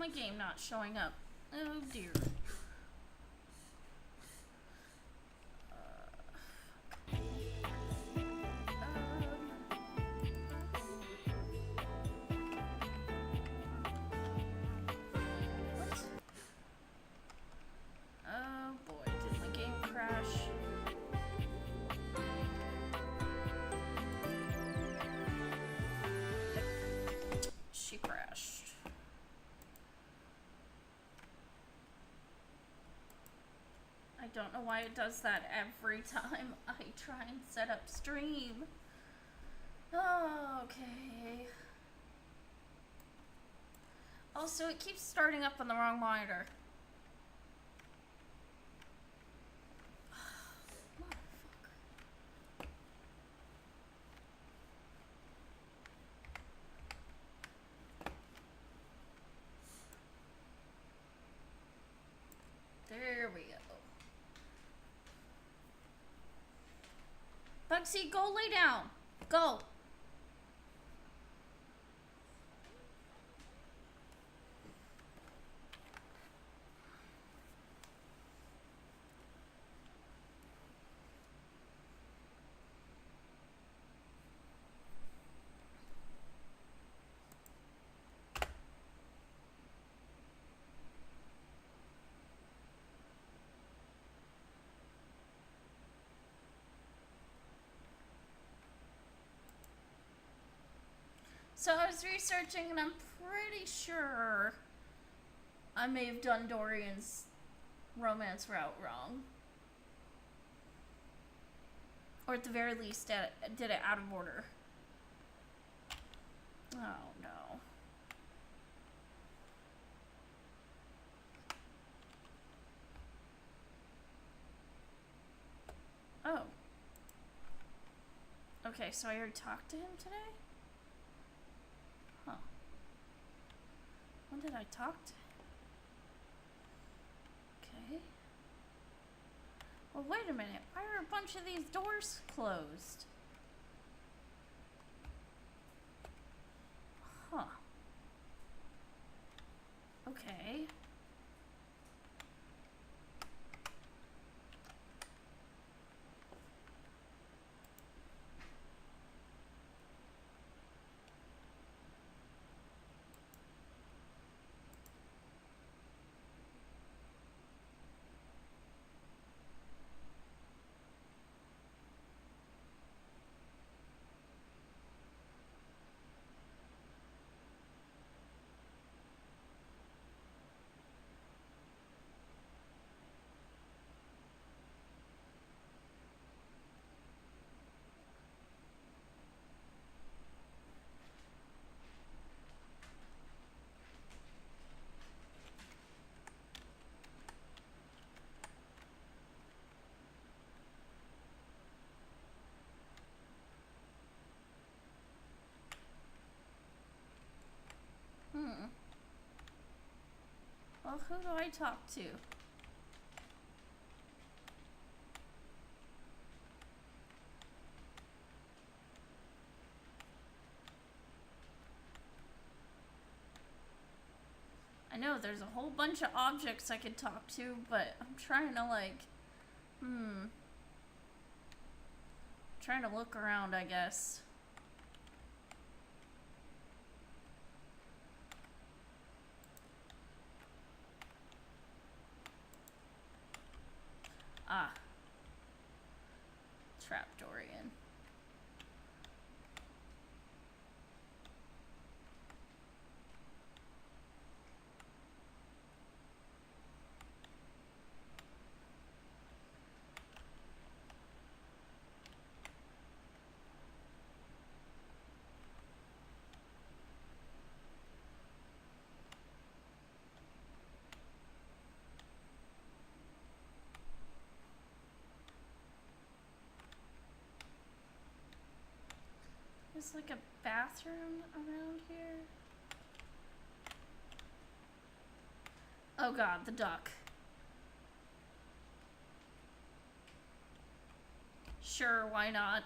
my game not showing up? Oh dear. Oh boy, did my game crash? She crashed. I don't know why it does that every time I try and set up stream. Oh, okay. Also, it keeps starting up on the wrong monitor. There we go. Bugsy, go lay down. Go. So I was researching and I'm pretty sure I may have done Dorian's romance route wrong. Or at the very least, did it out of order. Oh no. Oh. Okay, so I already talked to him today? Huh. When did I talk to him? Okay. Well, wait a minute. Why are a bunch of these doors closed? Huh. Okay. Well, who do I talk to? I know there's a whole bunch of objects I could talk to, but I'm trying to trying to look around, I guess. Ah. Trap Dorian. There's like a bathroom around here. Oh god, the duck. Sure, why not?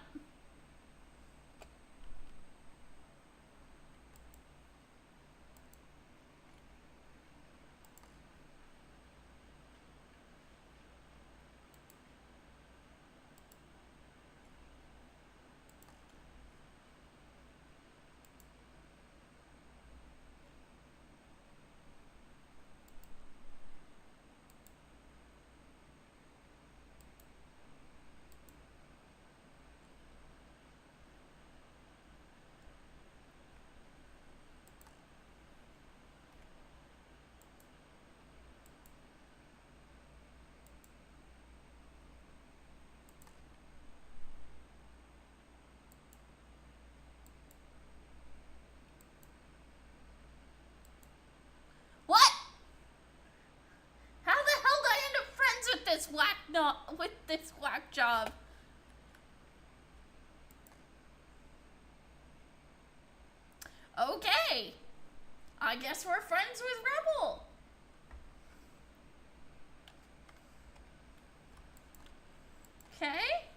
Not with this whack job. Okay. I guess we're friends with Rebel. Okay.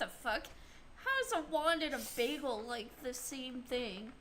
the fuck? How is a wand and a bagel like the same thing?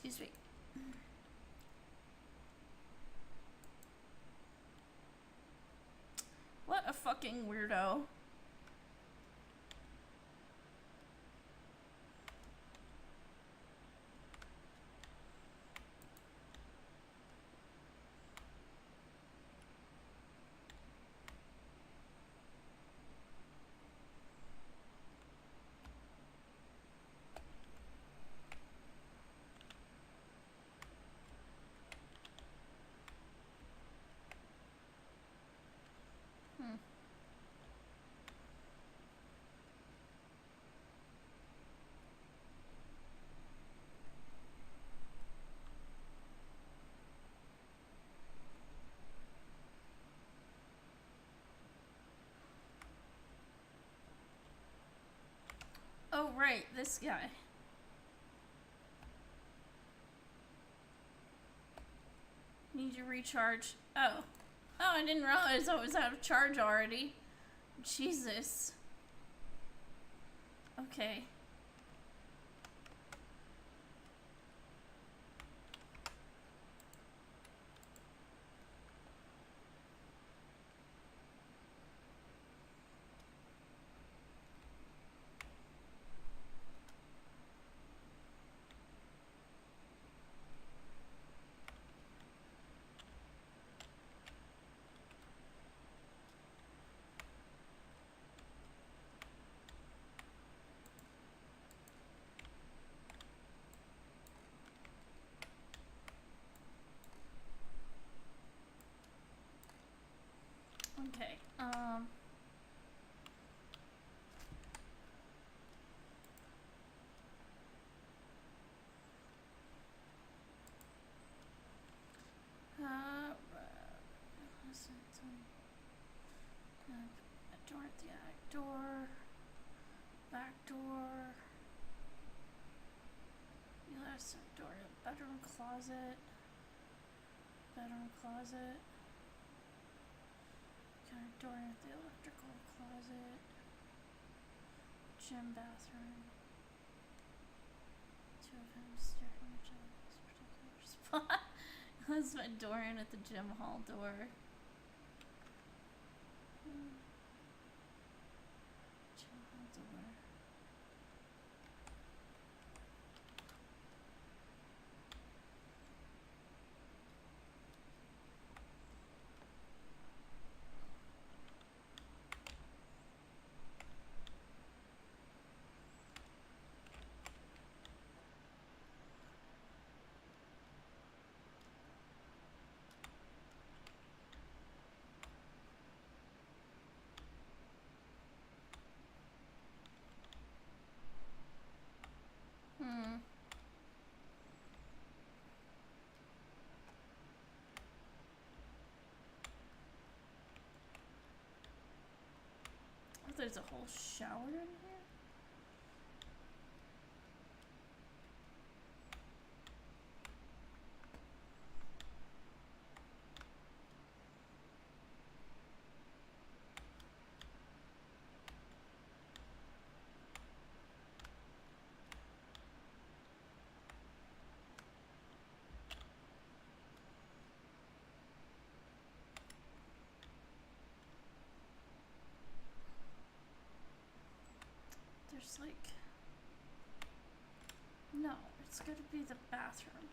Excuse me. What a fucking weirdo. Oh, right, this guy. Need to recharge. Oh. Oh, I didn't realize I was out of charge already. Jesus. Okay. Okay, listen to a door at the attic door, back door, yes, door to the bedroom closet, counter door at the electrical closet, gym bathroom, two of them staring at each other in this particular spot. That's my door in at the gym hall door. Gym hall door. Oh, there's a whole shower in here? It's gonna be the bathroom.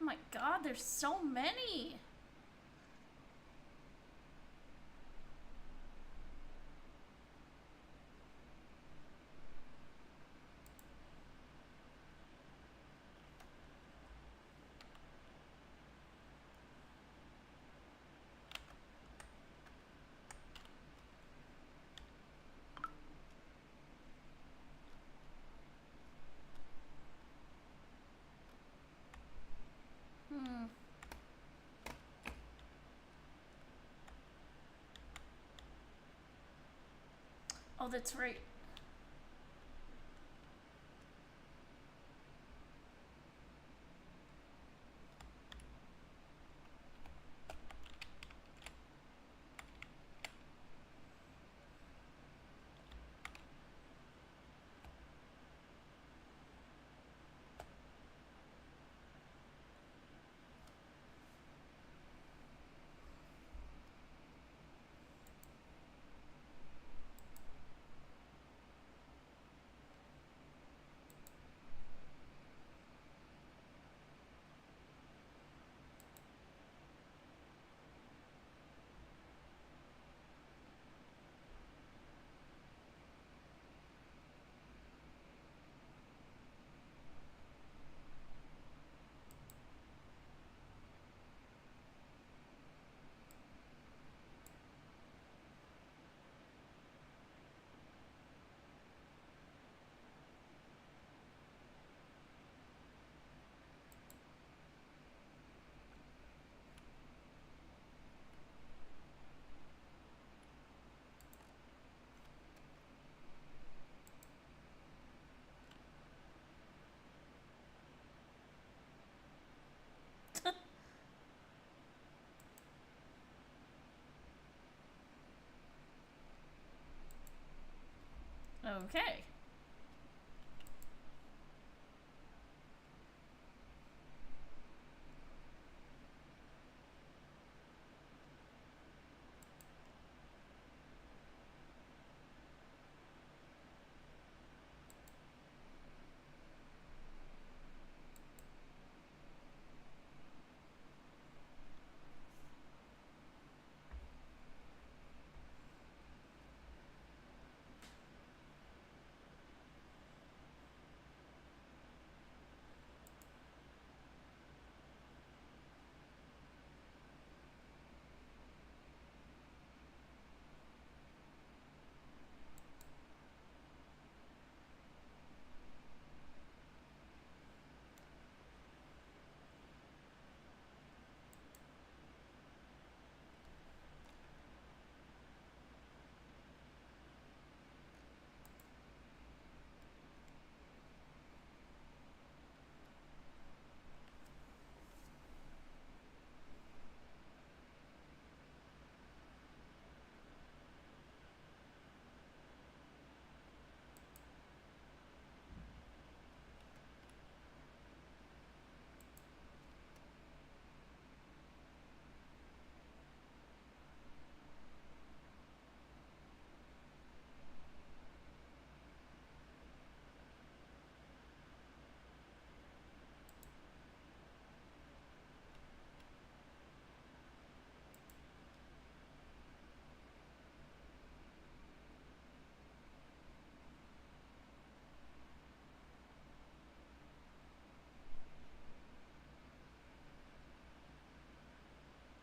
Oh my god, there's so many! Hmm. Oh, that's right. Okay.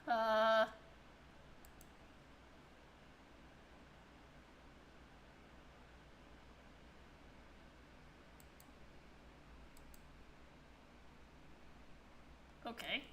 Uh, okay.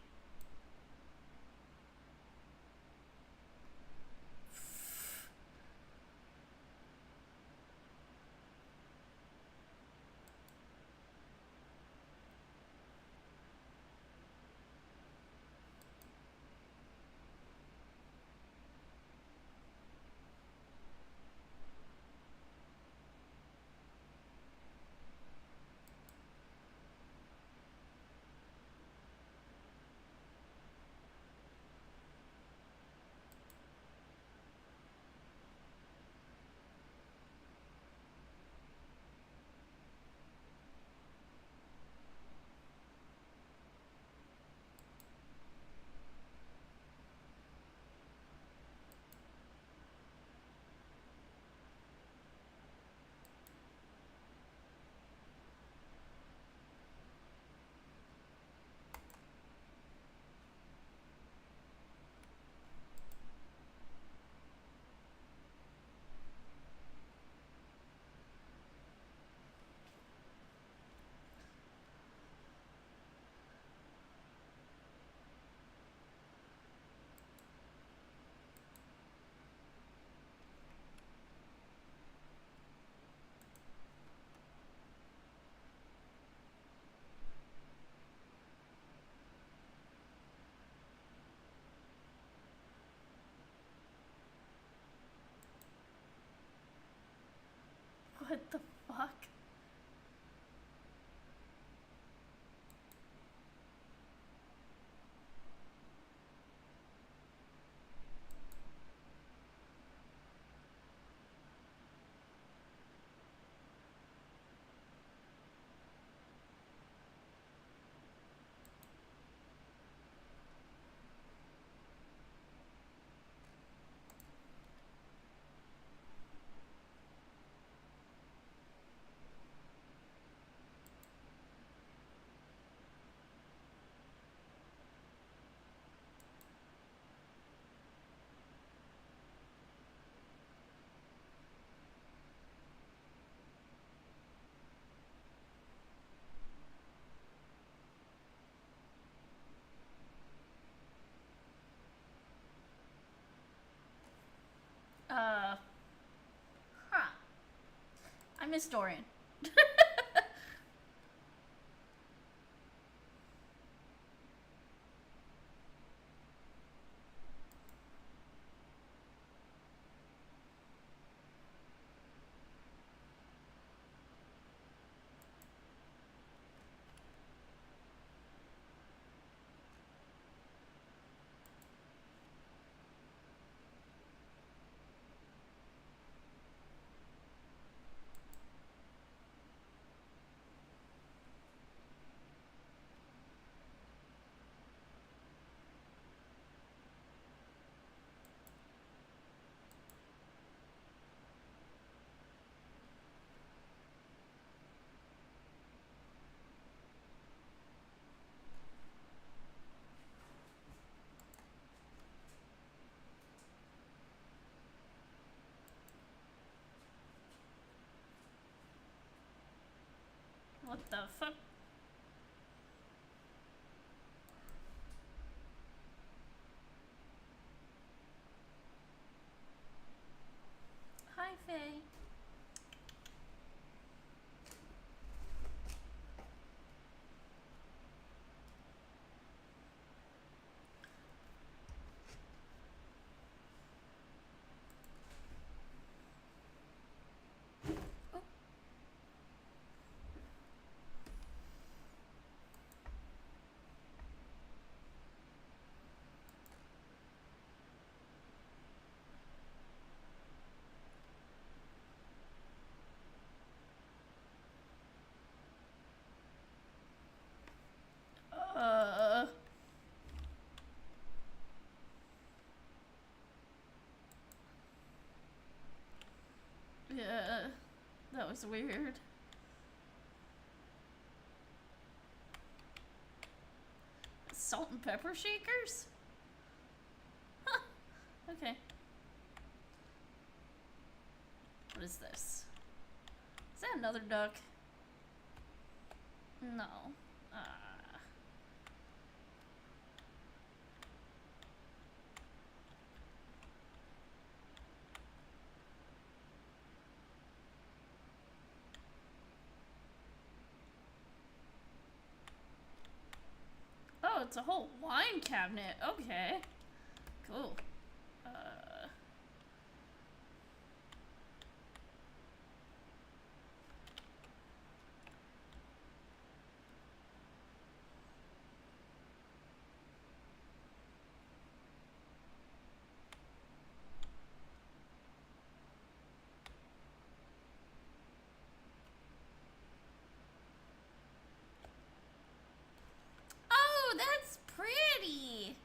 What the fuck? Uh, huh. I miss Dorian. What the fuck? Hi, Faye. Yeah, that was weird. Salt and pepper shakers? Huh. Okay. What is this? Is that another duck? No. Oh, it's a whole wine cabinet. Okay. Cool. Oh, that's pretty.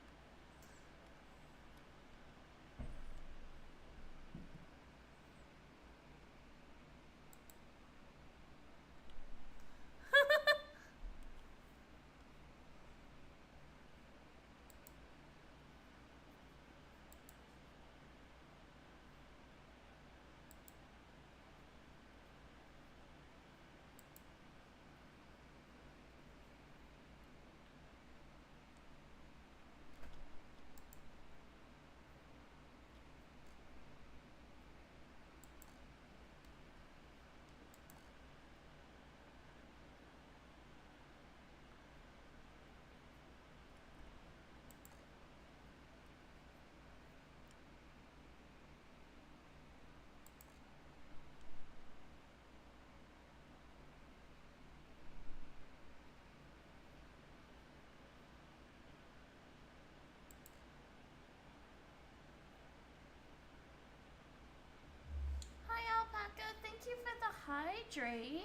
Hi, Alpaca. Thank you for the hydrate.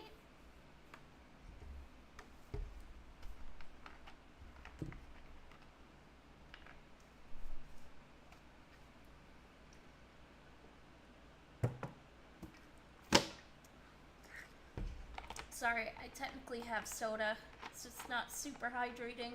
Sorry, I technically have soda. It's just not super hydrating.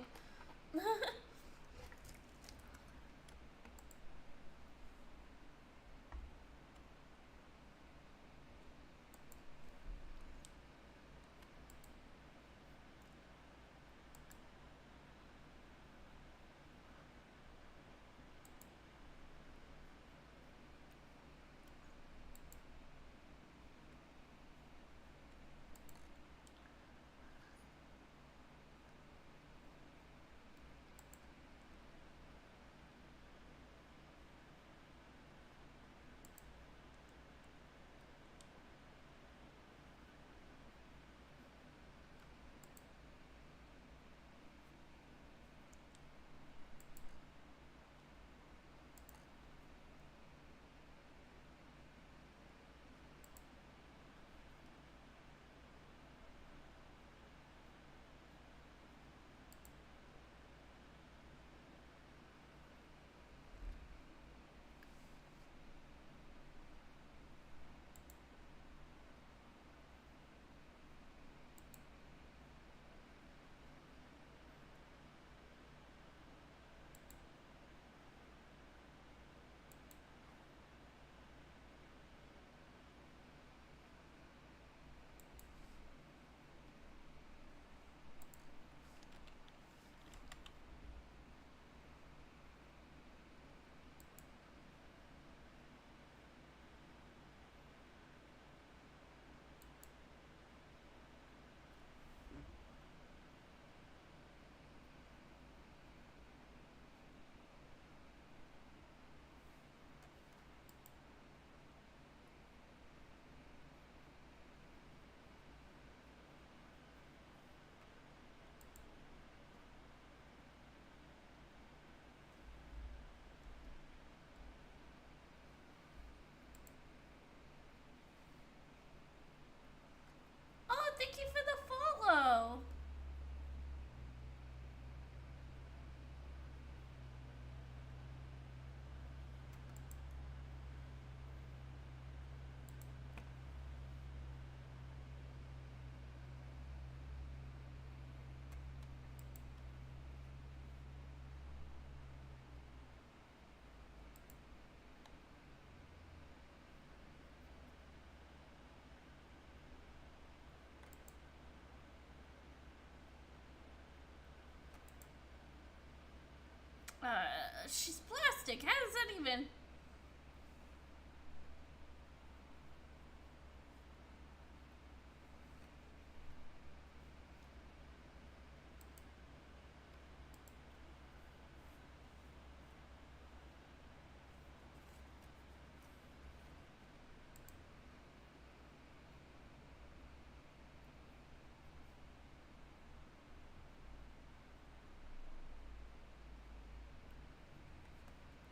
she's plastic. How does that even...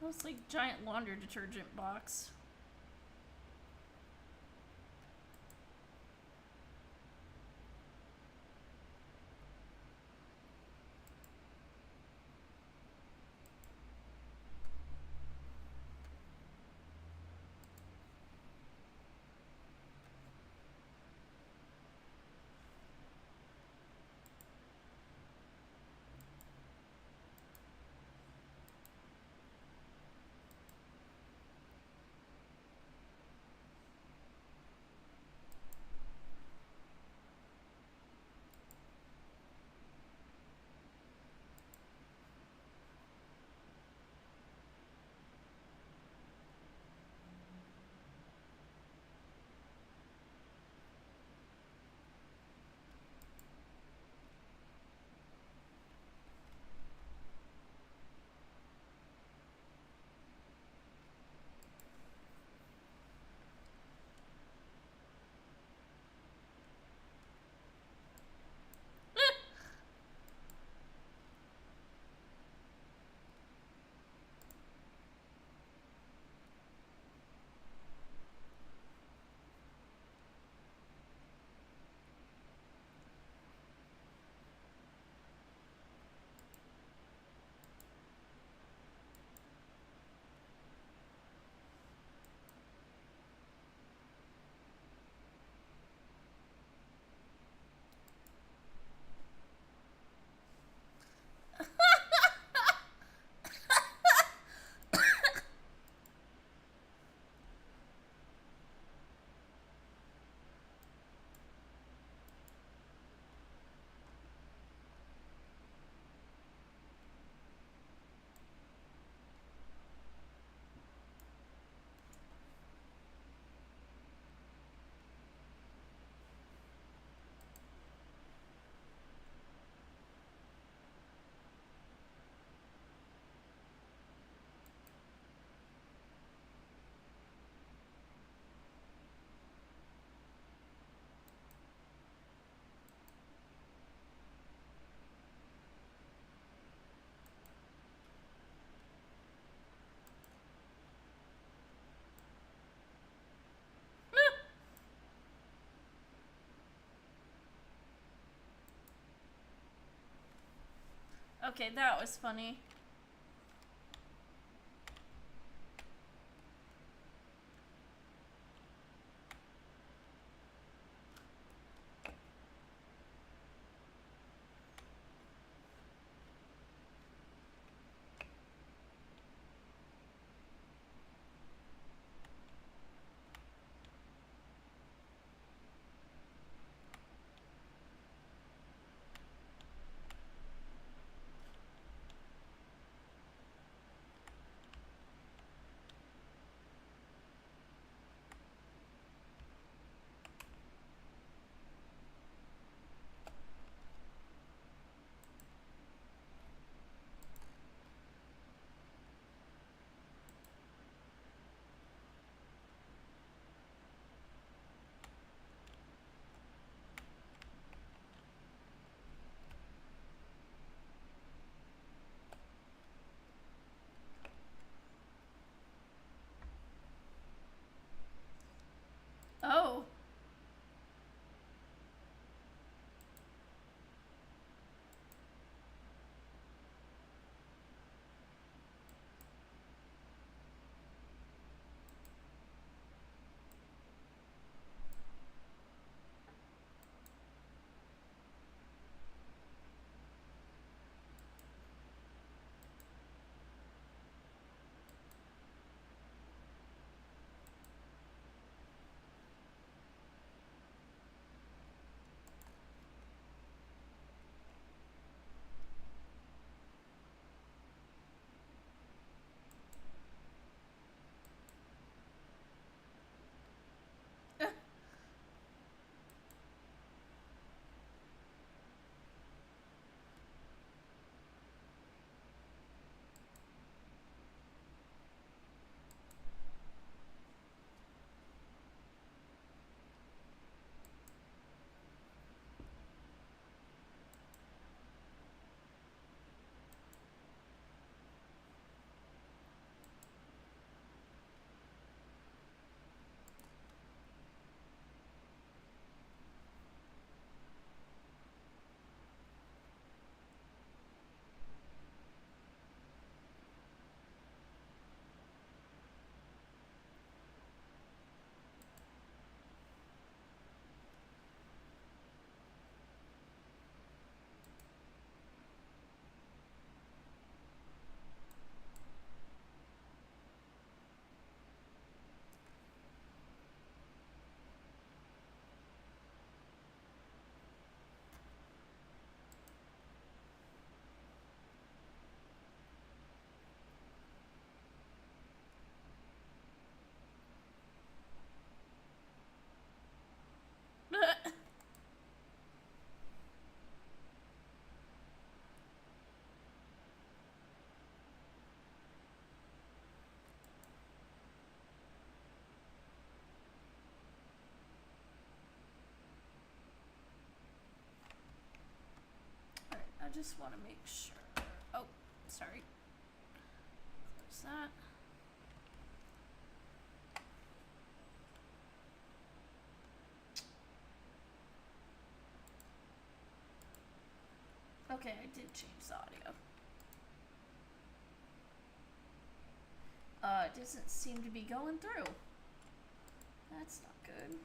Looks like giant laundry detergent box. Okay, that was funny. just want to make sure. Oh, sorry. There's that. Okay, I did change the audio. It doesn't seem to be going through. That's not good.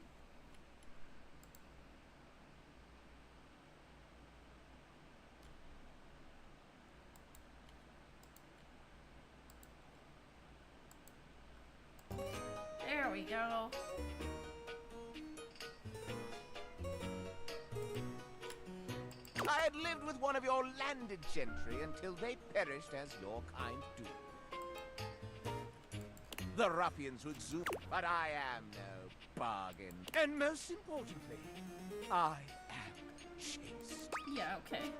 There we go. I had lived with one of your landed gentry until they perished as your kind do. The ruffians would zoom, but I am no bargain. And most importantly, I am chaste. Yeah, okay.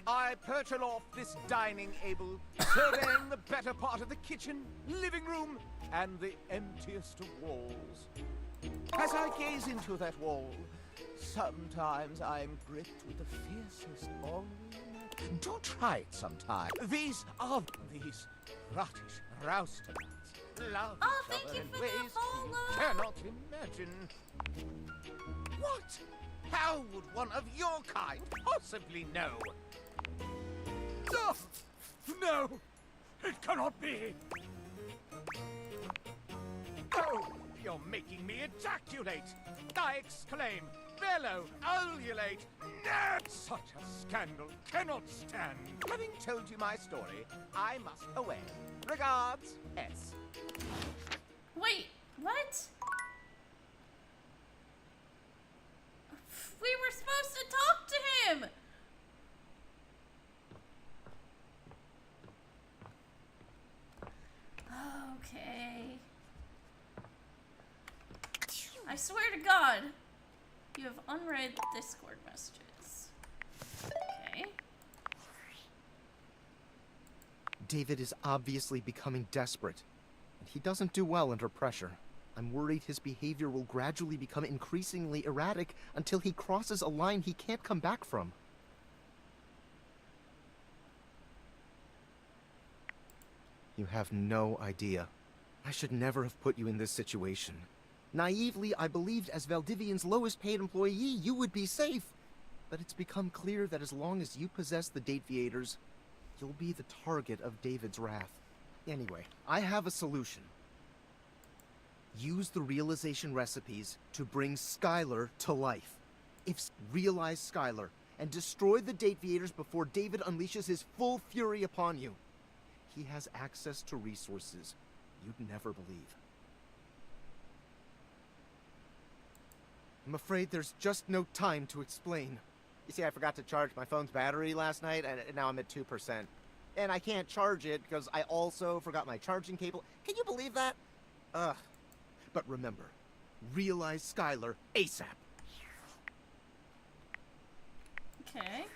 I perch aloft this dining able, surveying the better part of the kitchen, living room, and the emptiest of walls. As I gaze into that wall, sometimes I am gripped with the fiercest longing. Do try it sometime. These rottish roustabouts love Oh, each thank other you in for ways that follow. you cannot imagine. What? How would one of your kind possibly know? Oh, no! It cannot be! Oh, you're making me ejaculate! I exclaim, bellow, ululate! No! Such a scandal cannot stand! Having told you my story, I must away. Regards, S. Wait, what? We were supposed to talk to him! Okay. I swear to God, you have unread Discord messages. Okay. David is obviously becoming desperate, and he doesn't do well under pressure. I'm worried his behavior will gradually become increasingly erratic until he crosses a line he can't come back from. You have no idea. I should never have put you in this situation. Naively, I believed as Valdivian's lowest paid employee, you would be safe. But it's become clear that as long as you possess the Dateviators, you'll be the target of David's wrath. Anyway, I have a solution. Use the realization recipes to bring Skylar to life. Realize Skylar and destroy the Dateviators before David unleashes his full fury upon you. He has access to resources you'd never believe. I'm afraid there's just no time to explain. You see, I forgot to charge my phone's battery last night, and now I'm at 2%. And I can't charge it because I also forgot my charging cable. Can you believe that? Ugh. But remember, realize Skylar ASAP. Okay.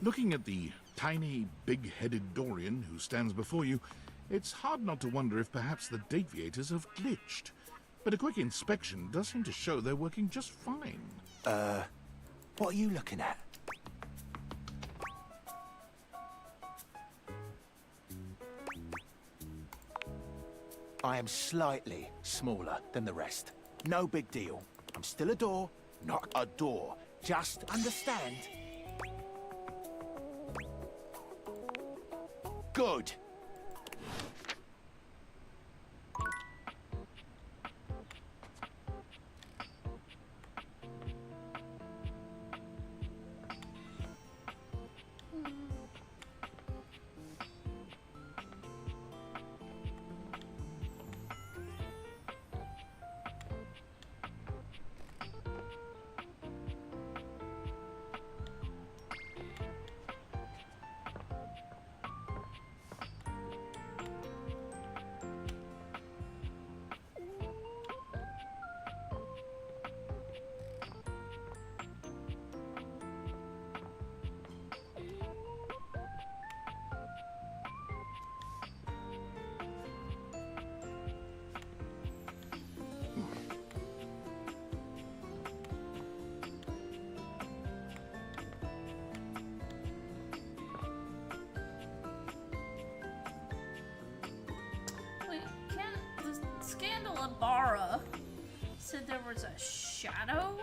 Looking at the tiny, big-headed Dorian who stands before you, it's hard not to wonder if perhaps the Deviators have glitched. But a quick inspection does seem to show they're working just fine. What are you looking at? I am slightly smaller than the rest. No big deal. I'm still a door, not a door. Just understand. Good. Wait, can't the Scandalabara said there was a shadow?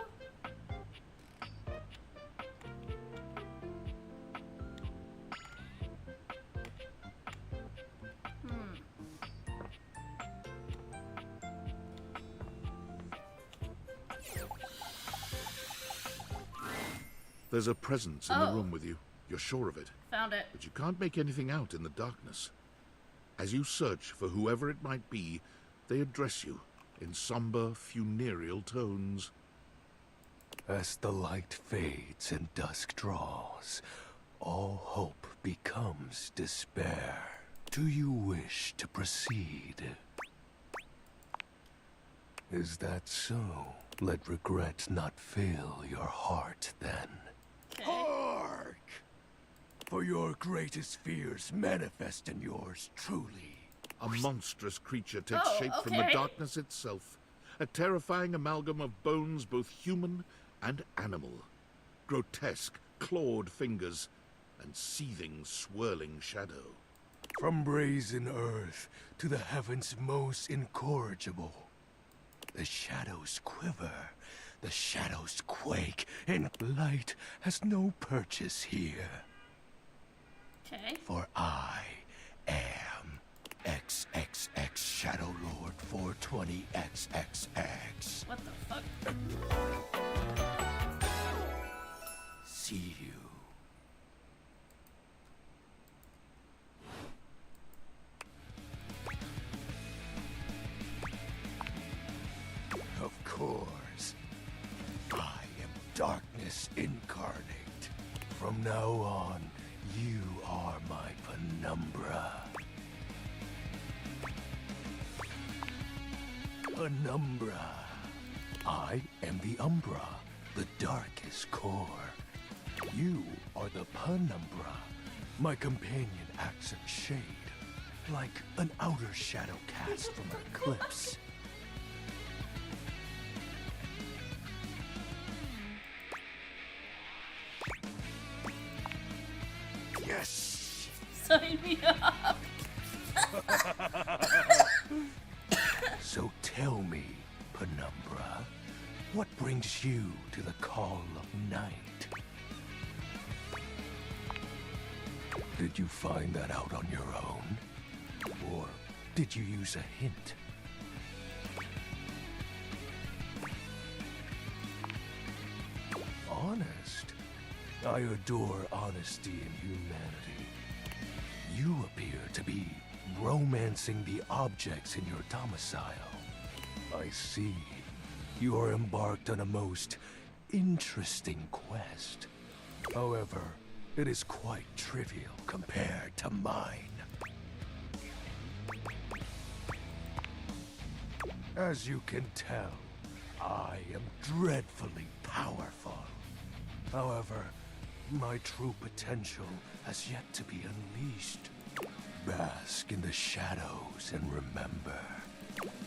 There's a presence in the Oh. room with you. You're sure of it. Found it. But you can't make anything out in the darkness. As you search for whoever it might be, they address you in somber, funereal tones. As the light fades and dusk draws, all hope becomes despair. Do you wish to proceed? Is that so? Let regret not fill your heart then. Okay. Hark! For your greatest fears manifest in yours truly. A monstrous creature takes Oh, shape from the okay. darkness itself. A terrifying amalgam of bones, both human and animal. Grotesque, clawed fingers, and seething, swirling shadow. From brazen earth to the heavens most incorrigible. The shadows quiver, the shadows quake, and light has no purchase here. Okay. For I am XXX Shadow Lord 420XXX. What the fuck? See you. Of course. I am darkness incarnate. From now on, you are my penumbra. Penumbra. I am the umbra, the darkest core. You are the penumbra. My companion acts in shade, like an outer shadow cast from an eclipse. Yes! Sign me up. So tell me, Penumbra, what brings you to the call of night? Did you find that out on your own? Or did you use a hint? Honest? I adore honesty and humanity. You appear to be romancing the objects in your domicile. I see. You are embarked on a most interesting quest. However, it is quite trivial compared to mine. As you can tell, I am dreadfully powerful. However, My true potential has yet to be unleashed. Bask in the shadows and remember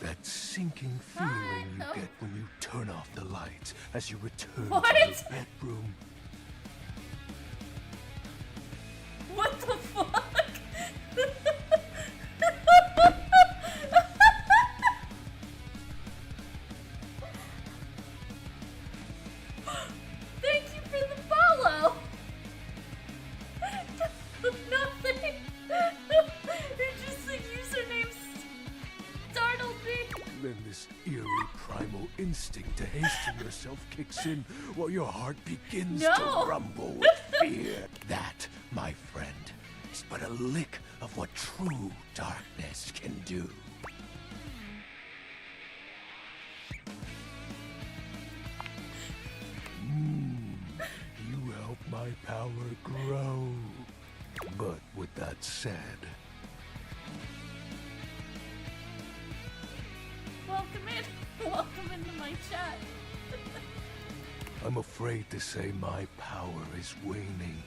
that sinking feeling you Oh. get when you turn off the lights as you return What? to your bedroom. What the fuck? Thank you for the follow. Nothing. Interesting username startled me. Then this eerie primal instinct to hasten yourself kicks in while your heart begins No. to rumble with fear. That, my friend, is but a lick of what true darkness can do. You help my power grow. But with that said, Welcome in. Welcome into my chat. I'm afraid to say my power is waning.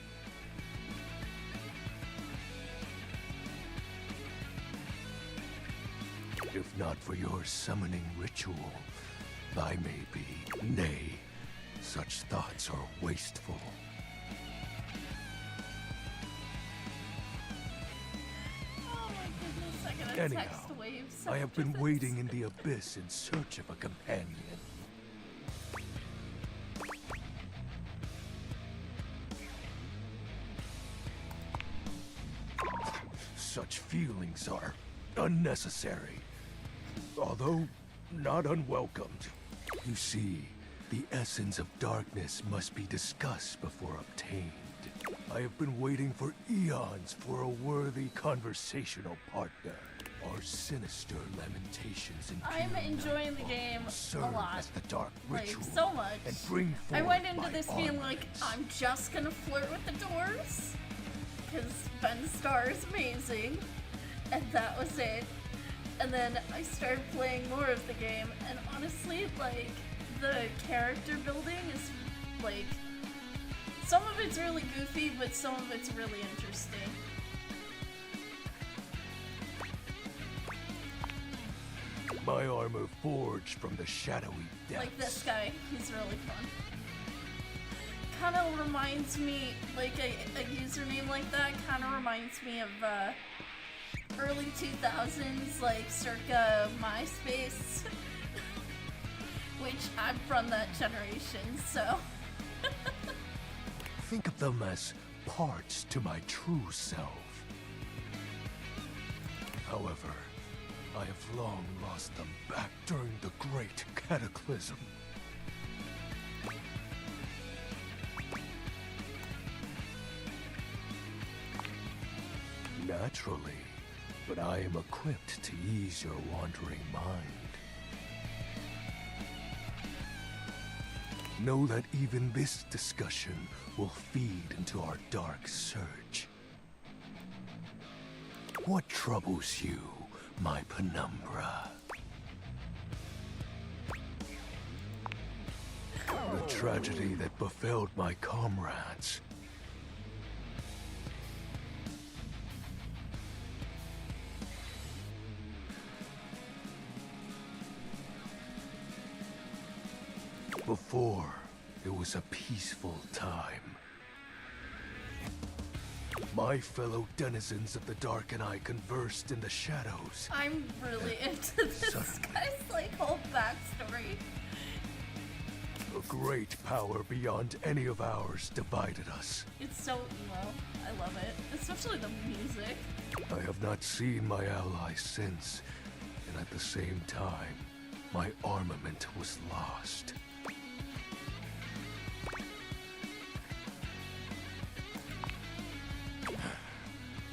If not for your summoning ritual, I may be. Nay, such thoughts are wasteful. Oh my goodness, I got a Anyhow, text wave. I have been waiting in the abyss in search of a companion. Such feelings are unnecessary, although not unwelcomed. You see, the essence of darkness must be discussed before obtained. I have been waiting for eons for a worthy conversational partner. Our sinister lamentations and I'm fury enjoying the will game a serve lot. as the dark Like, ritual so much. and bring I forth went into my this being like, armies. I'm just gonna flirt with the doors. Because Ben Starr is amazing. And that was it. And then I started playing more of the game. And honestly, like, the character building is, like, some of it's really goofy, but some of it's really interesting. My armor forged from the shadowy depths. Like this guy, he's really fun. Kind of reminds me, like a username like that kind of reminds me of early 2000s, like circa MySpace, which I'm from that generation, so. Think of them as parts to my true self. However, I have long lost them back during the Great Cataclysm. Naturally, but I am equipped to ease your wandering mind. Know that even this discussion will feed into our dark search. What troubles you, my penumbra? The tragedy that befell my comrades. Before, it was a peaceful time. My fellow denizens of the dark and I conversed in the shadows. I'm really into this Suddenly. guy's like whole backstory. A great power beyond any of ours divided us. It's so emo. I love it. Especially the music. I have not seen my allies since, and at the same time, my armament was lost.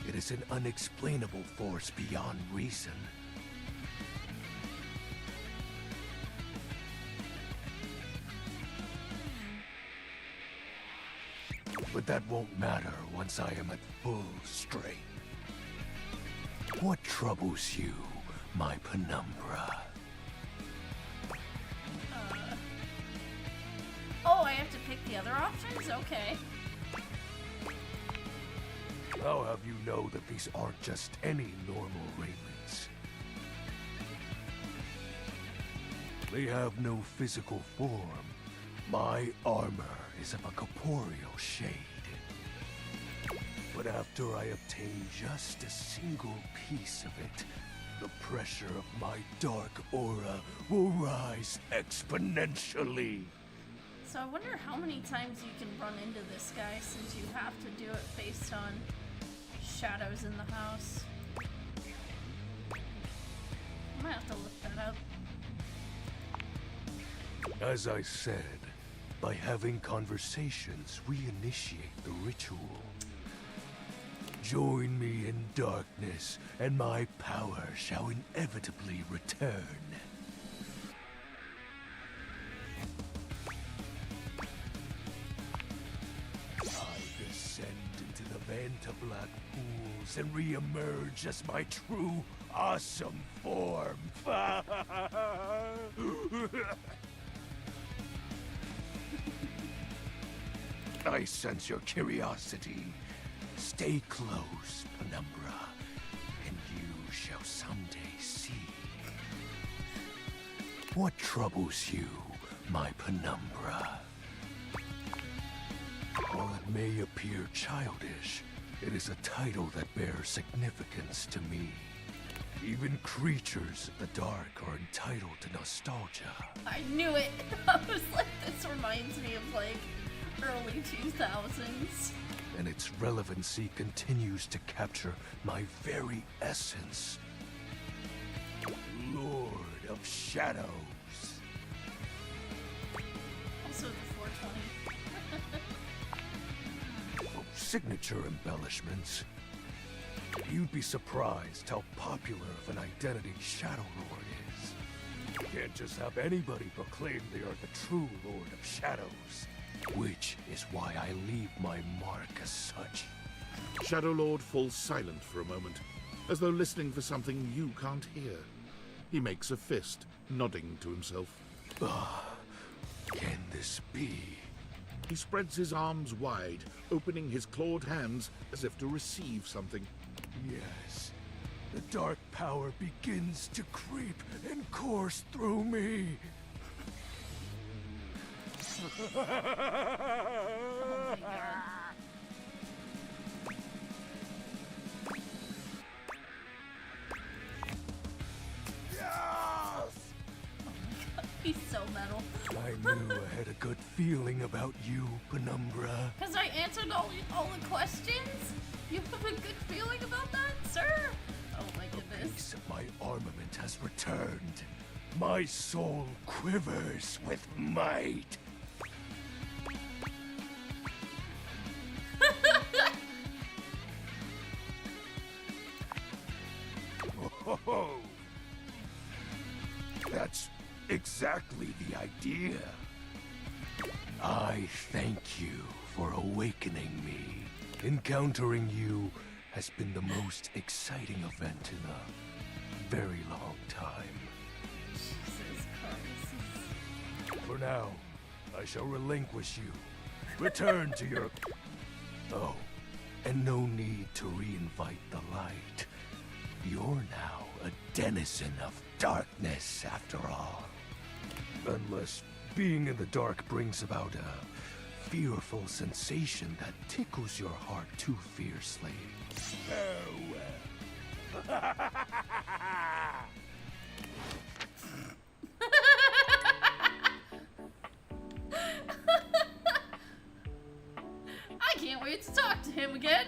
It is an unexplainable force beyond reason. But that won't matter once I am at full strength. What troubles you, my penumbra? Oh, I have to pick the other options? Okay. I'll have you know that these aren't just any normal raiments. They have no physical form. My armor is of a corporeal shade. But after I obtain just a single piece of it, the pressure of my dark aura will rise exponentially. So I wonder how many times you can run into this guy since you have to do it based on shadows in the house. I might have to look that up. As I said, by having conversations, we initiate the ritual. Join me in darkness, and my power shall inevitably return. I descend into the Vantablack pools and re-emerge as my true, awesome form. I sense your curiosity. Stay close, Penumbra, and you shall someday see. What troubles you, my Penumbra? While it may appear childish, it is a title that bears significance to me. Even creatures of the dark are entitled to nostalgia. I knew it! I was like, this reminds me of like early 2000s. And its relevancy continues to capture my very essence. Lord of Shadows. Also the 420. Oh, signature embellishments. You'd be surprised how popular of an identity Shadow Lord is. You can't just have anybody proclaim they are the true Lord of Shadows. Which is why I leave my mark as such. Shadow Lord falls silent for a moment, as though listening for something you can't hear. He makes a fist, nodding to himself. Can this be? He spreads his arms wide, opening his clawed hands as if to receive something. Yes. The dark power begins to creep and course through me. Oh my god. He's so metal. I knew I had a good feeling about you, Penumbra. Because I answered all the questions? You have a good feeling about that, sir? Oh my A goodness. piece of my armament has returned. My soul quivers with might. Oh, that's exactly the idea. I thank you for awakening me. Encountering you has been the most exciting event in a very long time. Jesus Christ. For now, I shall relinquish you. Return to your... Oh, and no need to reinvite the light. You're now a denizen of darkness, after all. Unless being in the dark brings about a fearful sensation that tickles your heart too fiercely. Farewell. I can't wait to talk to him again.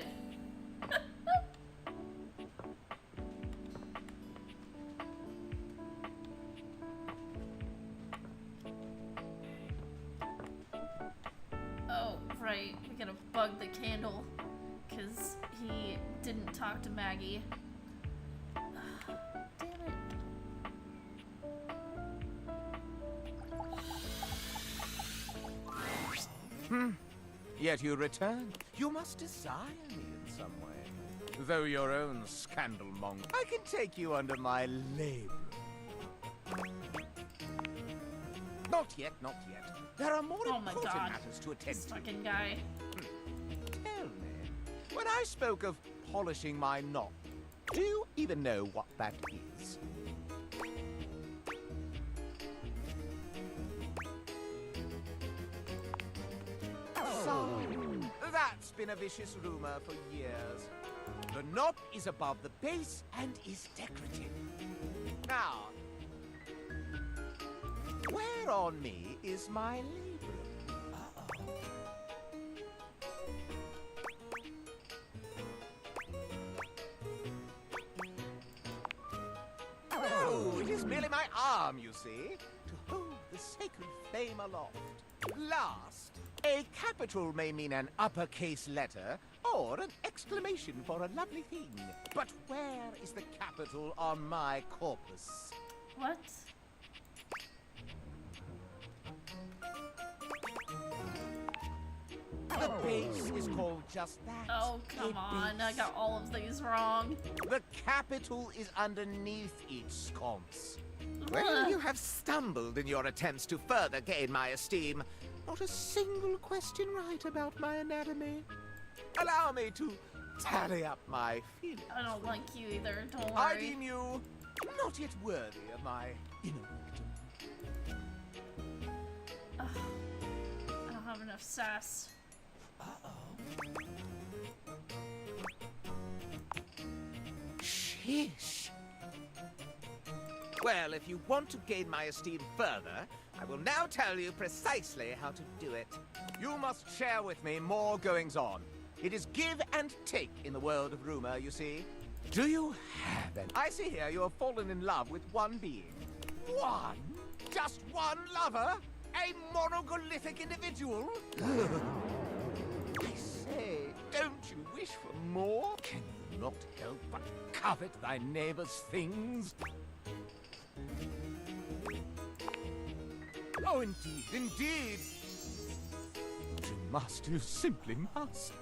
Oh, right. We gotta bug the candle because he didn't talk to Maggie. Damn it. Yet you return. You must desire me in some way. Though your own scandal monger, I can take you under my label. Not yet, not yet. There are more Oh my important god. matters to attend This to. fucking guy. Tell me, When I spoke of polishing my knob, do you even know what that is? So, that's been a vicious rumor for years. The knob is above the base and is decorative. Now, where on me is my label? Oh, it is merely my arm, you see, to hold the sacred flame aloft. Last, a capital may mean an uppercase letter or an exclamation for a lovely thing. But where is the capital on my corpus? What? The base is called just that. Oh, come a on. I base. got all of these wrong. The capital is underneath each sconce. Well, you have stumbled in your attempts to further gain my esteem. Not a single question right about my anatomy. Allow me to tally up my feelings. I don't like you either. Don't I worry. deem you not yet worthy of my inner victim. I don't have enough sass. Sheesh. Well, if you want to gain my esteem further, I will now tell you precisely how to do it. You must share with me more goings-on. It is give and take in the world of rumor, you see. Do you have an... I see here you have fallen in love with one being. One? Just one lover? A monoglyphic individual? I say, don't you wish for more? Can you not help but covet thy neighbor's things? Oh, indeed, indeed. You must, you simply must.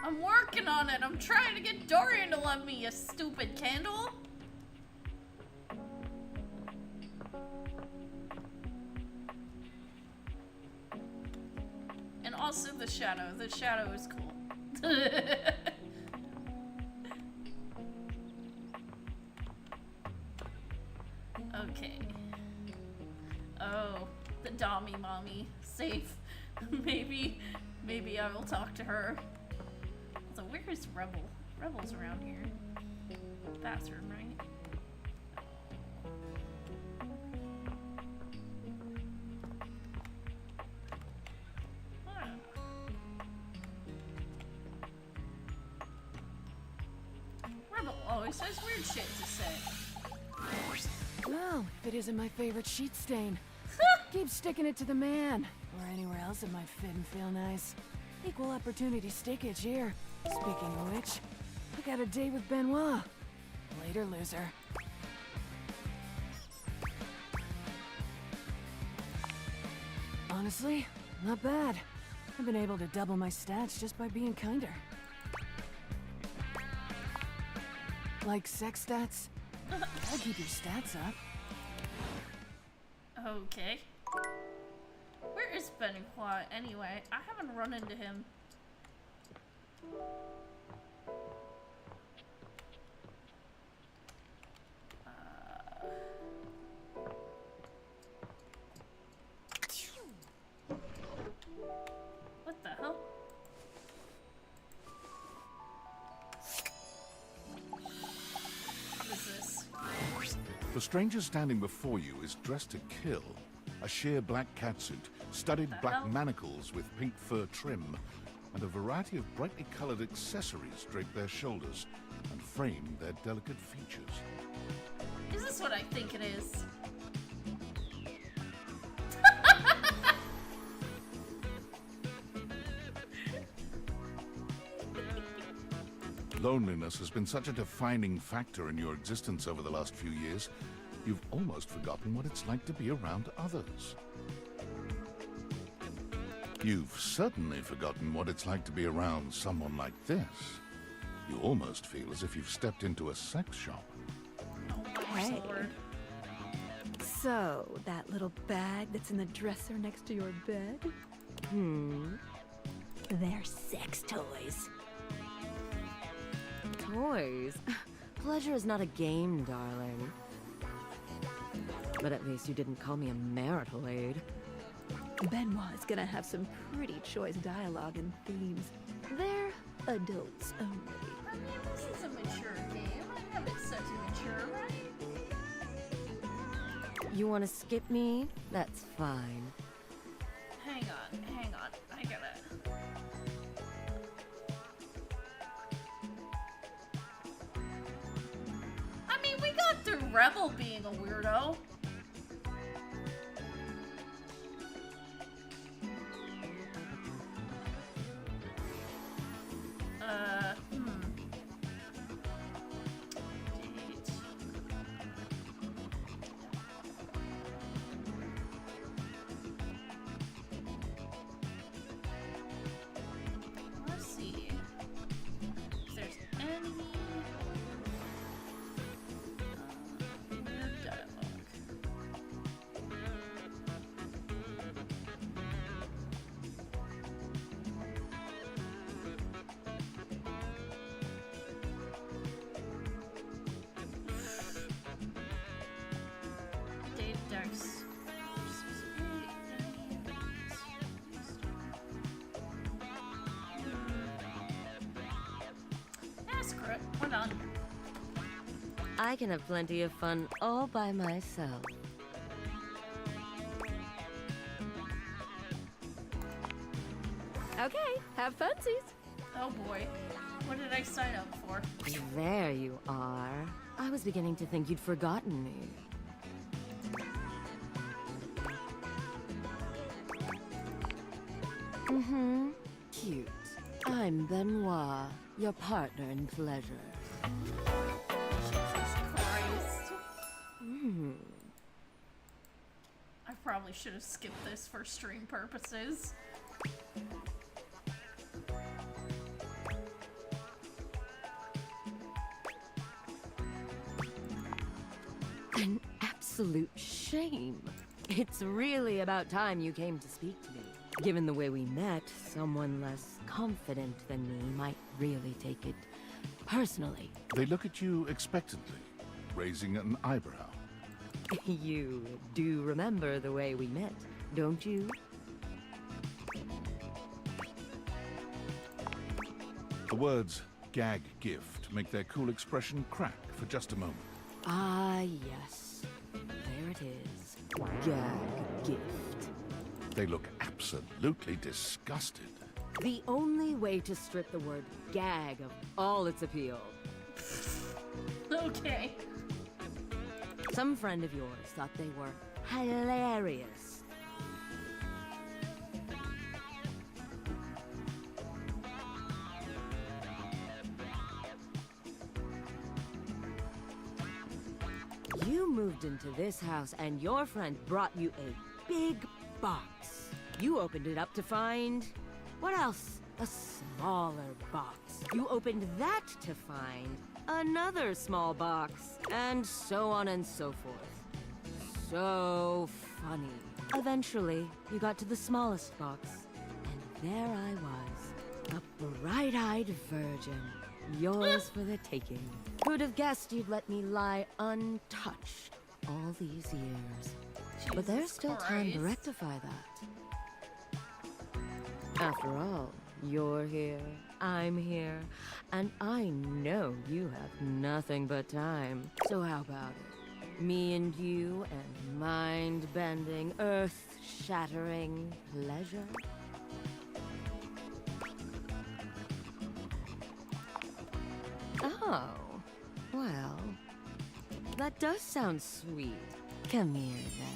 I'm working on it. I'm trying to get Dorian to love me, you stupid candle. And also the shadow. The shadow is cool. Okay. Oh, the Dommy mommy. Safe. maybe I will talk to her. So where is Rebel? Rebel's around here. Bathroom, right? Huh. Rebel always has weird shit to say. Well, if it isn't my favorite sheet stain. Keep sticking it to the man. Or anywhere else it might fit and feel nice. Equal opportunity stickage here. Speaking of which, I got a date with Benoit. Later, loser. Honestly, not bad. I've been able to double my stats just by being kinder. Like sex stats? I'll keep your stats up. Okay. Where is Benoit anyway? I haven't run into him. What the hell? What is this? The stranger standing before you is dressed to kill. A sheer black catsuit, studded What the black hell? manacles with pink fur trim, and a variety of brightly colored accessories drape their shoulders and frame their delicate features. Is this what I think it is? Loneliness has been such a defining factor in your existence over the last few years, you've almost forgotten what it's like to be around others. You've certainly forgotten what it's like to be around someone like this. You almost feel as if you've stepped into a sex shop. Hey. Lord. So, that little bag that's in the dresser next to your bed? They're sex toys. Toys? Pleasure is not a game, darling. But at least you didn't call me a marital aid. Benoit is gonna have some pretty choice dialogue and themes. They're adults only. I mean, this is a mature game. I haven't set to mature, right? You want to skip me? That's fine. Hang on. I gotta. I mean, we got through Rebel being a weirdo. Date. Let's see if there's any weird dialogue. Dave Dex. Yeah, screw it. We're done. I can have plenty of fun all by myself. Okay, have funsies. Oh boy. What did I sign up for? There you are. I was beginning to think you'd forgotten me. Mm-hmm. Cute. I'm Benoit, your partner in pleasure. Jesus Christ. Hmm. I probably should have skipped this for stream purposes. An absolute shame. It's really about time you came to speak to me. Given the way we met, someone less confident than me might really take it personally. They look at you expectantly, raising an eyebrow. You do remember the way we met, don't you? The words gag gift make their cool expression crack for just a moment. Ah, yes. There it is. Gag gift. They look absolutely disgusted. The only way to strip the word gag of all its appeal. Okay. Some friend of yours thought they were hilarious. You moved into this house and your friend brought you a big box. You opened it up to find... what else? A smaller box. You opened that to find another small box. And so on and so forth. So funny. Eventually, you got to the smallest box. And there I was. A bright-eyed virgin. Yours for the taking. Who'd have guessed you'd let me lie untouched all these years? But there's still time to Christ. rectify that. After all, you're here, I'm here, and I know you have nothing but time. So how about it? Me and you and mind-bending, earth-shattering pleasure? Oh, well, that does sound sweet. Come here, then.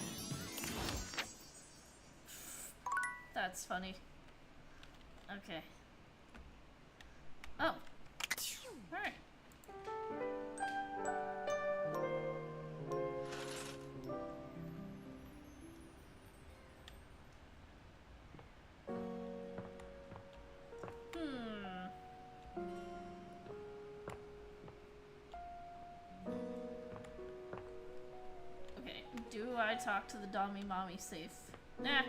That's funny. Okay. Oh. Alright. Okay, do I talk to the Dommy Mommy safe? Nah.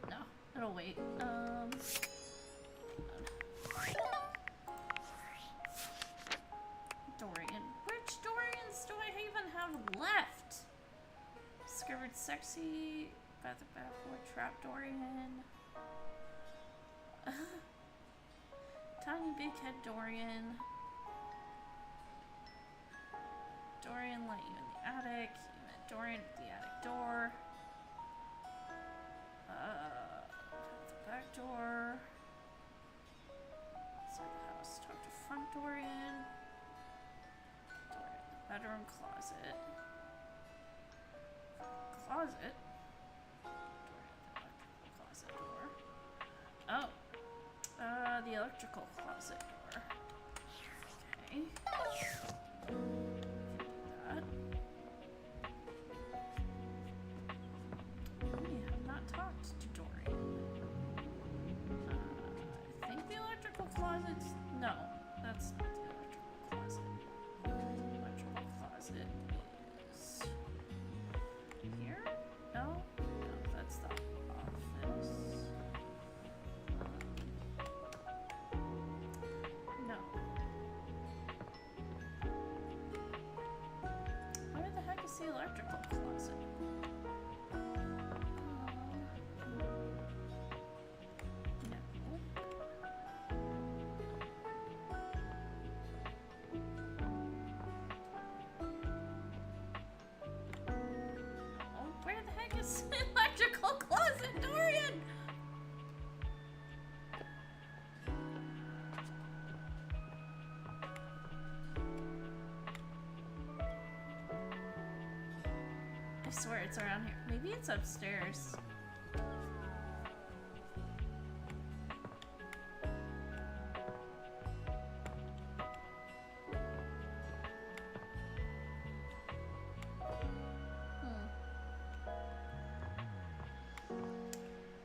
No, it'll wait. Dorian. Which Dorians do I even have left? Discovered sexy about the bad boy trap Dorian. Tiny big head Dorian. Dorian let you in the attic. You met Dorian at the attic door. The back door. Inside the house. Talk to front Dorian. Dorian in the bedroom closet. Closet? Dorian at the electrical closet door. Oh. The electrical closet door. Okay. Can do that. We have not talked to Dorian. I think the electrical closet's... No, that's not the electrical closet. The electrical closet is... here? No? No, that's the office. No. Where the heck is the electrical closet? No. Oh, where the heck is the electrical closet, Dorian? I swear it's around here. Maybe it's upstairs.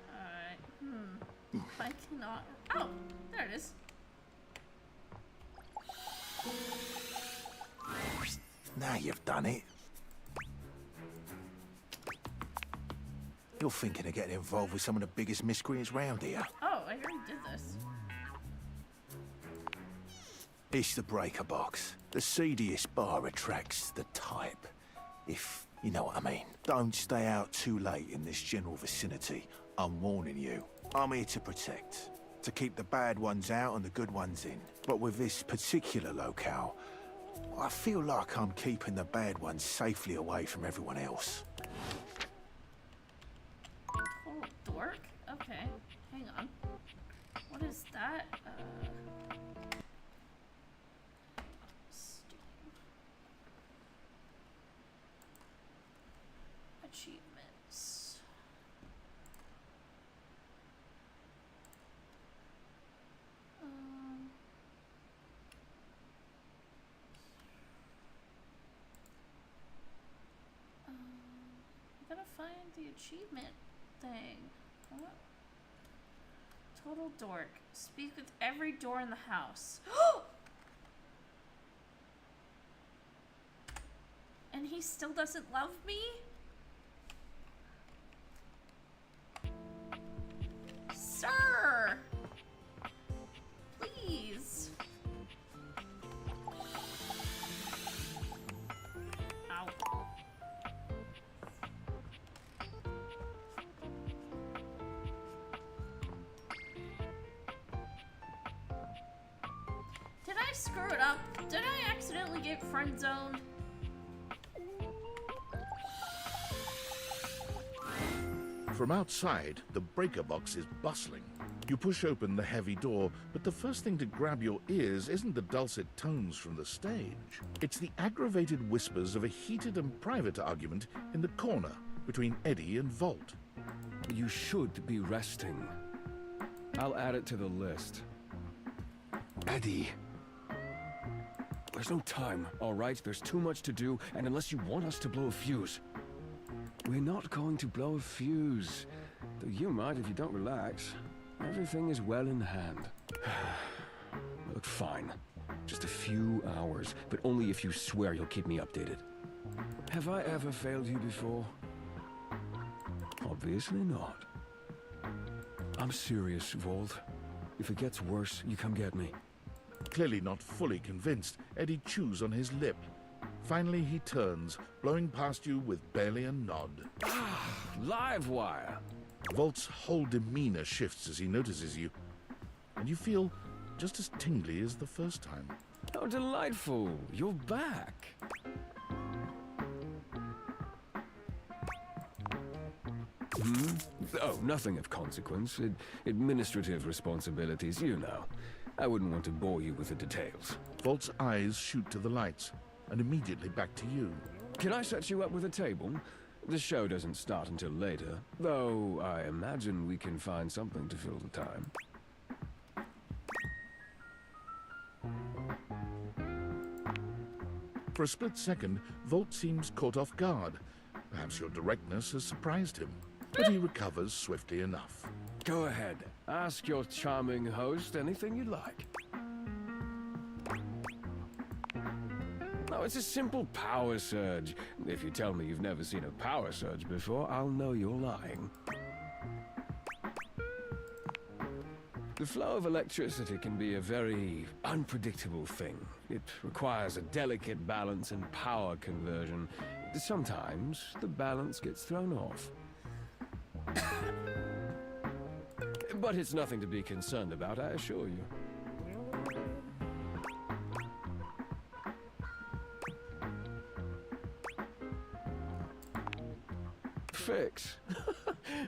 Alright. I cannot. Oh, there it is. Now you've done it. You're thinking of getting involved with some of the biggest miscreants round here. Oh, I already did this. It's the breaker box. The seediest bar attracts the type. If you know what I mean. Don't stay out too late in this general vicinity. I'm warning you. I'm here to protect. To keep the bad ones out and the good ones in. But with this particular locale, I feel like I'm keeping the bad ones safely away from everyone else. Oh, dork? Okay. Hang on. What is that? Steam. Achievements. I gotta find the achievement thing. What? Total dork. Speak with every door in the house. And he still doesn't love me? Sir! Please. Ow. Did I screw it up? Did I accidentally get friend zoned? From outside, the breaker box is bustling. You push open the heavy door, but the first thing to grab your ears isn't the dulcet tones from the stage. It's the aggravated whispers of a heated and private argument in the corner between Eddie and Volt. You should be resting. I'll add it to the list. Eddie. There's no time, all right? There's too much to do, and unless you want us to blow a fuse... We're not going to blow a fuse. Though you might if you don't relax. Everything is well in hand. Look, fine. Just a few hours, but only if you swear you'll keep me updated. Have I ever failed you before? Obviously not. I'm serious, Volt. If it gets worse, you come get me. Clearly not fully convinced, Eddie chews on his lip. Finally, he turns, blowing past you with barely a nod. Live wire. Volt's whole demeanor shifts as he notices you, and you feel just as tingly as the first time. How delightful. You're back. Oh, nothing of consequence. Administrative responsibilities, you know. I wouldn't want to bore you with the details. Volt's eyes shoot to the lights, and immediately back to you. Can I set you up with a table? The show doesn't start until later, though I imagine we can find something to fill the time. For a split second, Volt seems caught off guard. Perhaps your directness has surprised him, but he recovers swiftly enough. Go ahead. Ask your charming host anything you like. Oh, it's a simple power surge. If you tell me you've never seen a power surge before, I'll know you're lying. The flow of electricity can be a very unpredictable thing. It requires a delicate balance and power conversion. Sometimes the balance gets thrown off. But it's nothing to be concerned about, I assure you. Fix?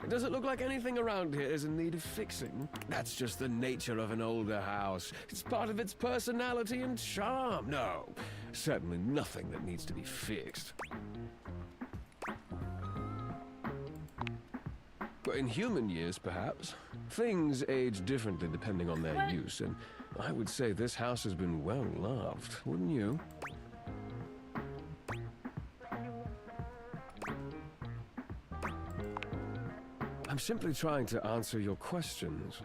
It doesn't look like anything around here is in need of fixing. That's just the nature of an older house. It's part of its personality and charm. No, certainly nothing that needs to be fixed. But in human years, perhaps, things age differently depending on their use, and I would say this house has been well loved, wouldn't you? I'm simply trying to answer your questions.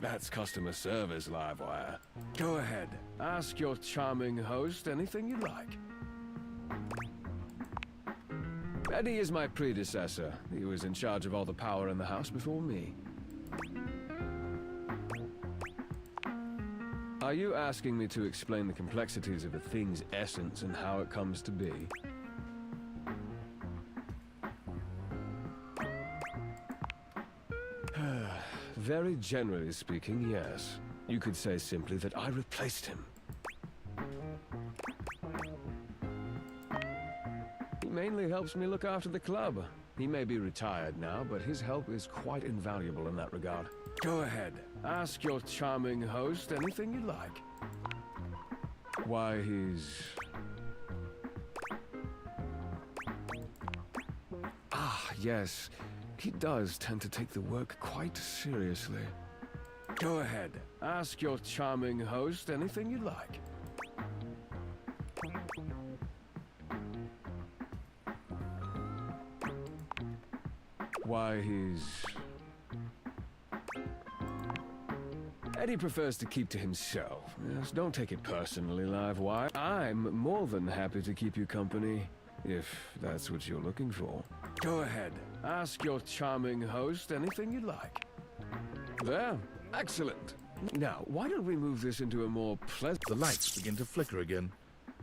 That's customer service, Livewire. Go ahead. Ask your charming host anything you like. Eddie is my predecessor. He was in charge of all the power in the house before me. Are you asking me to explain the complexities of a thing's essence and how it comes to be? Very generally speaking, yes. You could say simply that I replaced him. He mainly helps me look after the club. He may be retired now, but his help is quite invaluable in that regard. Go ahead. Ask your charming host anything you like. Why, he's... Ah, yes. He does tend to take the work quite seriously. Go ahead. Ask your charming host anything you like. Why, he's... Eddie prefers to keep to himself. Yes, don't take it personally, Livewire. I'm more than happy to keep you company, if that's what you're looking for. Go ahead. Ask your charming host anything you like. There. Excellent. Now, why don't we move this into a more pleasant... The lights begin to flicker again.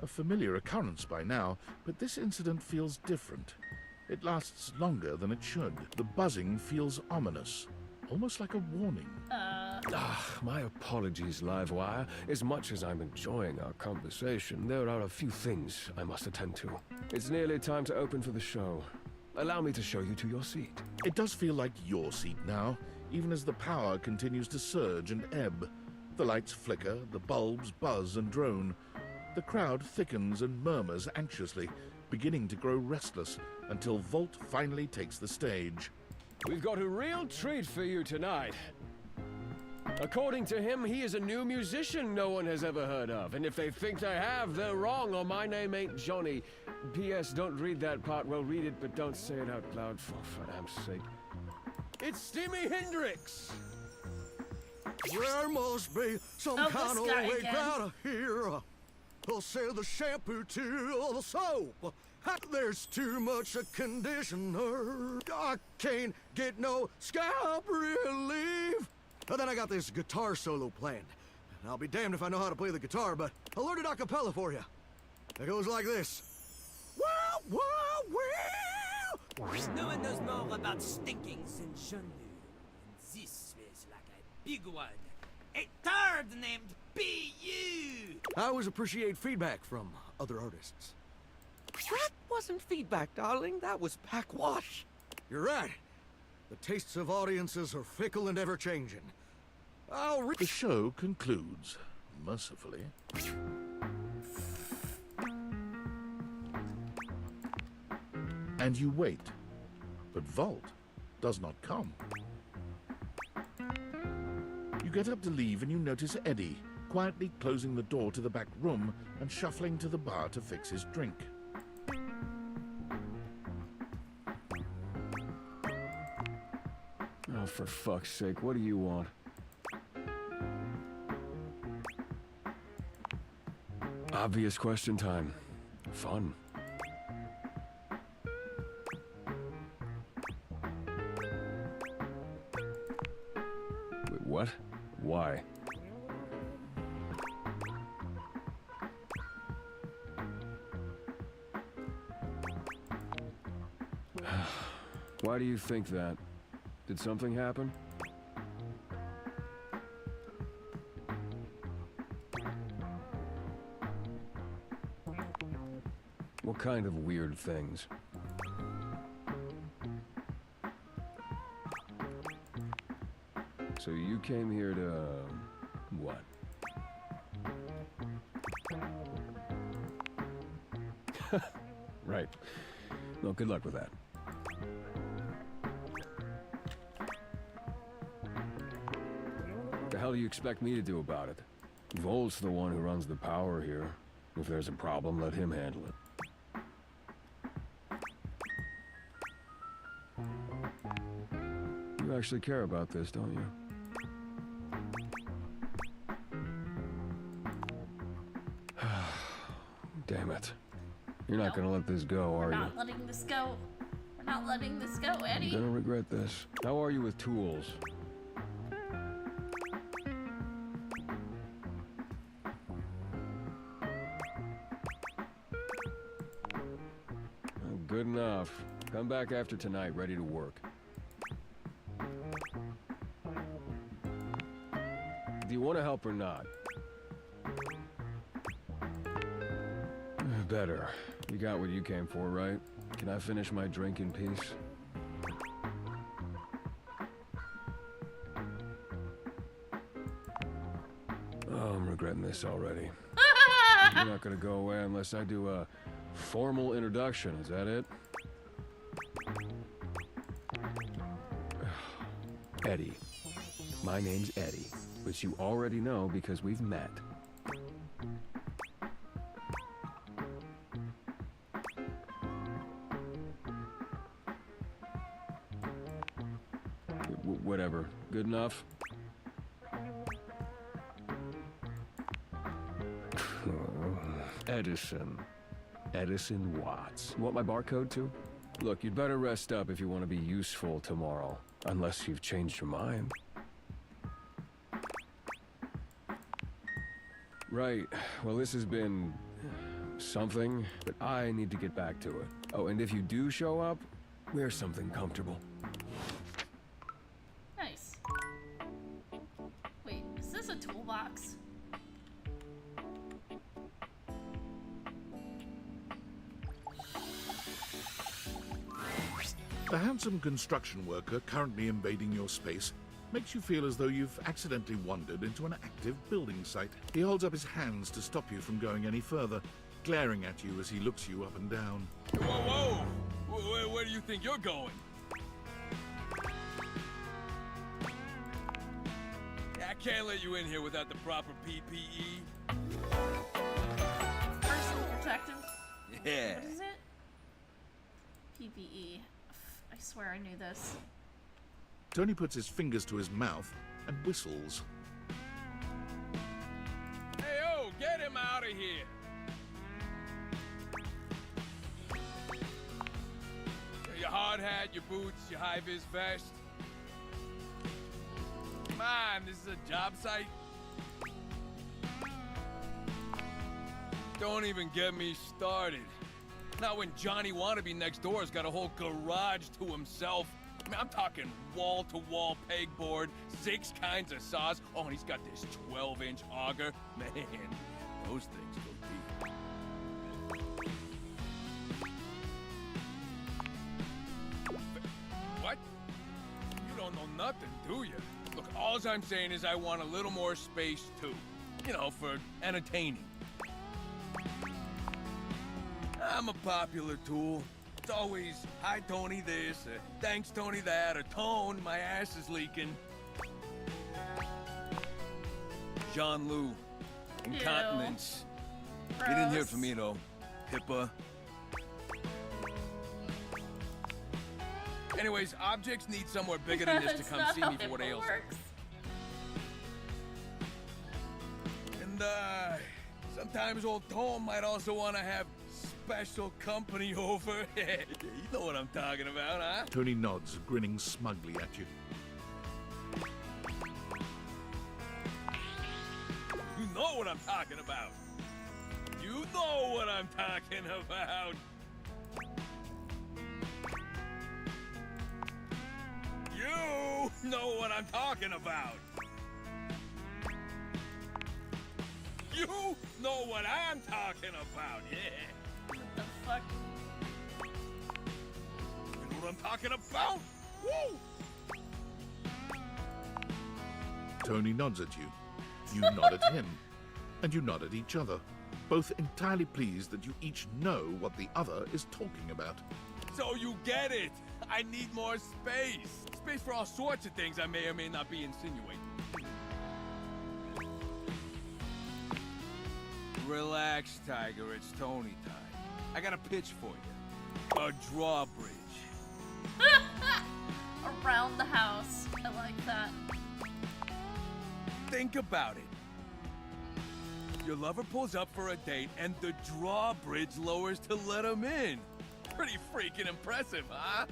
A familiar occurrence by now, but this incident feels different. It lasts longer than it should. The buzzing feels ominous, almost like a warning. My apologies, Livewire. As much as I'm enjoying our conversation, there are a few things I must attend to. It's nearly time to open for the show. Allow me to show you to your seat. It does feel like your seat now, even as the power continues to surge and ebb. The lights flicker, the bulbs buzz and drone. The crowd thickens and murmurs anxiously, beginning to grow restless, until Volt finally takes the stage. We've got a real treat for you tonight. According to him, he is a new musician no one has ever heard of. And if they think they have, they're wrong, or my name ain't Johnny. P.S. Don't read that part. Well, read it, but don't say it out loud, for am's sake. It's Jimi Hendrix! There must be some Oh, kind this of guy way again. out of here. I'll sell the shampoo to the soap. There's too much conditioner. I can't get no scalp relief. And then I got this guitar solo planned. I'll be damned if I know how to play the guitar, but I learned it a cappella for you. It goes like this. Wow, wow, wow! No one knows more about stinking than Jean Lou. This smells like a big one. A turd named B.U. I always appreciate feedback from other artists. That wasn't feedback, darling. That was backwash. You're right. The tastes of audiences are fickle and ever-changing. The show concludes, mercifully. And you wait, but Vault does not come. You get up to leave and you notice Eddie quietly closing the door to the back room and shuffling to the bar to fix his drink. Oh, for fuck's sake, what do you want? Obvious question time. Fun. Wait, what? Why? Why do you think that? Did something happen? What kind of weird things? So you came here to... what? Right. Well, good luck with that. What the hell do you expect me to do about it? Volt's the one who runs the power here. If there's a problem, let him handle it. You actually care about this, don't you? Damn it. You're not gonna let this go, are you? We're not letting this go. We're not letting this go, Eddie. I'm gonna regret this. How are you with tools? Well, good enough. Come back after tonight, ready to work. Do you want to help or not? Better. You got what you came for, right? Can I finish my drink in peace? Oh, I'm regretting this already. You're not gonna go away unless I do a formal introduction, is that it? Eddie. My name's Eddie, which you already know because we've met. Whatever. Good enough? Edison. Edison Watts. You want my barcode too? Look, you'd better rest up if you want to be useful tomorrow. Unless you've changed your mind. Right. Well, this has been... something, but I need to get back to it. Oh, and if you do show up, wear something comfortable. Nice. Wait, is this a toolbox? The handsome construction worker currently invading your space makes you feel as though you've accidentally wandered into an active building site. He holds up his hands to stop you from going any further, glaring at you as he looks you up and down. Whoa, whoa! Where do you think you're going? I can't let you in here without the proper PPE. Personal protective. Yeah. What is it? PPE. I swear I knew this. Tony puts his fingers to his mouth and whistles. Hey, oh, get him out of here! hat, your boots, your high-vis vest. Come on, this is a job site. Don't even get me started. Not when Johnny Wannabe next door has got a whole garage to himself. I mean, I'm talking wall-to-wall pegboard, 6 kinds of saws. Oh, and he's got this 12-inch auger. Man, those things go deep. What? You don't know nothing, do you? Look, all I'm saying is I want a little more space, too. You know, for entertaining. I'm a popular tool. It's always, hi, Tony, this, thanks, Tony, that, or Tone, my ass is leaking. Jean-Lou. Incontinence. You didn't hear from me, though. Pippa. Anyways, objects need somewhere bigger than this to come see me for what ails them. And, sometimes old Tom might also want to have special company over. You know what I'm talking about, huh? Tony nods, grinning smugly at you. You know what I'm talking about. You know what I'm talking about. You know what I'm talking about. You know what I'm talking about, yeah. What the fuck? You know what I'm talking about? Woo! Tony nods at you. You nod at him. And you nod at each other, both entirely pleased that you each know what the other is talking about. So you get it. I need more space. Space for all sorts of things I may or may not be insinuating. Relax, Tiger. It's Tony time. I got a pitch for you. A drawbridge. Around the house. I like that. Think about it. Your lover pulls up for a date and the drawbridge lowers to let him in. Pretty freaking impressive, huh?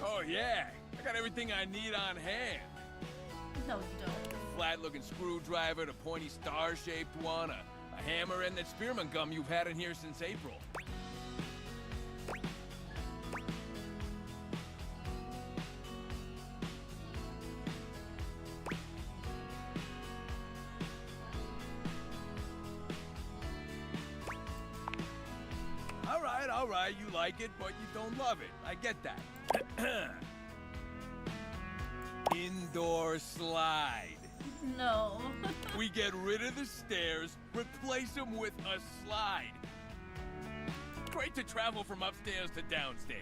Oh yeah, I got everything I need on hand. No, you don't. Flat-looking screwdriver, the pointy star-shaped one, a hammer, and that spearmint gum you've had in here since April. All right, you like it, but you don't love it. I get that. Indoor slide. No. We get rid of the stairs, replace them with a slide. Great to travel from upstairs to downstairs.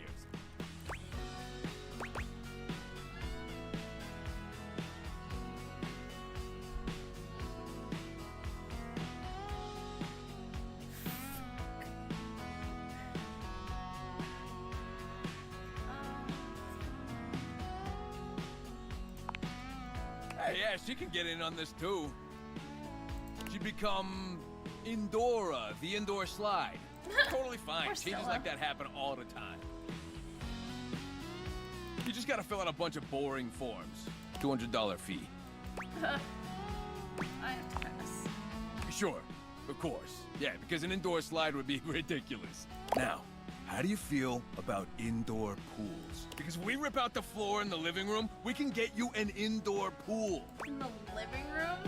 Yeah, she can get in on this too. She'd become Indora, the indoor slide. Totally fine. Changes like that happen all the time. You just gotta fill out a bunch of boring forms. $200 fee. I have to pass. Sure, of course. Yeah, because an indoor slide would be ridiculous. Now, how do you feel about indoor pools? Because if we rip out the floor in the living room, we can get you an indoor pool. In the living room?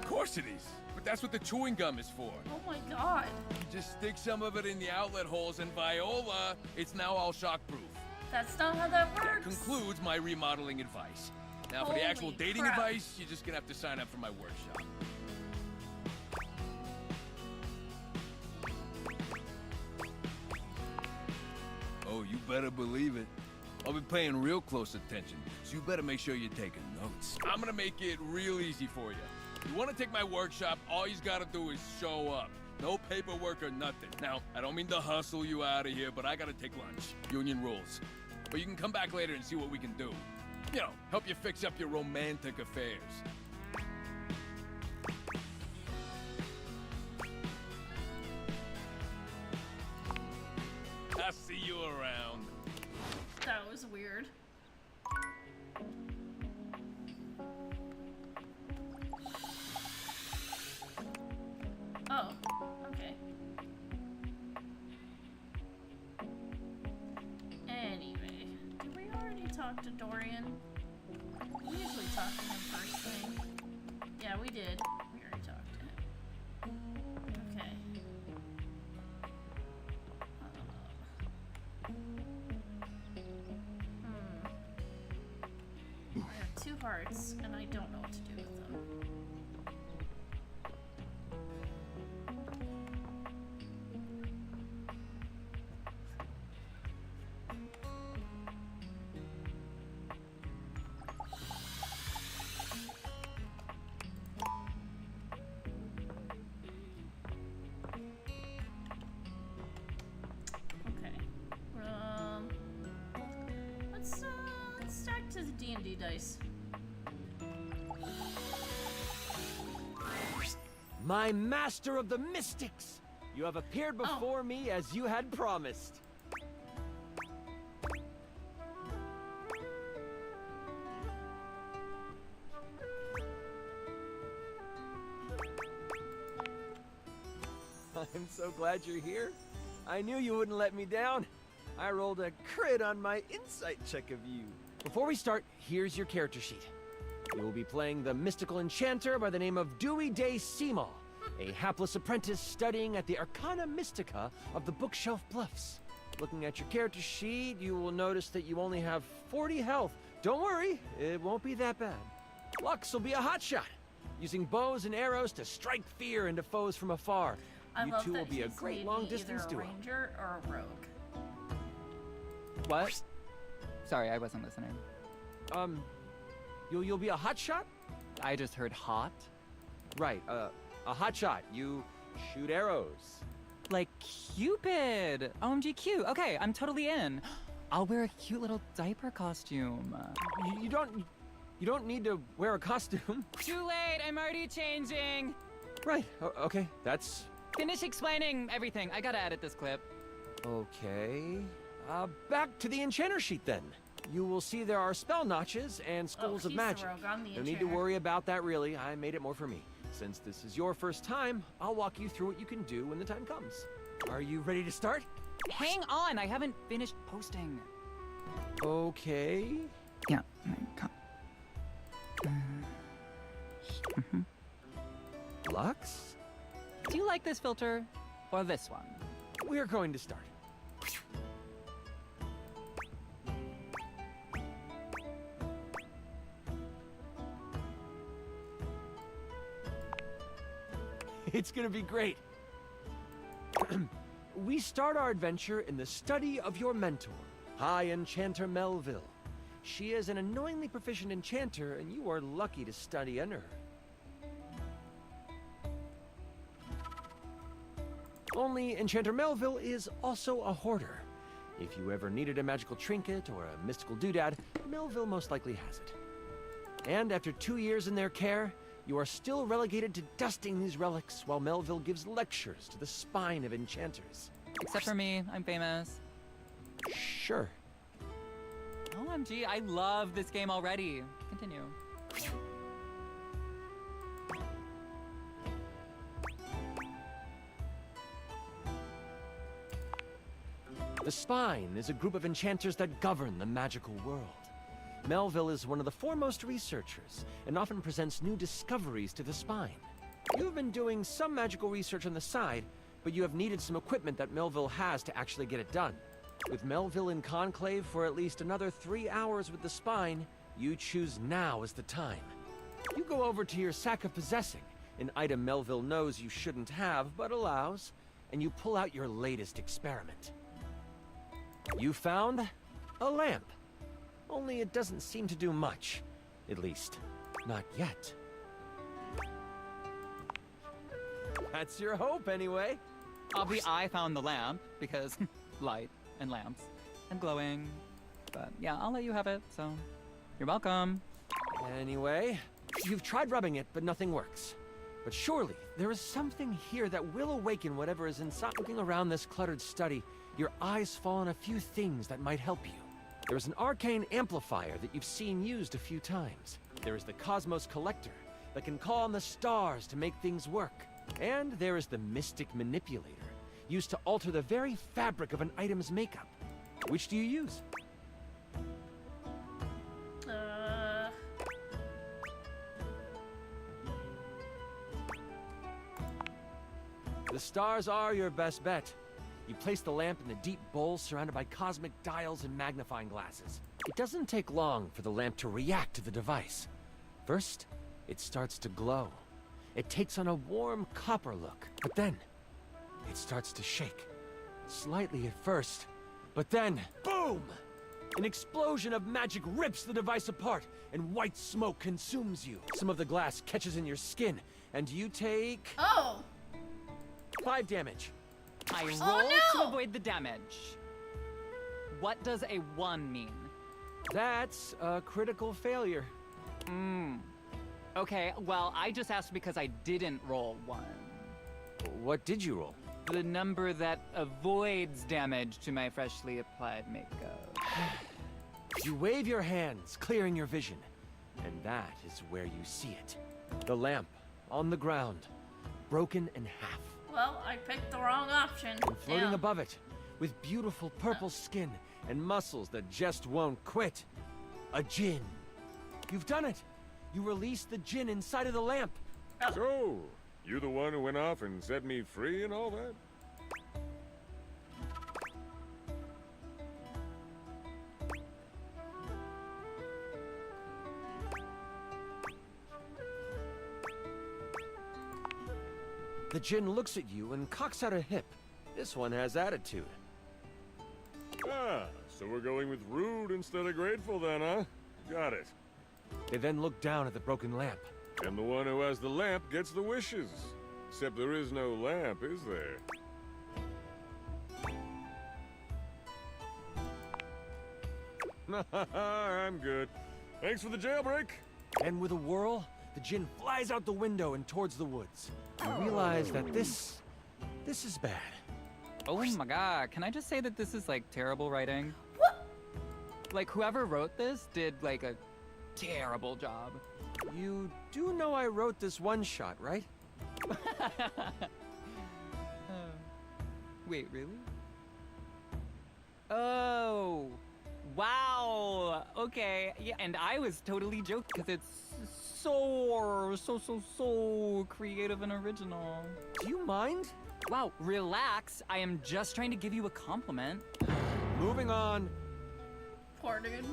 Of course it is. But that's what the chewing gum is for. Oh my god. You just stick some of it in the outlet holes and Viola, it's now all shockproof. That's not how that works. That concludes my remodeling advice. Now for the actual dating advice, you're just gonna have to sign up for my workshop. Oh, you better believe it. I'll be paying real close attention, so you better make sure you're taking notes. I'm gonna make it real easy for you. You wanna take my workshop, all you gotta do is show up. No paperwork or nothing. Now, I don't mean to hustle you out of here, but I gotta take lunch. Union rules. But you can come back later and see what we can do. You know, help you fix up your romantic affairs. talk to Dorian? We usually talk to him first thing. Yeah, we did. We already talked to him. Okay. I have 2 hearts, and I don't know what to do with them. Let's stack to the D&D dice. My master of the mystics! You have appeared before me as you had promised. I'm so glad you're here. I knew you wouldn't let me down. I rolled a crit on my insight check of you. Before we start, here's your character sheet. You will be playing the mystical enchanter by the name of Dewey Day Seamal, a hapless apprentice studying at the Arcana Mystica of the Bookshelf Bluffs. Looking at your character sheet, you will notice that you only have 40 health. Don't worry, it won't be that bad. Lux will be a hotshot, using bows and arrows to strike fear into foes from afar. You two will be a great long-distance duo. Either a ranger or a rogue. What? Sorry, I wasn't listening. You'll be a hotshot? I just heard hot. Right, a hotshot. You shoot arrows. Like Cupid! OMG cute. Okay, I'm totally in. I'll wear a cute little diaper costume. You don't need to wear a costume. Too late, I'm already changing. Right, okay, that's... Finish explaining everything. I gotta edit this clip. Okay. Back to the enchanter sheet then. You will see there are spell notches and schools of magic. No need to worry about that really. I made it more for me. Since this is your first time, I'll walk you through what you can do when the time comes. Are you ready to start? Hang on, I haven't finished posting. Okay. Yeah. Lux? Do you like this filter or this one? We're going to start. It's gonna be great. We start our adventure in the study of your mentor, High Enchanter Melville. She is an annoyingly proficient enchanter, and you are lucky to study under her. Only Enchanter Melville is also a hoarder. If you ever needed a magical trinket or a mystical doodad, Melville most likely has it. And after 2 years in their care, you are still relegated to dusting these relics while Melville gives lectures to the spine of enchanters. Except for me, I'm famous. Sure. OMG, I love this game already. Continue. The Spine is a group of enchanters that govern the magical world. Melville is one of the foremost researchers, and often presents new discoveries to the Spine. You've been doing some magical research on the side, but you have needed some equipment that Melville has to actually get it done. With Melville in conclave for at least another 3 hours with the Spine, you choose now as the time. You go over to your sack of possessing, an item Melville knows you shouldn't have, but allows, and you pull out your latest experiment. You found a lamp. Only it doesn't seem to do much. At least, not yet. That's your hope, anyway. Obviously, I found the lamp, because light and lamps and glowing. But yeah, I'll let you have it, so you're welcome. Anyway, you've tried rubbing it, but nothing works. But surely, there is something here that will awaken whatever is inside. Looking around this cluttered study, your eyes fall on a few things that might help you. There is an arcane amplifier that you've seen used a few times. There is the Cosmos Collector that can call on the stars to make things work. And there is the Mystic Manipulator, used to alter the very fabric of an item's makeup. Which do you use? The stars are your best bet. You place the lamp in the deep bowl surrounded by cosmic dials and magnifying glasses. It doesn't take long for the lamp to react to the device. First, it starts to glow. It takes on a warm copper look, but then it starts to shake. Slightly at first, but then, boom! An explosion of magic rips the device apart, and white smoke consumes you. Some of the glass catches in your skin, and you take... Oh! 5 damage. I roll Oh, no! to avoid the damage. What does a 1 mean? That's a critical failure. Okay, well, I just asked because I didn't roll 1. What did you roll? The number that avoids damage to my freshly applied makeup. You wave your hands, clearing your vision. And that is where you see it. The lamp, on the ground, broken in half. Well, I picked the wrong option. And floating Damn. above it, with beautiful purple skin and muscles that just won't quit. A djinn. You've done it! You released the djinn inside of the lamp. So, you the one who went off and set me free and all that? The djinn looks at you and cocks out a hip. This one has attitude. Ah, so we're going with rude instead of grateful then, huh? Got it. They then look down at the broken lamp. And the one who has the lamp gets the wishes. Except there is no lamp, is there? I'm good. Thanks for the jailbreak. And with a whirl, the djinn flies out the window and towards the woods. You realize that this is bad. Oh my god, can I just say that this is like terrible writing? What? Like whoever wrote this did like a terrible job. You do know I wrote this one shot, right? Wait, really? Oh, wow. Okay, yeah, and I was totally joking because it's so creative and original. Do you mind? Wow, relax. I am just trying to give you a compliment. Moving on. Poor dude.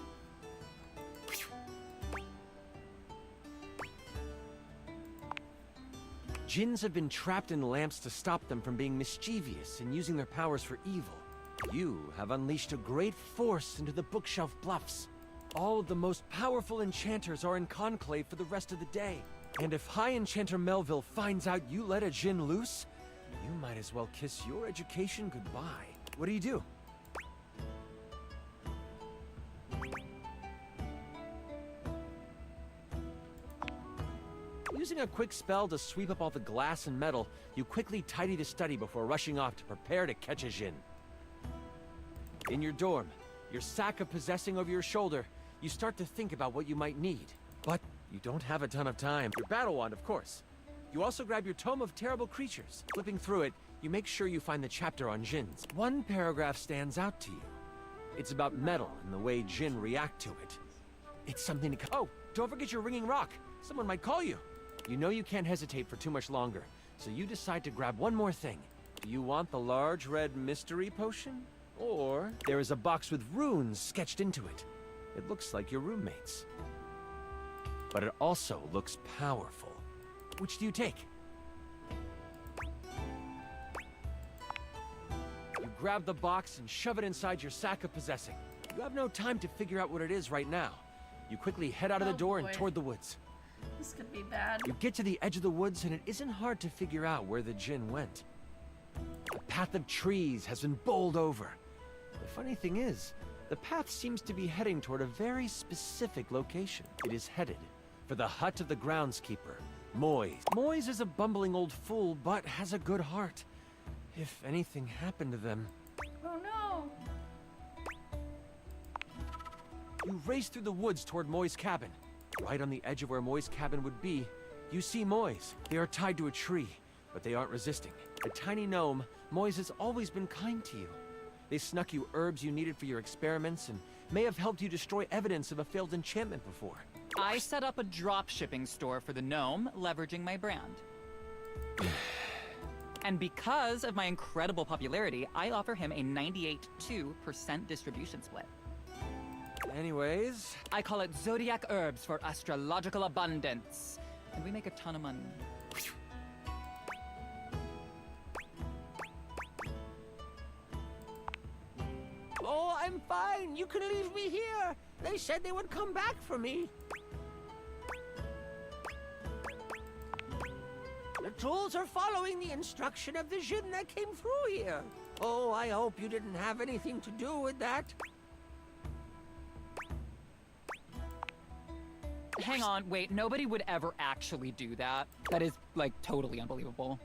Djinns have been trapped in lamps to stop them from being mischievous and using their powers for evil. You have unleashed a great force into the bookshelf bluffs. All of the most powerful enchanters are in conclave for the rest of the day. And if High Enchanter Melville finds out you let a djinn loose, you might as well kiss your education goodbye. What do? Using a quick spell to sweep up all the glass and metal, you quickly tidy the study before rushing off to prepare to catch a djinn. In your dorm, your sack of possessing over your shoulder, you start to think about what you might need. But you don't have a ton of time. Your battle wand, of course. You also grab your Tome of Terrible Creatures. Flipping through it, you make sure you find the chapter on djinns. One paragraph stands out to you. It's about metal and the way djinn react to it. It's something to... Oh, don't forget your ringing rock. Someone might call you. You know you can't hesitate for too much longer, so you decide to grab one more thing. Do you want the large red mystery potion? Or there is a box with runes sketched into it. It looks like your roommate's. But it also looks powerful. Which do you take? You grab the box and shove it inside your sack of possessing. You have no time to figure out what it is right now. You quickly head out of the door and toward the woods. This could be bad. You get to the edge of the woods and it isn't hard to figure out where the djinn went. A path of trees has been bowled over. The funny thing is, the path seems to be heading toward a very specific location. It is headed for the hut of the groundskeeper, Moise. Moise is a bumbling old fool, but has a good heart. If anything happened to them... Oh no! You race through the woods toward Moi's cabin. Right on the edge of where Moi's cabin would be, you see Moise. They are tied to a tree, but they aren't resisting. A tiny gnome, Moise has always been kind to you. They snuck you herbs you needed for your experiments and may have helped you destroy evidence of a failed enchantment before. I set up a drop shipping store for the gnome, leveraging my brand. And because of my incredible popularity, I offer him a 98.2% distribution split. Anyways, I call it Zodiac Herbs for astrological abundance. And we make a ton of money. Oh, I'm fine. You can leave me here. They said they would come back for me. The tools are following the instruction of the Jinn that came through here. Oh, I hope you didn't have anything to do with that. Hang on, wait, nobody would ever actually do that. That is, like, totally unbelievable.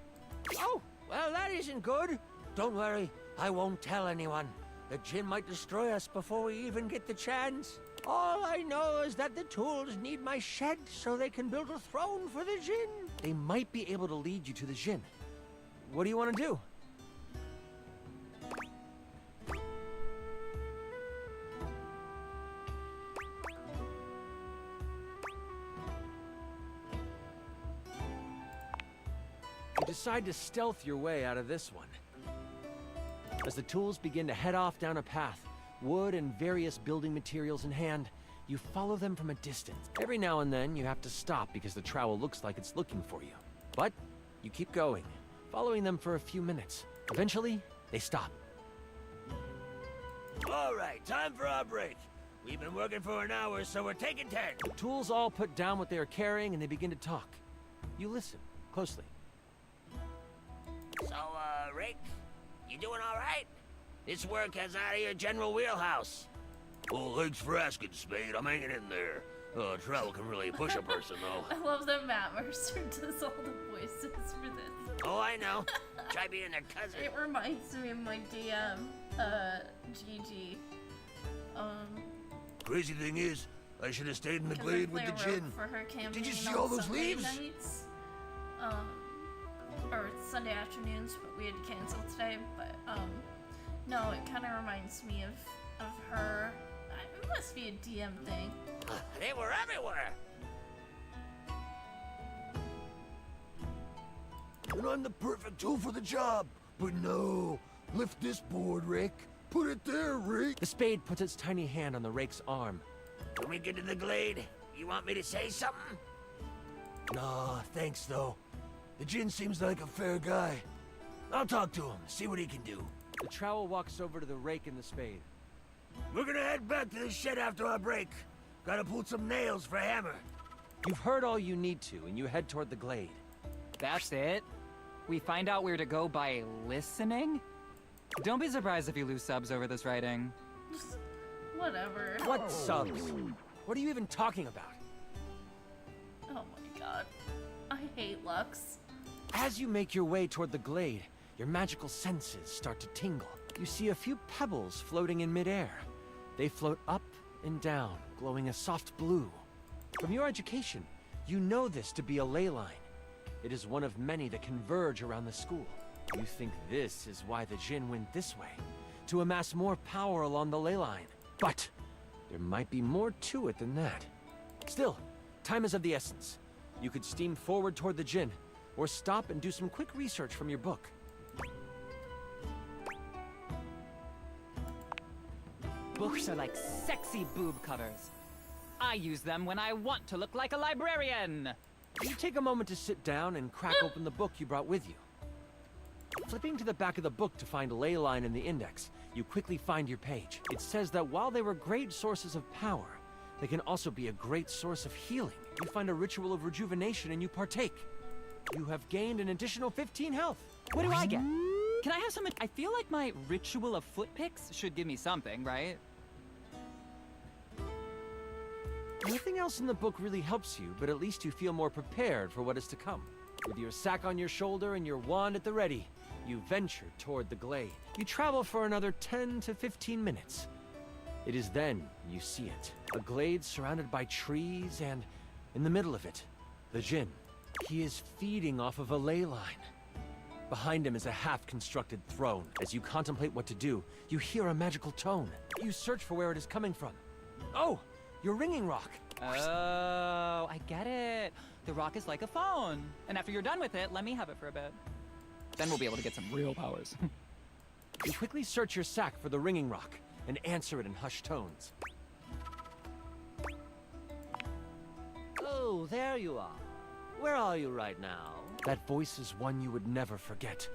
Oh, well, that isn't good. Don't worry, I won't tell anyone. The Jinn might destroy us before we even get the chance. All I know is that the tools need my shed so they can build a throne for the Jinn. they might be able to lead you to the Jinn. What do you want to do? You decide to stealth your way out of this one. As the tools begin to head off down a path, wood and various building materials in hand, you follow them from a distance. Every now and then, you have to stop because the trowel looks like it's looking for you. But you keep going, following them for a few minutes. Eventually, they stop. All right, time for our break. We've been working for an hour, so we're taking 10. The tools all put down what they are carrying and they begin to talk. You listen closely. So, Rick, you doing all right? This work has out of your general wheelhouse. Oh, thanks for asking, Spade. I'm hanging in there. Travel can really push a person, though. I love that Matt Mercer does all the voices for this. Oh, I know. Try being their cousin. It reminds me of my DM, Gigi. Crazy thing is, I should have stayed in the glade with the Jinn. For her campaign Did you see on all those Sunday leaves? Nights, or Sunday afternoons, but we had to cancel today. But no, it kind of reminds me of her. It must be a DM thing. They were everywhere. And I'm the perfect tool for the job. But no, lift this board, Rick. Put it there, Rick. The spade puts its tiny hand on the rake's arm. When we get to the glade, you want me to say something? Nah, thanks, though. The Jinn seems like a fair guy. I'll talk to him, see what he can do. The trowel walks over to the rake and the spade. We're gonna head back to the shed after our break. Gotta pull some nails for Hammer. You've heard all you need to, and you head toward the glade. That's it? We find out where to go by listening? Don't be surprised if you lose subs over this writing. Whatever. What subs? What are you even talking about? Oh my god. I hate Lux. As you make your way toward the glade, your magical senses start to tingle. You see a few pebbles floating in midair. They float up and down, glowing a soft blue. From your education, you know this to be a ley line. It is one of many that converge around the school. You think this is why the Jinn went this way, to amass more power along the ley line. But there might be more to it than that. Still, time is of the essence. You could steam forward toward the Jinn, or stop and do some quick research from your book. Books are like sexy boob covers. I use them when I want to look like a librarian. You take a moment to sit down and crack open the book you brought with you. Flipping to the back of the book to find a ley line in the index, you quickly find your page. It says that while they were great sources of power, they can also be a great source of healing. You find a ritual of rejuvenation and you partake. You have gained an additional 15 health. What do I get? Can I have some? I feel like my ritual of foot picks should give me something, right? Nothing else in the book really helps you, but at least you feel more prepared for what is to come. With your sack on your shoulder and your wand at the ready, you venture toward the glade. You travel for another 10 to 15 minutes. It is then you see it. A glade surrounded by trees and, in the middle of it, the Jinn. He is feeding off of a ley line. Behind him is a half-constructed throne. As you contemplate what to do, you hear a magical tone. You search for where it is coming from. Oh, your ringing rock. Oh, I get it. The rock is like a phone. And after you're done with it, let me have it for a bit. Then we'll be able to get some real powers. You quickly search your sack for the ringing rock and answer it in hushed tones. Oh, there you are. Where are you right now? That voice is one you would never forget.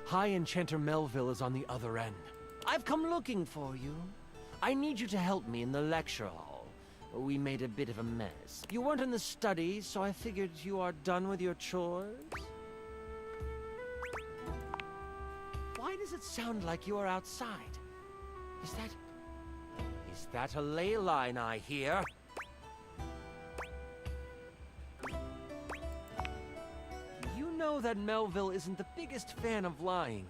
High Enchanter Melville is on the other end. I've come looking for you. I need you to help me in the lecture hall. We made a bit of a mess. You weren't in the study, so I figured you are done with your chores. Why does it sound like you are outside? Is that a ley line I hear? You know that Melville isn't the biggest fan of lying.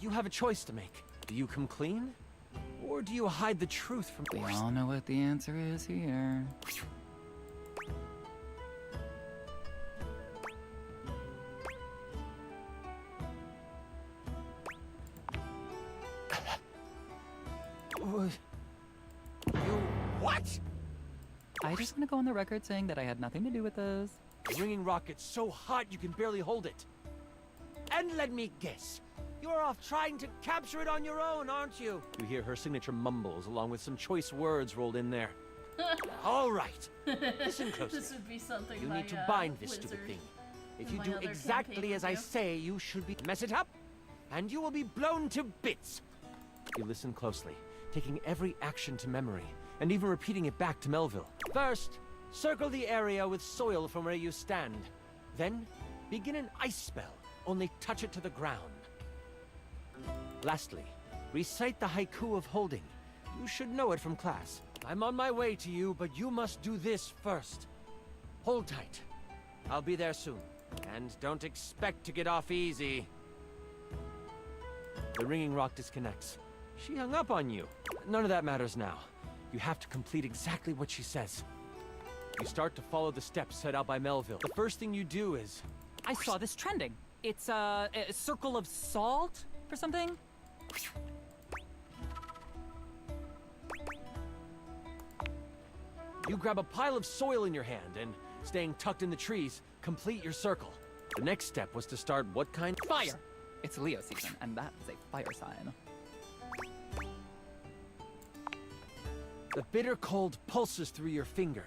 You have a choice to make. Do you come clean? Or do you hide the truth from... We all know what the answer is here. What? I just want to go on the record saying that I had nothing to do with those. The ringing rocket's so hot you can barely hold it. And let me guess. You're off trying to capture it on your own, aren't you? You hear her signature mumbles along with some choice words rolled in there. All right. Listen closely. This would be something You my, need to bind this wizard stupid thing. If in you my do other exactly campaign as would I do. say, you should be... Mess it up, and you will be blown to bits. You listen closely, taking every action to memory, and even repeating it back to Melville. First, circle the area with soil from where you stand. Then, begin an ice spell, only touch it to the ground. Lastly, recite the haiku of holding. You should know it from class. I'm on my way to you, but you must do this first. Hold tight. I'll be there soon. And don't expect to get off easy. The ringing rock disconnects. She hung up on you. None of that matters now. You have to complete exactly what she says. You start to follow the steps set out by Melville. The first thing you do is... I saw this trending. It's a circle of salt or something? You grab a pile of soil in your hand and, staying tucked in the trees, complete your circle. The next step was to start what kind? Fire! It's Leo season, and that is a fire sign. The bitter cold pulses through your finger.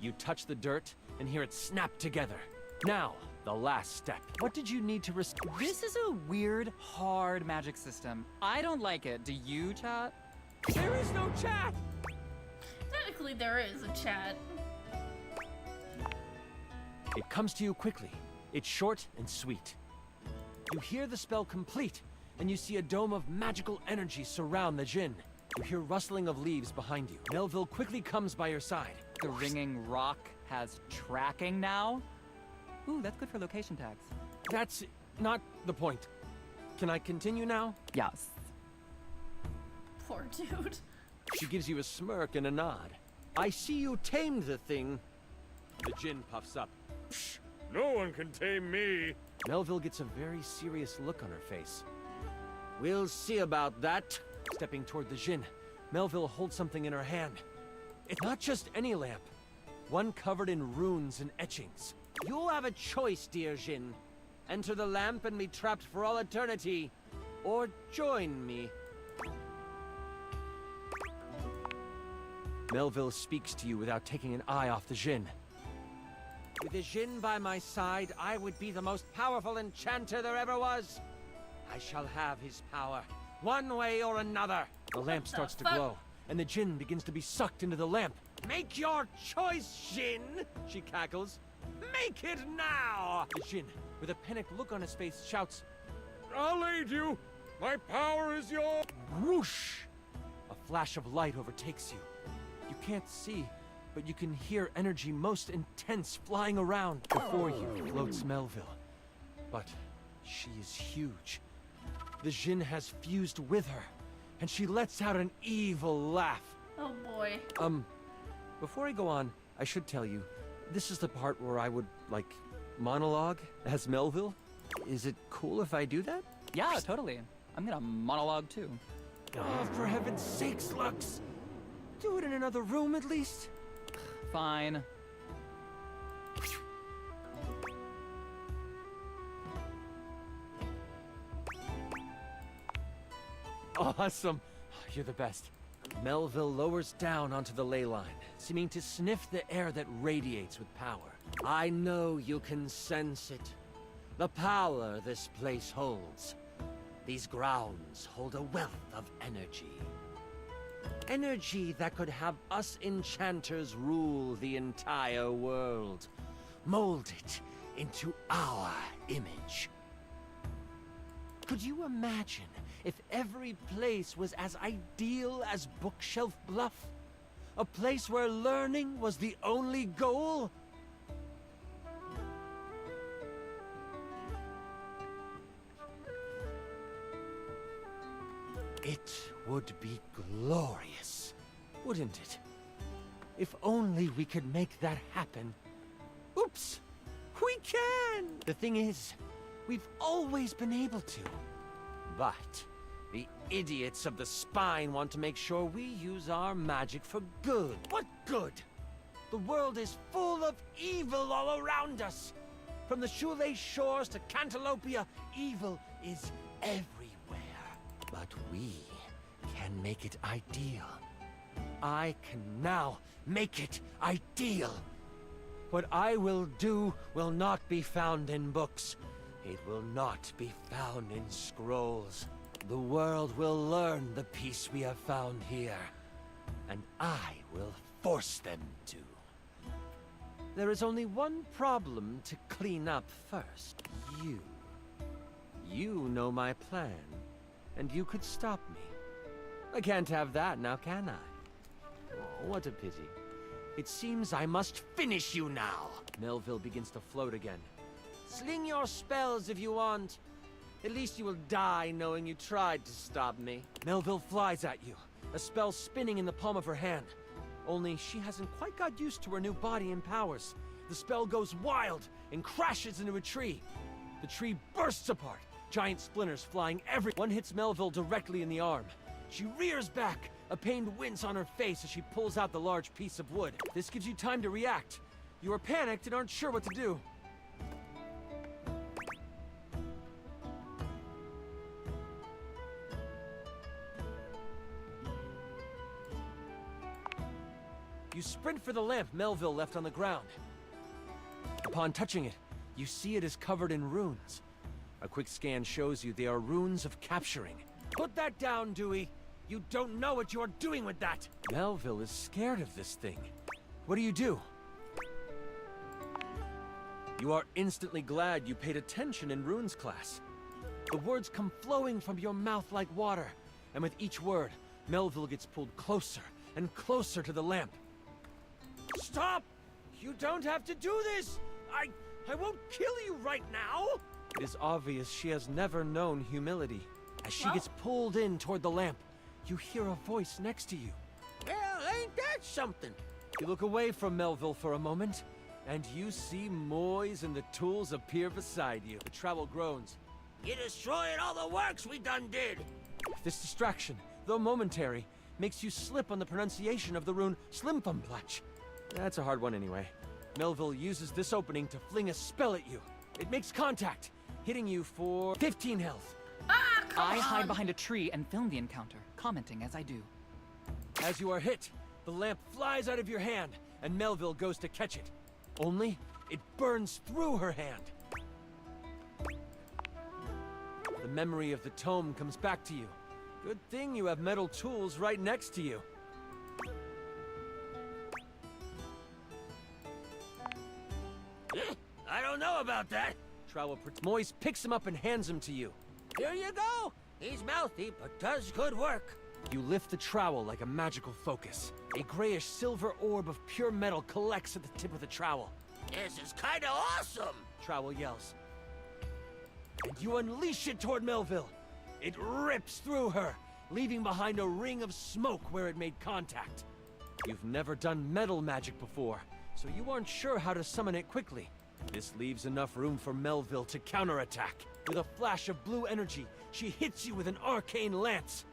You touch the dirt and hear it snap together. Now, the last step. What did you need to risk? This is a weird, hard magic system. I don't like it. Do you, chat? There is no chat! Technically, there is a chat. It comes to you quickly. It's short and sweet. You hear the spell complete, and you see a dome of magical energy surround the djinn. You hear rustling of leaves behind you. Melville quickly comes by your side. The ringing rock has tracking now? Ooh, that's good for location tags. That's not the point. Can I continue now? Yes. Poor dude. She gives you a smirk and a nod. I see you tamed the thing. The djinn puffs up. Psh, no one can tame me. Melville gets a very serious look on her face. We'll see about that. Stepping toward the djinn, Melville holds something in her hand. It's not just any lamp. One covered in runes and etchings. You have a choice, dear djinn. Enter the lamp and be trapped for all eternity. Or join me. Melville speaks to you without taking an eye off the djinn. With the djinn by my side, I would be the most powerful enchanter there ever was. I shall have his power, one way or another. The lamp starts to glow, and the djinn begins to be sucked into the lamp. Make your choice, djinn, she cackles. Make it now! The djinn, with a panicked look on his face, shouts, I'll aid you. My power is yours. Whoosh! A flash of light overtakes you. You can't see, but you can hear energy most intense flying around. Before you floats Melville. But she is huge. The djinn has fused with her, and she lets out an evil laugh. Oh boy. Before I go on, I should tell you, this is the part where I would, like, monologue as Melville. Is it cool if I do that? Yeah, totally. I'm gonna monologue too. Oh, for heaven's sakes, Lux! Do it in another room at least. Fine. Awesome. You're the best. Melville lowers down onto the ley line, seeming to sniff the air that radiates with power. I know you can sense it. The power this place holds. These grounds hold a wealth of energy. Energy that could have us enchanters rule the entire world. Mold it into our image. Could you imagine if every place was as ideal as Bookshelf Bluff? A place where learning was the only goal? It would be glorious, wouldn't it? If only we could make that happen. Oops! We can! The thing is, we've always been able to. But the idiots of the Spine want to make sure we use our magic for good. What good? The world is full of evil all around us. From the Shoelace Shores to Cantalopia, evil is everywhere. But we can make it ideal. I can now make it ideal. What I will do will not be found in books. It will not be found in scrolls. The world will learn the peace we have found here. And I will force them to. There is only one problem to clean up first. You. You know my plan. And you could stop me. I can't have that now, can I? Oh, what a pity. It seems I must finish you now. Melville begins to float again. Sling your spells if you want. At least you will die knowing you tried to stop me. Melville flies at you, a spell spinning in the palm of her hand. Only she hasn't quite got used to her new body and powers. The spell goes wild and crashes into a tree. The tree bursts apart, giant splinters flying everywhere. One hits Melville directly in the arm. She rears back, a pained wince on her face as she pulls out the large piece of wood. This gives you time to react. You are panicked and aren't sure what to do. You sprint for the lamp Melville left on the ground. Upon touching it, you see it is covered in runes. A quick scan shows you they are runes of capturing. Put that down, Dewey. You don't know what you're doing with that. Melville is scared of this thing. What do? You are instantly glad you paid attention in runes class. The words come flowing from your mouth like water, and with each word, Melville gets pulled closer and closer to the lamp. Stop! You don't have to do this! I won't kill you right now! It is obvious she has never known humility. As she gets pulled in toward the lamp, you hear a voice next to you. Well, ain't that something? You look away from Melville for a moment, and you see Moise and the tools appear beside you. The travel groans. You destroyed all the works we done did! This distraction, though momentary, makes you slip on the pronunciation of the rune Slimfumplach. That's a hard one anyway. Melville uses this opening to fling a spell at you. It makes contact, hitting you for 15 health. I hide behind a tree and film the encounter, commenting as I do. As you are hit, the lamp flies out of your hand, and Melville goes to catch it. Only, it burns through her hand. The memory of the tome comes back to you. Good thing you have metal tools right next to you. I don't know about that. Moise picks him up and hands him to you. Here you go. He's mouthy, but does good work. You lift the trowel like a magical focus. A grayish silver orb of pure metal collects at the tip of the trowel. This is kinda awesome! Trowel yells. And you unleash it toward Melville. It rips through her, leaving behind a ring of smoke where it made contact. You've never done metal magic before, so you aren't sure how to summon it quickly. This leaves enough room for Melville to counterattack. With a flash of blue energy, she hits you with an arcane lance.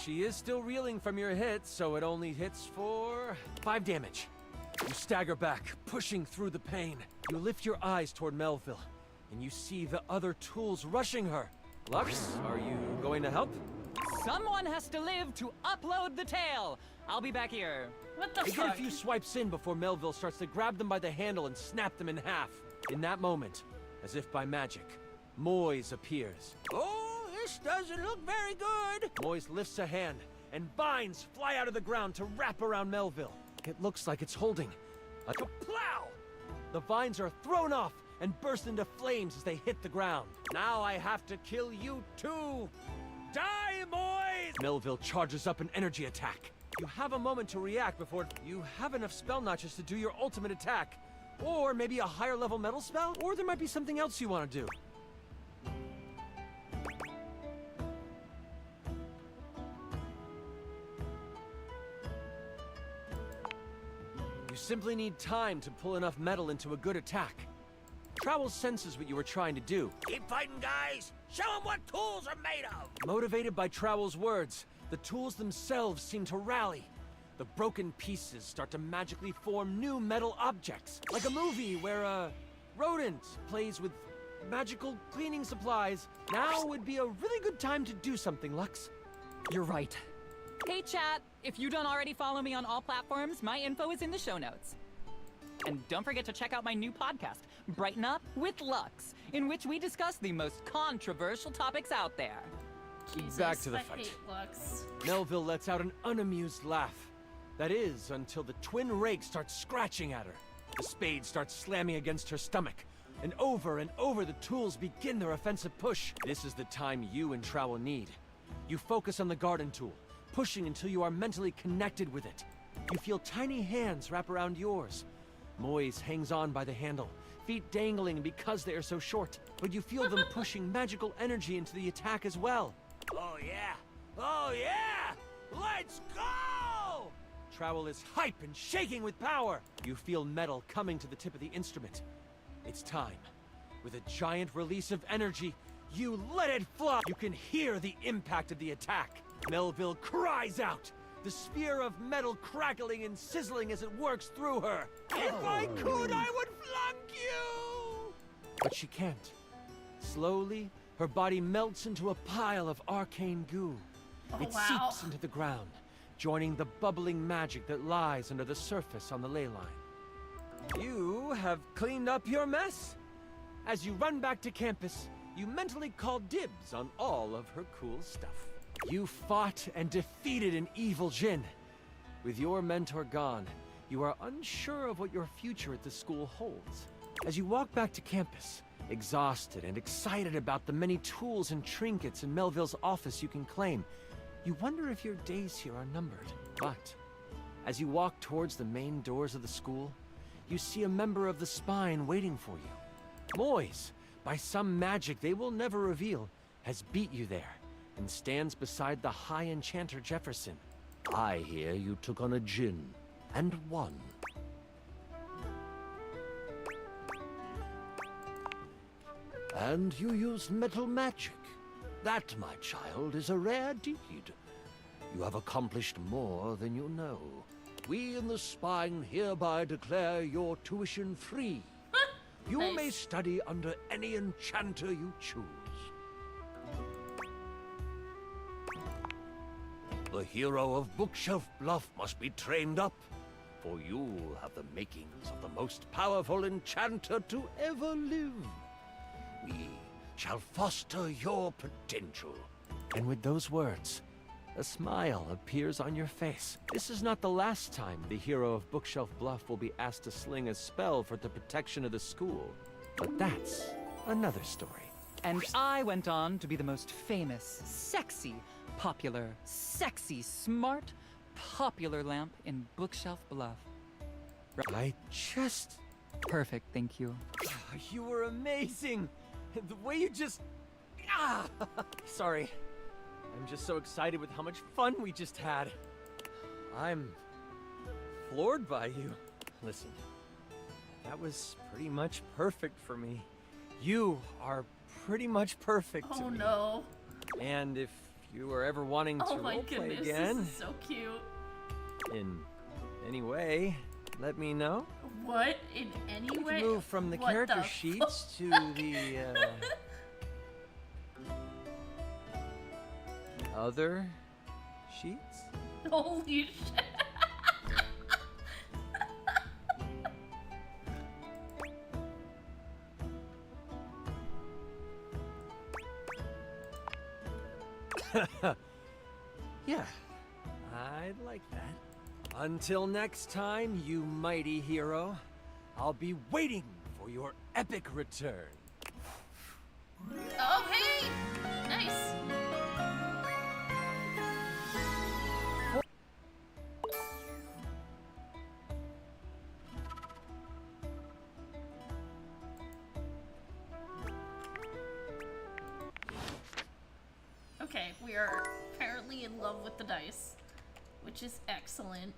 She is still reeling from your hit, so it only hits for 5 damage. You stagger back, pushing through the pain. You lift your eyes toward Melville, and you see the other tools rushing her. Lux, are you going to help? Someone has to live to upload the tale. I'll be back here. What the They get a fuck? few swipes in before Melville starts to grab them by the handle and snap them in half. In that moment, as if by magic, Moise appears. Oh, this doesn't look very good. Moise lifts a hand, and vines fly out of the ground to wrap around Melville. It looks like it's holding a plow. The vines are thrown off and burst into flames as they hit the ground. Now I have to kill you too. Die, Moise! Melville charges up an energy attack. You have a moment to react before you have enough spell notches to do your ultimate attack. Or maybe a higher level metal spell? Or there might be something else you want to do. You simply need time to pull enough metal into a good attack. Trowel senses what you were trying to do. Keep fighting, guys. Show them what tools are made of. Motivated by Trowel's words, the tools themselves seem to rally. The broken pieces start to magically form new metal objects. Like a movie where a rodent plays with magical cleaning supplies. Now would be a really good time to do something, Lux. You're right. Hey chat, if you don't already follow me on all platforms, my info is in the show notes. And don't forget to check out my new podcast, Brighten Up with Lux, in which we discuss the most controversial topics out there. Jesus, Back to the I fight. hate Lux. Melville lets out an unamused laugh. That is, until the twin rake starts scratching at her. The spade starts slamming against her stomach. And over the tools begin their offensive push. This is the time you and Trowel need. You focus on the garden tool, pushing until you are mentally connected with it. You feel tiny hands wrap around yours. Moise hangs on by the handle, feet dangling because they are so short. But you feel them pushing magical energy into the attack as well. Oh, yeah. Oh, yeah. Let's go! Trowel is hype and shaking with power. You feel metal coming to the tip of the instrument. It's time. With a giant release of energy, you let it fly. You can hear the impact of the attack. Melville cries out, the spear of metal crackling and sizzling as it works through her. If I could, I would flunk you! But she can't. Slowly, her body melts into a pile of arcane goo. Oh, It wow. seeps into the ground, joining the bubbling magic that lies under the surface on the ley line. You have cleaned up your mess. As you run back to campus, you mentally call dibs on all of her cool stuff. You fought and defeated an evil djinn. With your mentor gone, you are unsure of what your future at the school holds. As you walk back to campus, exhausted and excited about the many tools and trinkets in Melville's office you can claim, you wonder if your days here are numbered. But as you walk towards the main doors of the school, you see a member of the Spine waiting for you. Moise, by some magic they will never reveal, has beat you there and stands beside the High Enchanter Jefferson. I hear you took on a djinn and won. And you used metal magic. That, my child, is a rare deed. You have accomplished more than you know. We in the Spine hereby declare your tuition free. You Nice. may study under any enchanter you choose. The hero of Bookshelf Bluff must be trained up, for you have the makings of the most powerful enchanter to ever live. We shall foster your potential. And with those words, a smile appears on your face. This is not the last time the hero of Bookshelf Bluff will be asked to sling a spell for the protection of the school. But that's another story. And I went on to be the most famous, sexy, popular, sexy, smart, popular lamp in Bookshelf Bluff. I just... Perfect, thank you. You were amazing! The way you just... Ah! Sorry. I'm just so excited with how much fun we just had. I'm floored by you. Listen, that was pretty much perfect for me. You are pretty much perfect to Oh me. no. And if you were ever wanting to Oh my roleplay goodness, again, this is so cute. in any way, let me know. What? In any We way? can move from the What character the sheets to the other sheets? Holy shit. Yeah, I'd like that. Until next time, you mighty hero, I'll be waiting for your epic return. Oh, hey! Nice. Okay, we are apparently in love with the dice, which is excellent.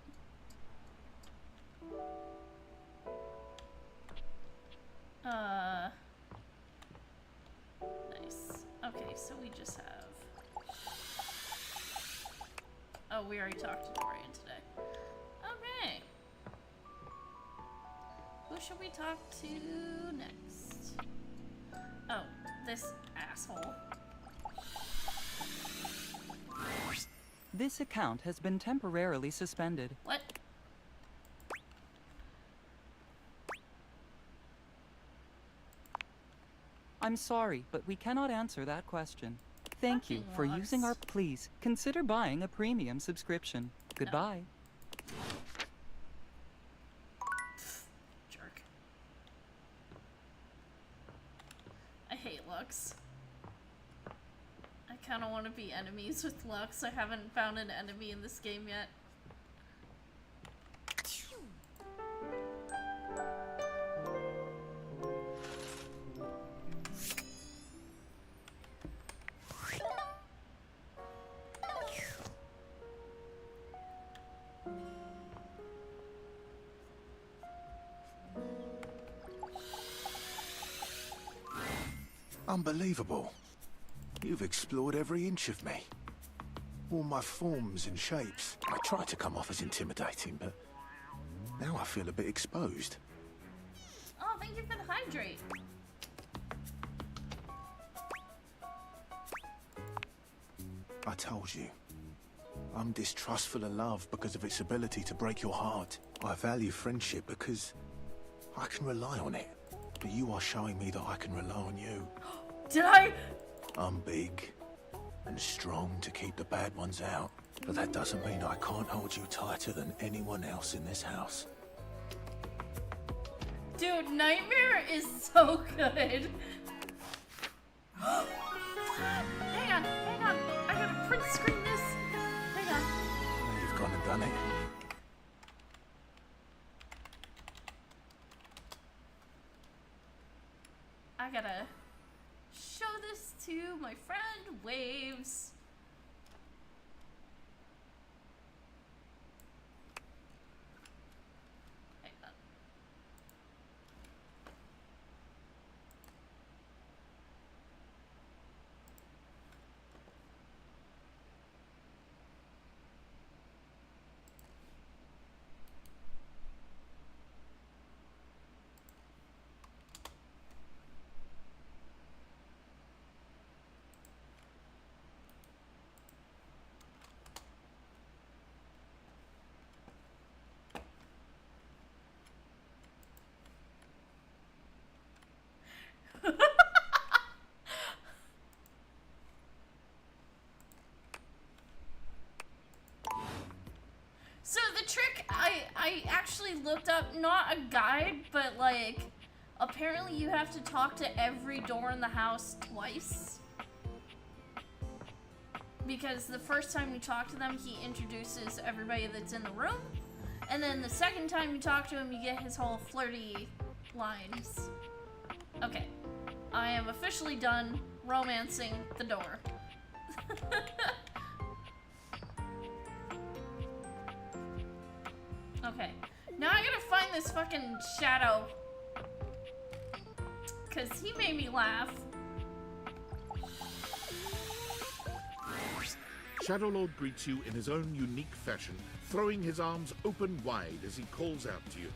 Nice. Okay, so we just have... Oh, we already talked to Dorian today. Okay. Who should we talk to next? Oh, this asshole. This account has been temporarily suspended. What? I'm sorry, but we cannot answer that question. Thank you Fucking for Lux. using our... Please, consider buying a premium subscription. Goodbye. Jerk. I hate Lux. I kind of want to be enemies with Lux. I haven't found an enemy in this game yet. Unbelievable. You've explored every inch of me. All my forms and shapes. I tried to come off as intimidating, but now I feel a bit exposed. Oh, thank you for the hydrate. I told you. I'm distrustful of love because of its ability to break your heart. I value friendship because I can rely on it. But you are showing me that I can rely on you. Did I? I'm big and strong to keep the bad ones out. But that doesn't mean I can't hold you tighter than anyone else in this house. Dude, Nightmare is so good. Hang on. I gotta print screen this. Hang on. You've gone and done it. I gotta show this to my friend Waves. Hang on. So the trick, I actually looked up, not a guide, but like, apparently you have to talk to every door in the house twice. Because the first time you talk to them, he introduces everybody that's in the room. And then the second time you talk to him, you get his whole flirty lines. Okay. I am officially done romancing the door. Okay. Now I gotta find this fucking shadow. Cause he made me laugh. Shadow Lord greets you in his own unique fashion, throwing his arms open wide as he calls out to you.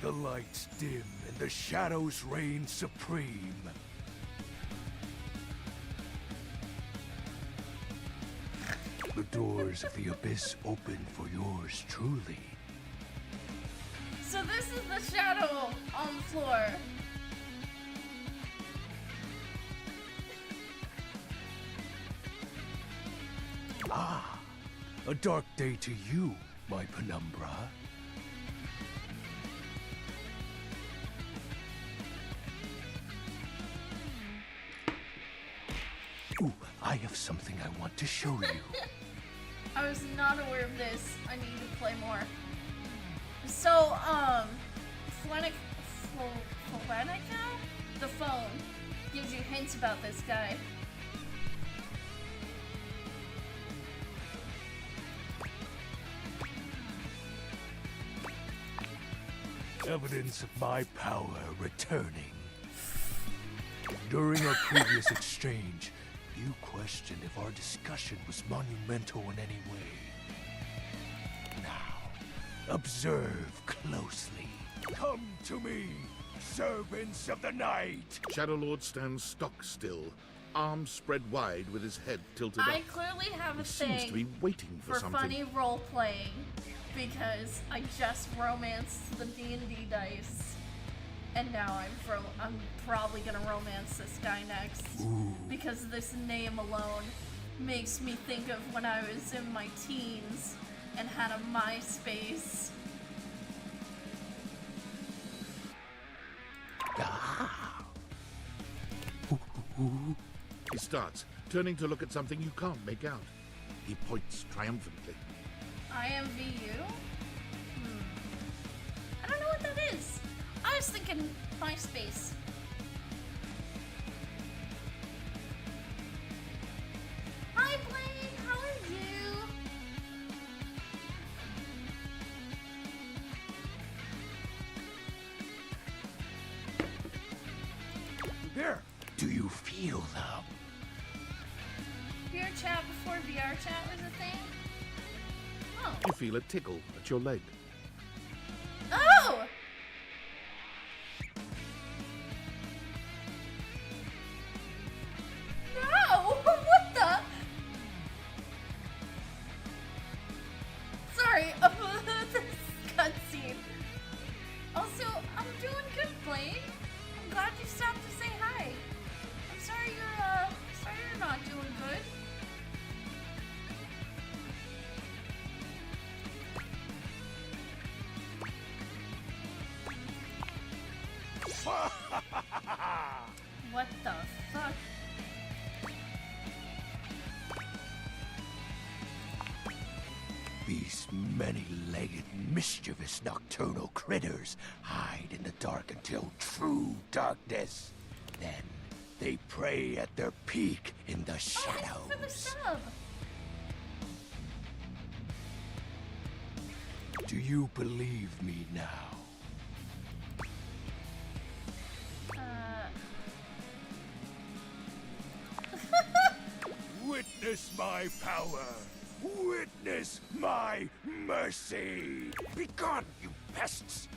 The lights dim and the shadows reign supreme. doors of the abyss open for yours truly. So this is the shadow on the floor. Ah, a dark day to you, my penumbra. Ooh, I have something I want to show you. I was not aware of this. I need to play more. So, the phone gives you hints about this guy. Evidence of my power returning. During our previous exchange, you questioned if our discussion was monumental in any way. Now, observe closely. Come to me, servants of the night! Shadowlord stands stock still, arms spread wide with his head tilted up. I clearly have a He seems to be thing waiting for something. funny role playing because I just romanced the D&D dice, and now I'm probably gonna romance this guy next. Ooh. Because this name alone makes me think of when I was in my teens and had a MySpace. Ah. He starts, turning to look at something you can't make out. He points triumphantly. IMVU? I don't know what that is. I was thinking MySpace. Hi, Blaine. How are you? There. Do you feel them? VR chat before VR chat was a thing? Oh. You feel a tickle at your leg. Oh! No! What the? Sorry, this cutscene. Also, I'm doing good, Blaine. I'm glad you stopped to say hi. I'm sorry you're not doing good. What the fuck? These many-legged, mischievous nocturnal critters hide in the dark until true darkness. Then they prey at their peak in the shadows. For the sub. Do you believe me now? Witness my power! Witness my mercy! Begone, you pests!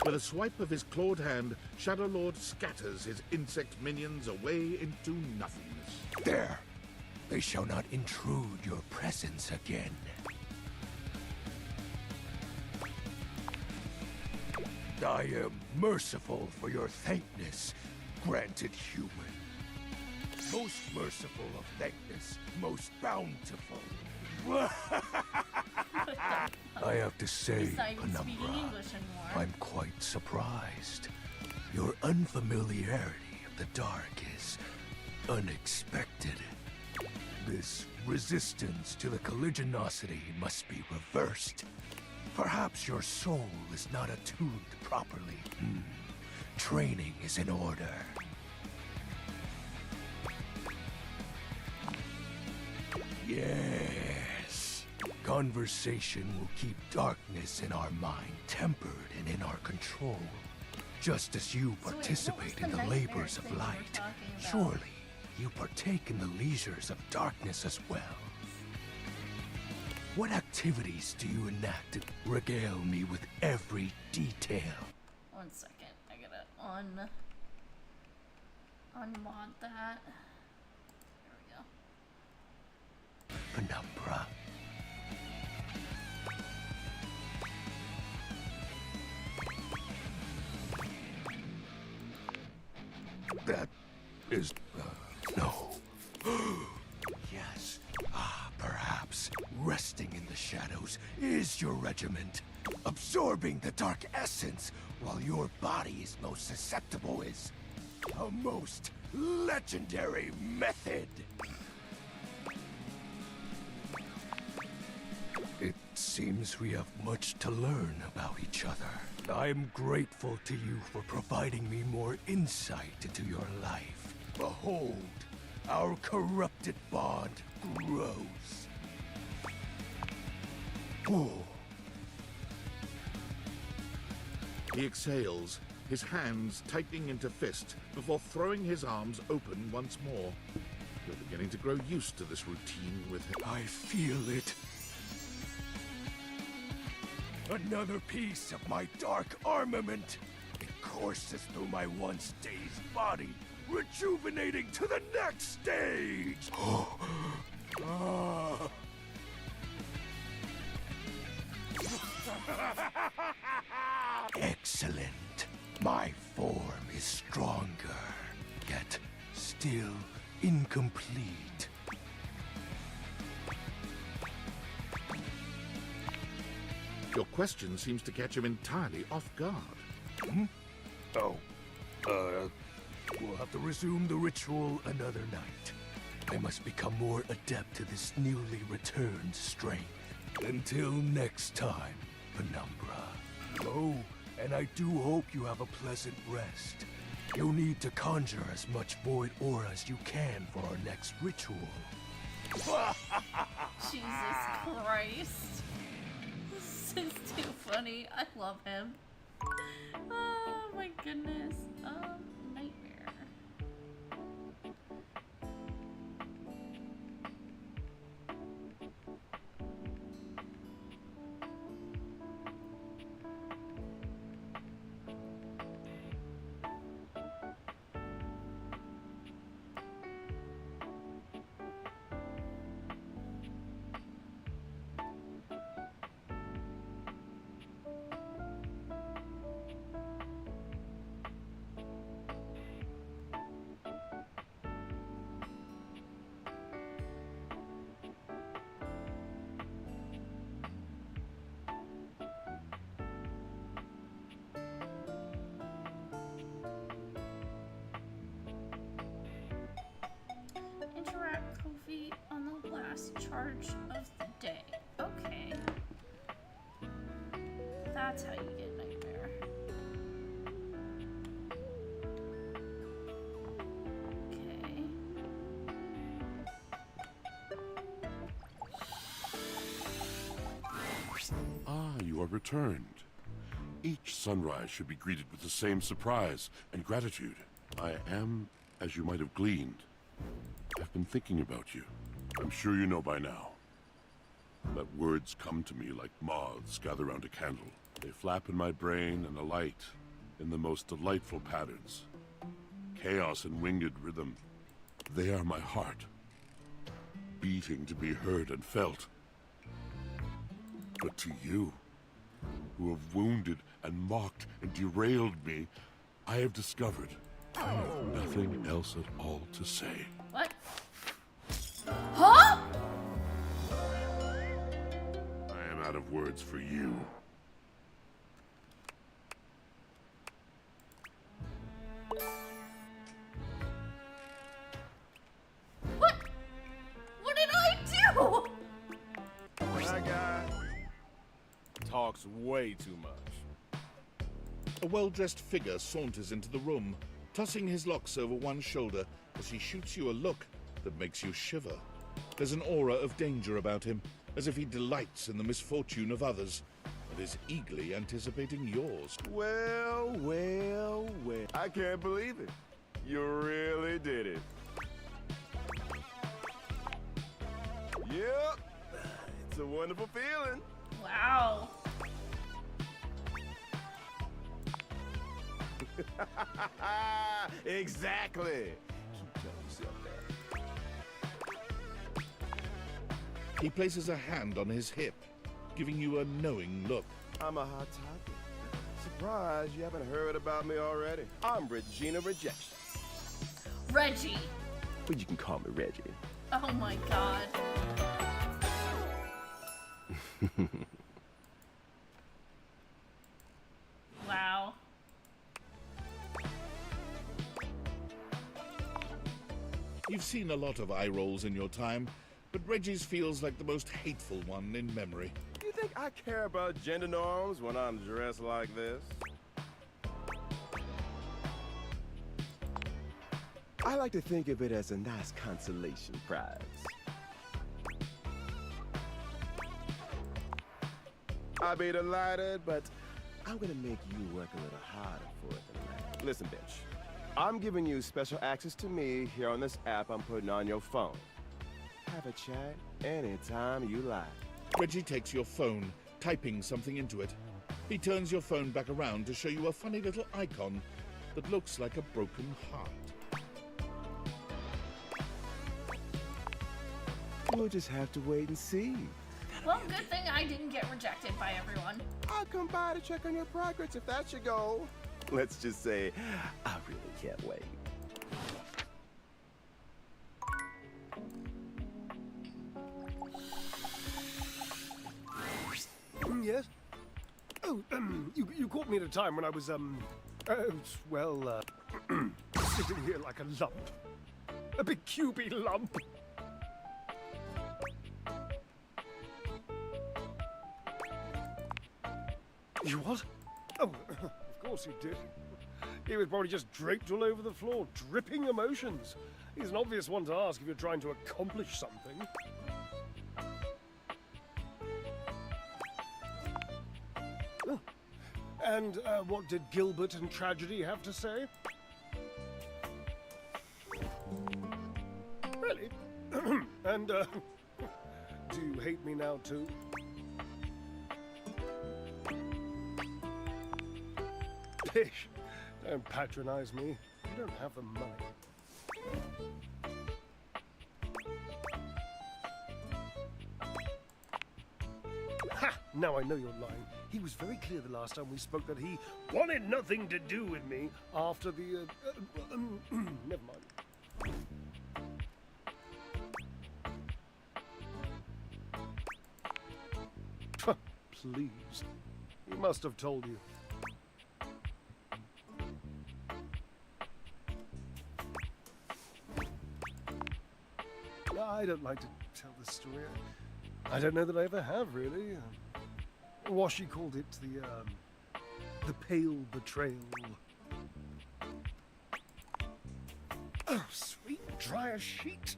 With a swipe of his clawed hand, Shadowlord scatters his insect minions away into nothingness. There! They shall not intrude your presence again. I am merciful for your thankness, granted human. Most merciful of thankness, most bountiful. I have to say, He's not even speaking Penumbra, English anymore. I'm quite surprised. Your unfamiliarity of the dark is unexpected. This resistance to the colligiosity must be reversed. Perhaps your soul is not attuned properly. Training is in order. Yes. Conversation will keep darkness in our mind tempered and in our control. Just as you So wait, participate what was in the the labors nightmare of thing you were light, talking about? surely you partake in the leisures of darkness as well. What activities do you enact to regale me with every detail? 1 second. I gotta unmod that. There we go. Penumbra, That is... no. Yes. Perhaps resting in the shadows is your regiment. Absorbing the dark essence while your body is most susceptible is a most legendary method. It seems we have much to learn about each other. I'm grateful to you for providing me more insight into your life. Behold, our corrupted bond grows. Oh. He exhales, his hands tightening into fist before throwing his arms open once more. You're beginning to grow used to this routine with him. I feel it. Another piece of my dark armament. It courses through my once dazed body, rejuvenating to the next stage. Ah. Excellent. My form is stronger, yet still incomplete. Your question seems to catch him entirely off guard. Hmm? Oh. We'll have to resume the ritual another night. I must become more adept to this newly returned strength. Until next time, Penumbra. Oh, and I do hope you have a pleasant rest. You'll need to conjure as much void aura as you can for our next ritual. Jesus Christ. This is too funny. I love him. Oh my goodness. Nightmare. Interact Kofi on the last charge of the day. Okay. That's how you get Nightmare. Okay. Ah, you are returned. Each sunrise should be greeted with the same surprise and gratitude. I am, as you might have gleaned, I've been thinking about you. I'm sure you know by now. Let words come to me like moths gather round a candle. They flap in my brain and alight in the most delightful patterns. Chaos and winged rhythm. They are my heart, beating to be heard and felt. But to you, who have wounded and mocked and derailed me, I have discovered I have nothing else at all to say. What? Huh? I am out of words for you. What? What did I do? That guy talks way too much. A well-dressed figure saunters into the room, tossing his locks over one shoulder as he shoots you a look that makes you shiver. There's an aura of danger about him, as if he delights in the misfortune of others, and is eagerly anticipating yours. Well, well, well. I can't believe it. You really did it. Yep. It's a wonderful feeling. Wow. Exactly. Keep telling yourself that. He places a hand on his hip, giving you a knowing look. I'm a hot topic. Surprised you haven't heard about me already. I'm Regina Rejection. Reggie. But you can call me Reggie. Oh my god. Wow. You've seen a lot of eye rolls in your time, but Reggie's feels like the most hateful one in memory. You think I care about gender norms when I'm dressed like this? I like to think of it as a nice consolation prize. I'll be delighted, but I'm gonna make you work a little harder for it than that. Listen, bitch. I'm giving you special access to me here on this app I'm putting on your phone. Have a chat anytime you like. Reggie takes your phone, typing something into it. He turns your phone back around to show you a funny little icon that looks like a broken heart. We'll just have to wait and see. Well, good thing I didn't get rejected by everyone. I'll come by to check on your progress if that's your goal. Let's just say, I really can't wait. Yes? Oh, you caught me at a time when I was, sitting here like a lump. A big cubey lump. You what? Oh, of course he did. He was probably just draped all over the floor, dripping emotions. He's an obvious one to ask if you're trying to accomplish something. Oh. And what did Gilbert and Tragedy have to say? Really? And, do you hate me now too? Pish, don't patronize me. You don't have the money. Ha! Now I know you're lying. He was very clear the last time we spoke that he wanted nothing to do with me after the, never mind. Please. He must have told you. I don't like to tell this story. I don't know that I ever have, really. Washi called it the pale betrayal. Oh, sweet dry as sheet.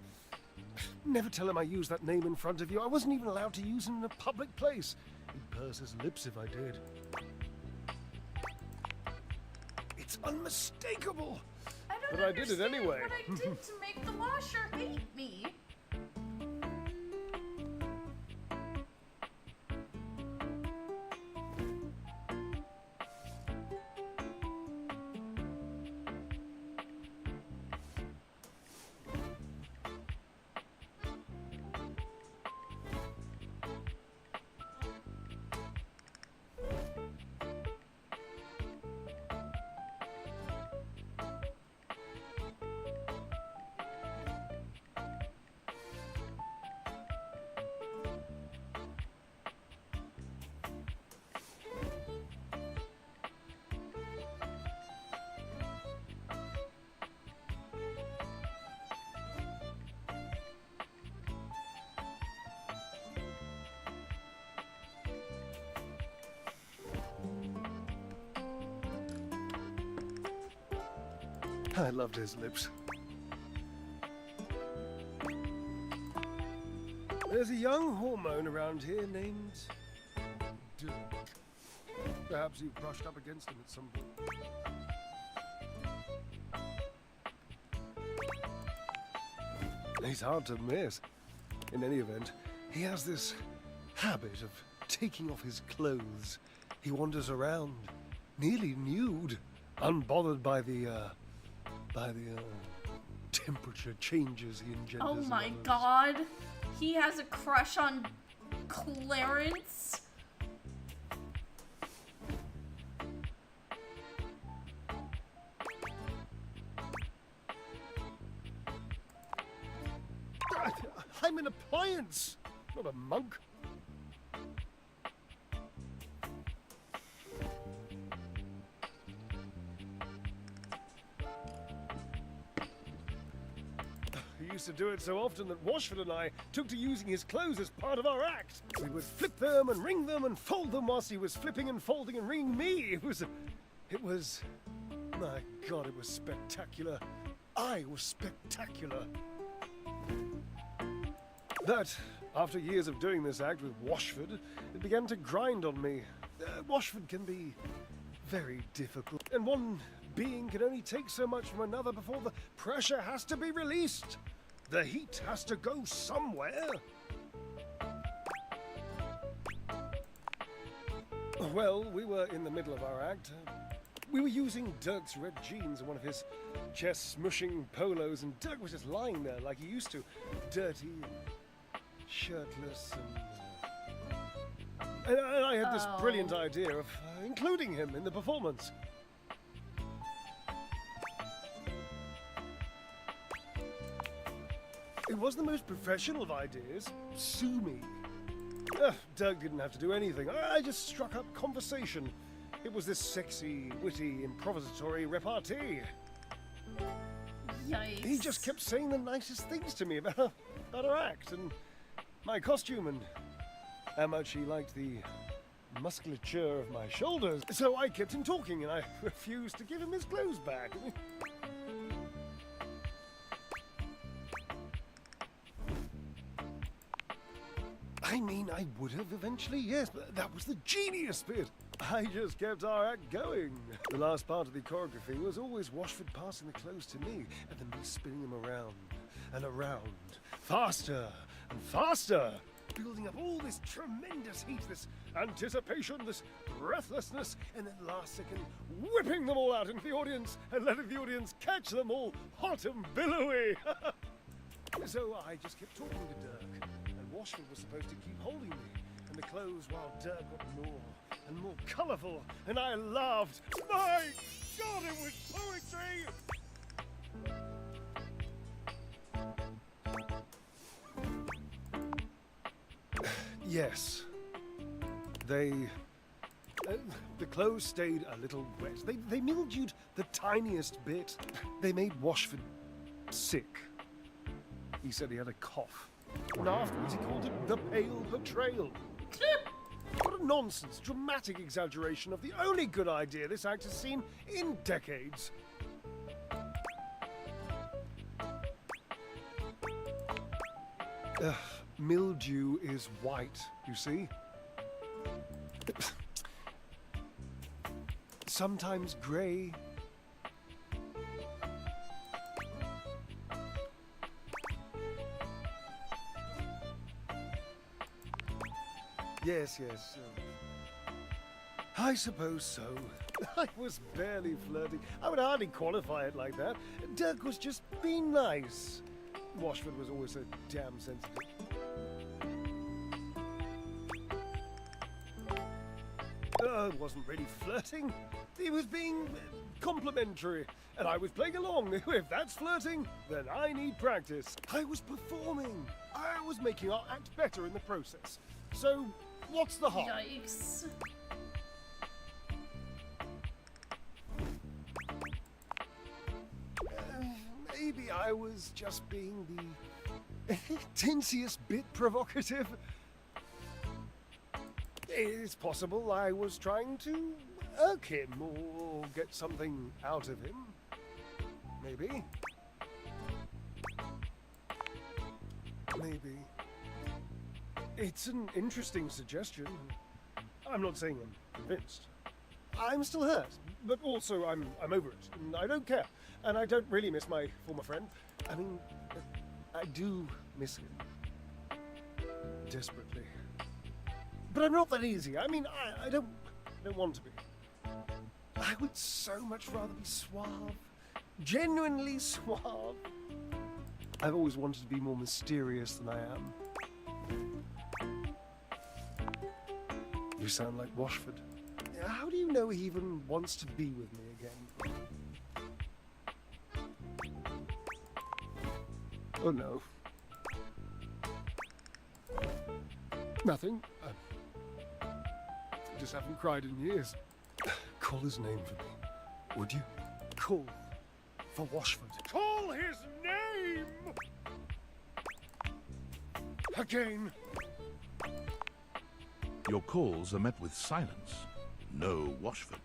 Never tell him I used that name in front of you. I wasn't even allowed to use him in a public place. He'd purse his lips if I did. It's unmistakable. But I did it anyway. What I did to make the washer hate me. I loved his lips. There's a young hormone around here named Dirk. Perhaps you've brushed up against him at some point. He's hard to miss. In any event, he has this habit of taking off his clothes. He wanders around, nearly nude, unbothered by the temperature changes he engenders. Oh in my others. god. He has a crush on Clarence. I'm an appliance, not a monk. He used to do it so often that Washford and I took to using his clothes as part of our act. We would flip them and wring them and fold them whilst he was flipping and folding and wringing me. It was, my God, it was spectacular. I was spectacular. But after years of doing this act with Washford, it began to grind on me. Washford can be very difficult, and one being can only take so much from another before the pressure has to be released. The heat has to go somewhere. Well, we were in the middle of our act. We were using Dirk's red jeans and one of his chest-smushing polos, and Dirk was just lying there like he used to, dirty and shirtless, and I had this brilliant idea of including him in the performance. It was the most professional of ideas. Sue me. Dirk didn't have to do anything. I just struck up conversation. It was this sexy, witty, improvisatory repartee. Yikes. He just kept saying the nicest things to me about our act and my costume and how much he liked the musculature of my shoulders. So I kept him talking and I refused to give him his clothes back. I mean, I would have eventually, yes, but that was the genius bit. I just kept our act going. The last part of the choreography was always Washford passing the clothes to me, and then me spinning them around and around, faster and faster, building up all this tremendous heat, this anticipation, this breathlessness, and then last second, whipping them all out into the audience and letting the audience catch them all hot and billowy. So I just kept talking to Dirk. Washford was supposed to keep holding me, and the clothes while Dirk got more and more colourful, and I laughed. My God, it was poetry! Yes. The clothes stayed a little wet. They mildewed the tiniest bit. They made Washford sick. He said he had a cough. And afterwards he called it the pale betrayal. What a nonsense, dramatic exaggeration of the only good idea this act has seen in decades. Mildew is white, you see. Sometimes grey. Yes. I suppose so. I was barely flirting. I would hardly qualify it like that. Dirk was just being nice. Washford was always so damn sensitive. It wasn't really flirting. He was being complimentary. And I was playing along. If that's flirting, then I need practice. I was performing. I was making our act better in the process. So, what's the harm? Yikes. Maybe I was just being the tinsiest bit provocative. It's possible I was trying to irk him or get something out of him. Maybe. Maybe. It's an interesting suggestion. I'm not saying I'm convinced. I'm still hurt, but also I'm over it, and I don't care. And I don't really miss my former friend. I mean, I do miss him. Desperately. But I'm not that easy. I mean, I don't want to be. I would so much rather be suave. Genuinely suave. I've always wanted to be more mysterious than I am. You sound like Washford. How do you know he even wants to be with me again? Oh no. Nothing. I just haven't cried in years. Call his name for me, would you? Call for Washford. Call his name! Again. Your calls are met with silence. No Washford.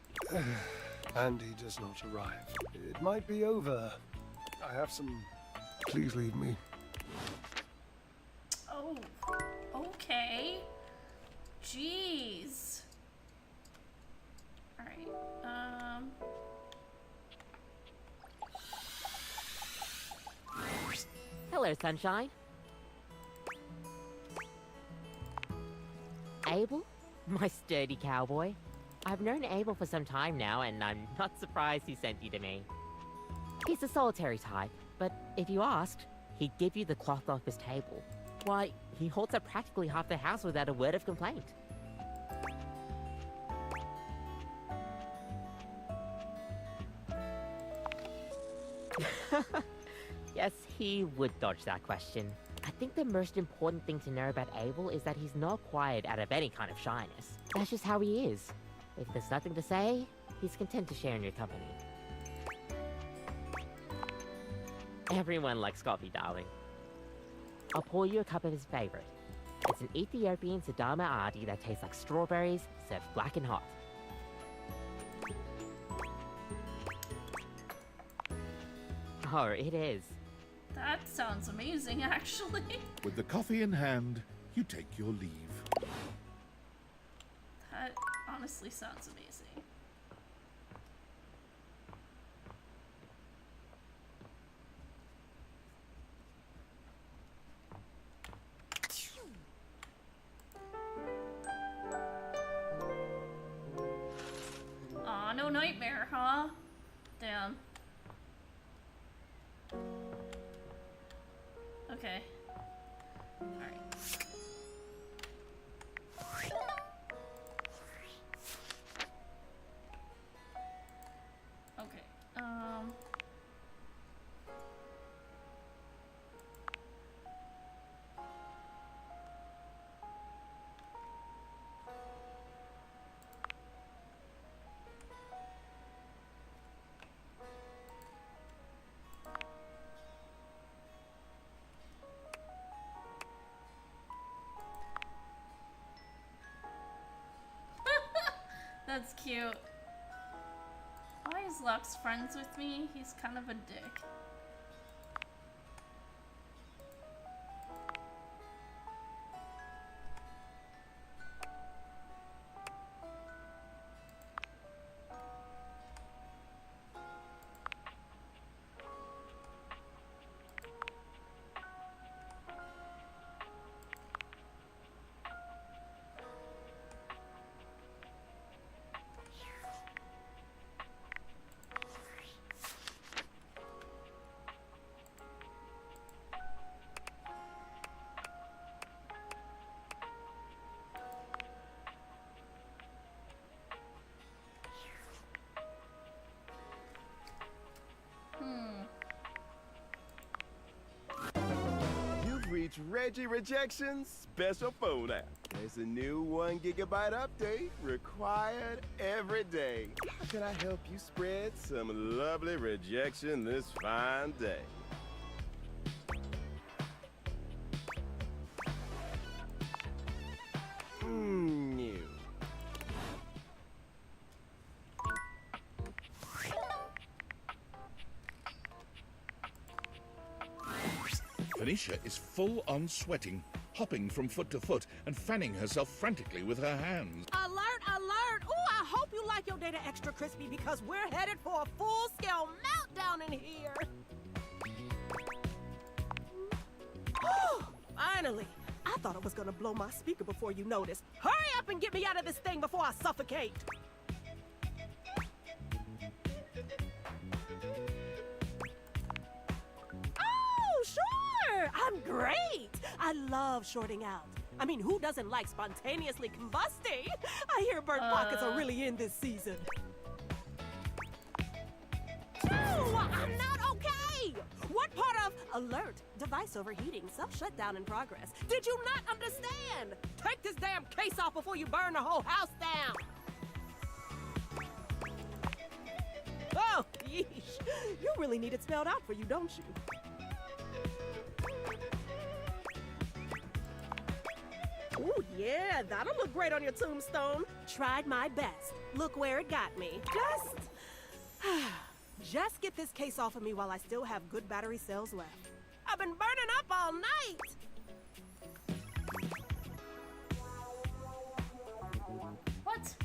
And he does not arrive. It might be over. I have some... Please leave me. Oh, okay. Jeez. Alright, Hello, Sunshine. Abel? My sturdy cowboy. I've known Abel for some time now, and I'm not surprised he sent you to me. He's a solitary type, but if you asked, he'd give you the cloth off his table. Why, he holds up practically half the house without a word of complaint. Yes, he would dodge that question. I think the most important thing to know about Abel is that he's not quiet out of any kind of shyness. That's just how he is. If there's nothing to say, he's content to share in your company. Everyone likes coffee, darling. I'll pour you a cup of his favorite. It's an Ethiopian Sidama Adi that tastes like strawberries, served black and hot. Oh, it is. that sounds amazing, actually. With the coffee in hand, you take your leave. That honestly sounds amazing. Aw, no nightmare, huh? Damn. Okay. Alright. Okay, That's cute. Why is Lux friends with me? He's kind of a dick. You've reached Reggie Rejection's special phone app. There's a new 1 gigabyte update required every day. How can I help you spread some lovely rejection this fine day? New. Phoenicia is full on sweating, hopping from foot to foot and fanning herself frantically with her hands. Alert, alert! Ooh, I hope you like your data extra crispy because we're headed for a full-scale meltdown in here! Oh, finally! I thought I was gonna blow my speaker before you noticed. Hurry up and get me out of this thing before I suffocate! Oh, sure! I'm great! I love shorting out. I mean, who doesn't like spontaneously combusting? I hear burnt pockets are really in this season. Ooh, I'm not okay! What part of Alert! Device overheating. Self-shutdown in progress. Did you not understand? Take this damn case off before you burn the whole house down! Oh, yeesh. You really need it spelled out for you, don't you? Ooh, yeah, that'll look great on your tombstone. Tried my best. Look where it got me. Just get this case off of me while I still have good battery cells left. I've been burning up all night. What?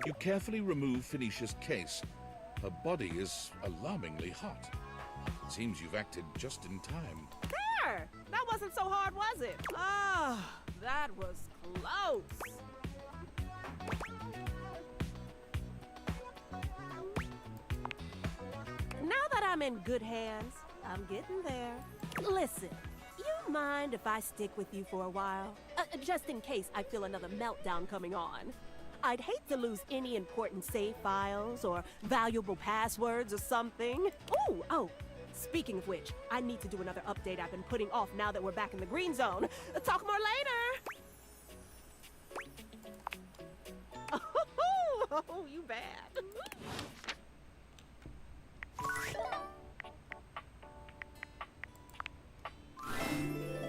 You carefully remove Phoenicia's case. Her body is alarmingly hot. It seems you've acted just in time. There! That wasn't so hard, was it? Ah, that was close. Now that I'm in good hands, I'm getting there. Listen, you mind if I stick with you for a while? Just in case I feel another meltdown coming on. I'd hate to lose any important save files or valuable passwords or something. Ooh, oh, speaking of which, I need to do another update I've been putting off now that we're back in the green zone. Talk more later. Oh, you bad.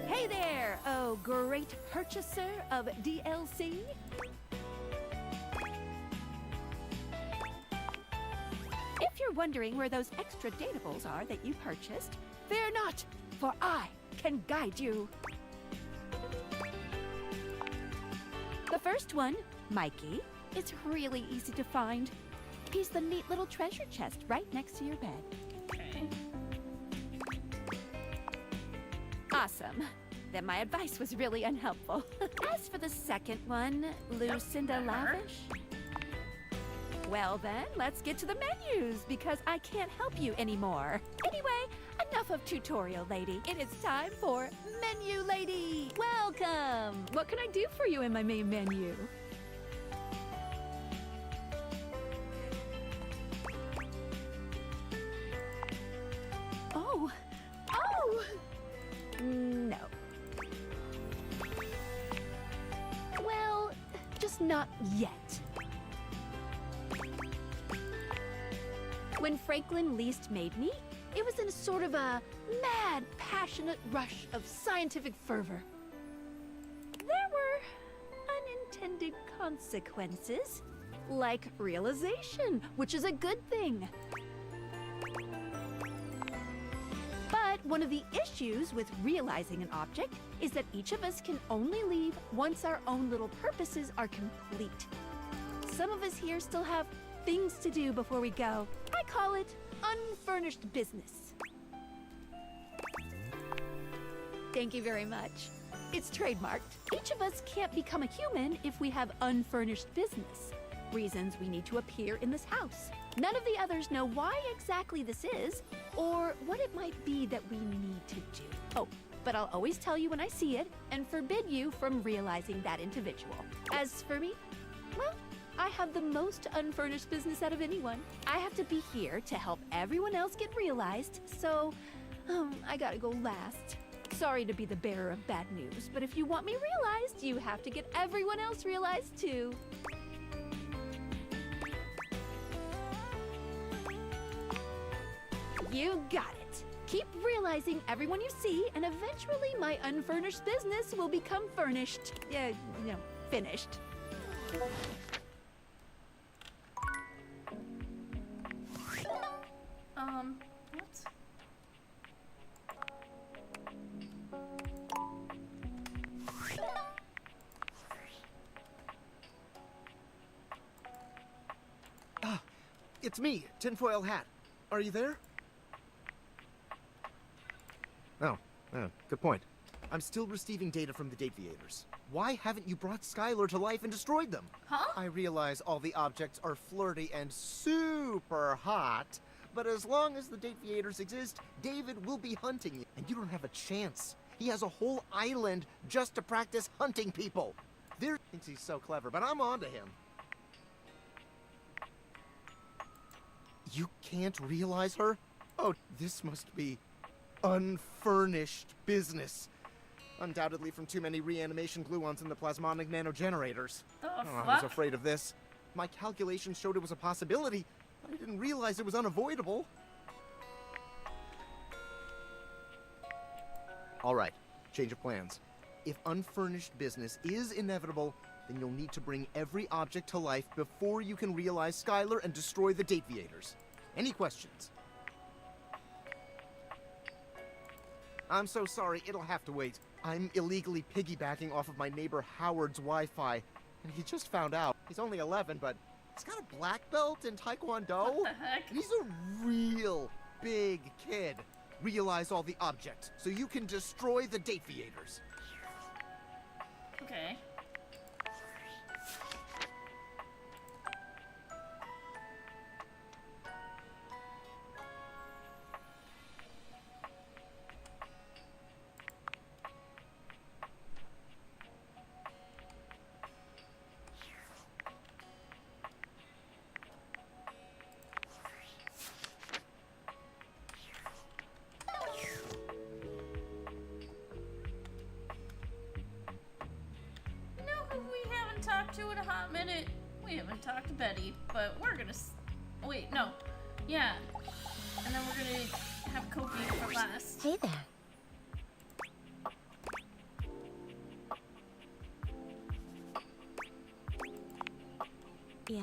Hey there, oh great purchaser of DLC. If you're wondering where those extra datables are that you purchased, fear not, for I can guide you. The first one, Mikey, is really easy to find. He's the neat little treasure chest right next to your bed. Okay. Awesome. Then my advice was really unhelpful. As for the second one, Lucinda Lavish. Well then, let's get to the menus, because I can't help you anymore. Anyway, enough of tutorial lady. It is time for Menu Lady. Welcome! What can I do for you in my main menu? Oh! No. Well, just not yet. When Franklin least made me, it was in a sort of a mad, passionate rush of scientific fervor. There were unintended consequences, like realization, which is a good thing. But one of the issues with realizing an object is that each of us can only leave once our own little purposes are complete. Some of us here still have things to do before we go. I call it unfurnished business. Thank you very much. It's trademarked. Each of us can't become a human if we have unfurnished business. Reasons we need to appear in this house. None of the others know why exactly this is, or what it might be that we need to do. Oh, but I'll always tell you when I see it, and forbid you from realizing that individual. As for me, well, I have the most unfurnished business out of anyone. I have to be here to help everyone else get realized, so I gotta go last. Sorry to be the bearer of bad news, but if you want me realized, you have to get everyone else realized too. You got it. Keep realizing everyone you see, and eventually my unfurnished business will become furnished. Finished. What? Ah, it's me, Tinfoil Hat. Are you there? Oh, good point. I'm still receiving data from the Deviators. Why haven't you brought Skylar to life and destroyed them? Huh? I realize all the objects are flirty and super hot, but as long as the Deviators exist, David will be hunting you, and you don't have a chance. He has a whole island just to practice hunting people. There thinks he's so clever, but I'm on to him. You can't realize her? Oh, this must be unfurnished business. Undoubtedly from too many reanimation gluons in the plasmonic nanogenerators. The I was fuck? afraid of this. My calculations showed it was a possibility, but I didn't realize it was unavoidable. Alright, change of plans. If unfurnished business is inevitable, then you'll need to bring every object to life before you can realize Skylar and destroy the Dateviators. Any questions? I'm so sorry, it'll have to wait. I'm illegally piggybacking off of my neighbor Howard's Wi-Fi, and he just found out. He's only 11, but he's got a black belt in Taekwondo. What the heck? And he's a real big kid. Realize all the objects, so you can destroy the Dateviators. Okay. Talked to in a hot minute. We haven't talked to Betty, but we're gonna. Wait, no. Yeah. And then we're gonna have Kopi for last. Hey there. Yeah.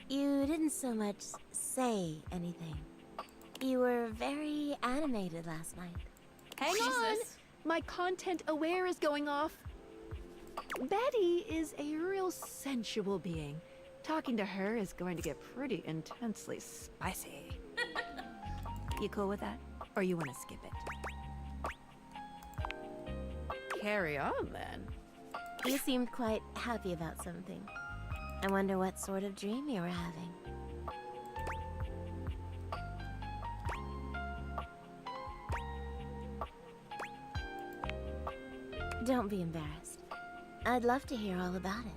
You didn't so much say anything. You were very animated last night. Hang on! My content aware is going off. Betty is a real sensual being. Talking to her is going to get pretty intensely spicy. You cool with that? Or you want to skip it? Carry on, then. You seemed quite happy about something. I wonder what sort of dream you were having. Don't be embarrassed. I'd love to hear all about it.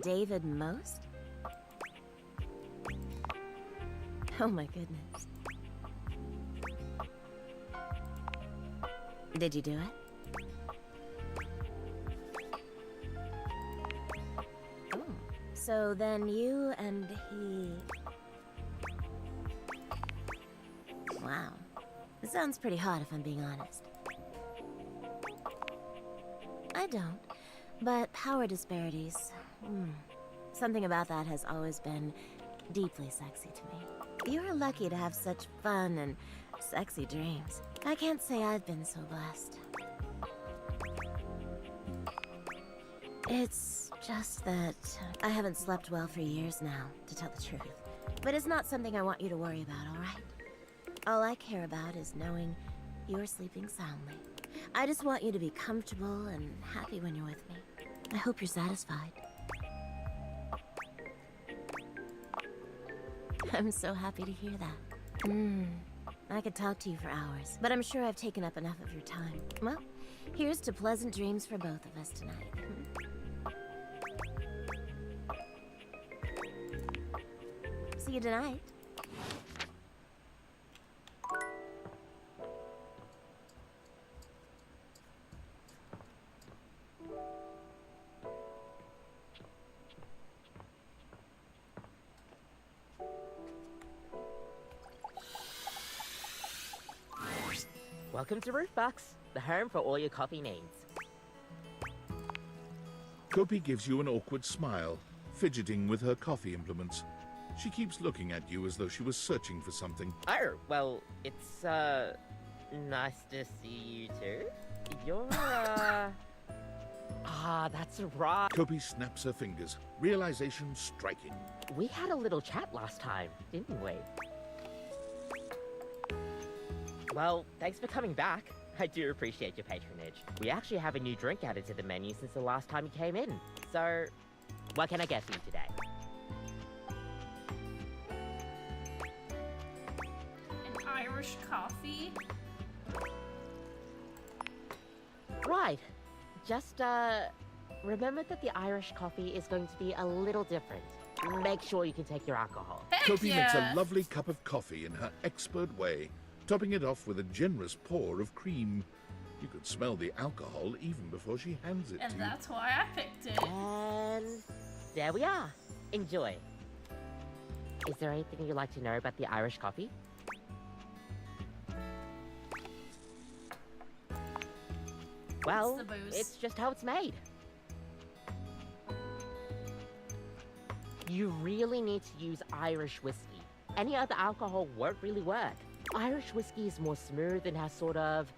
David Most? Oh my goodness. Did you do it? Oh, so then you and he... Wow. It sounds pretty hot if I'm being honest. I don't, but power disparities... Something about that has always been deeply sexy to me. You're lucky to have such fun and sexy dreams. I can't say I've been so blessed. It's just that I haven't slept well for years now, to tell the truth. But it's not something I want you to worry about, all right? All I care about is knowing you're sleeping soundly. I just want you to be comfortable and happy when you're with me. I hope you're satisfied. I'm so happy to hear that. I could talk to you for hours, but I'm sure I've taken up enough of your time. Well, here's to pleasant dreams for both of us tonight. See you tonight. Welcome to Rootbox, the home for all your coffee needs. Kopi gives you an awkward smile, fidgeting with her coffee implements. She keeps looking at you as though she was searching for something. Oh, well, it's, nice to see you too. You're, Ah, that's right. Kopi snaps her fingers, realization striking. We had a little chat last time, didn't we? Well, thanks for coming back. I do appreciate your patronage. We actually have a new drink added to the menu since the last time you came in. So, what can I get for you today? Irish coffee? Right. Just, remember that the Irish coffee is going to be a little different. Make sure you can take your alcohol. Kofi makes a lovely cup of coffee in her expert way, topping it off with a generous pour of cream. You could smell the alcohol even before she hands it to And you. that's why I picked it. And there we are. Enjoy. Is there anything you'd like to know about the Irish coffee? Well, the booze. it's just how it's made. You really need to use Irish whiskey. Any other alcohol won't really work. Irish whiskey is more smooth and has sort of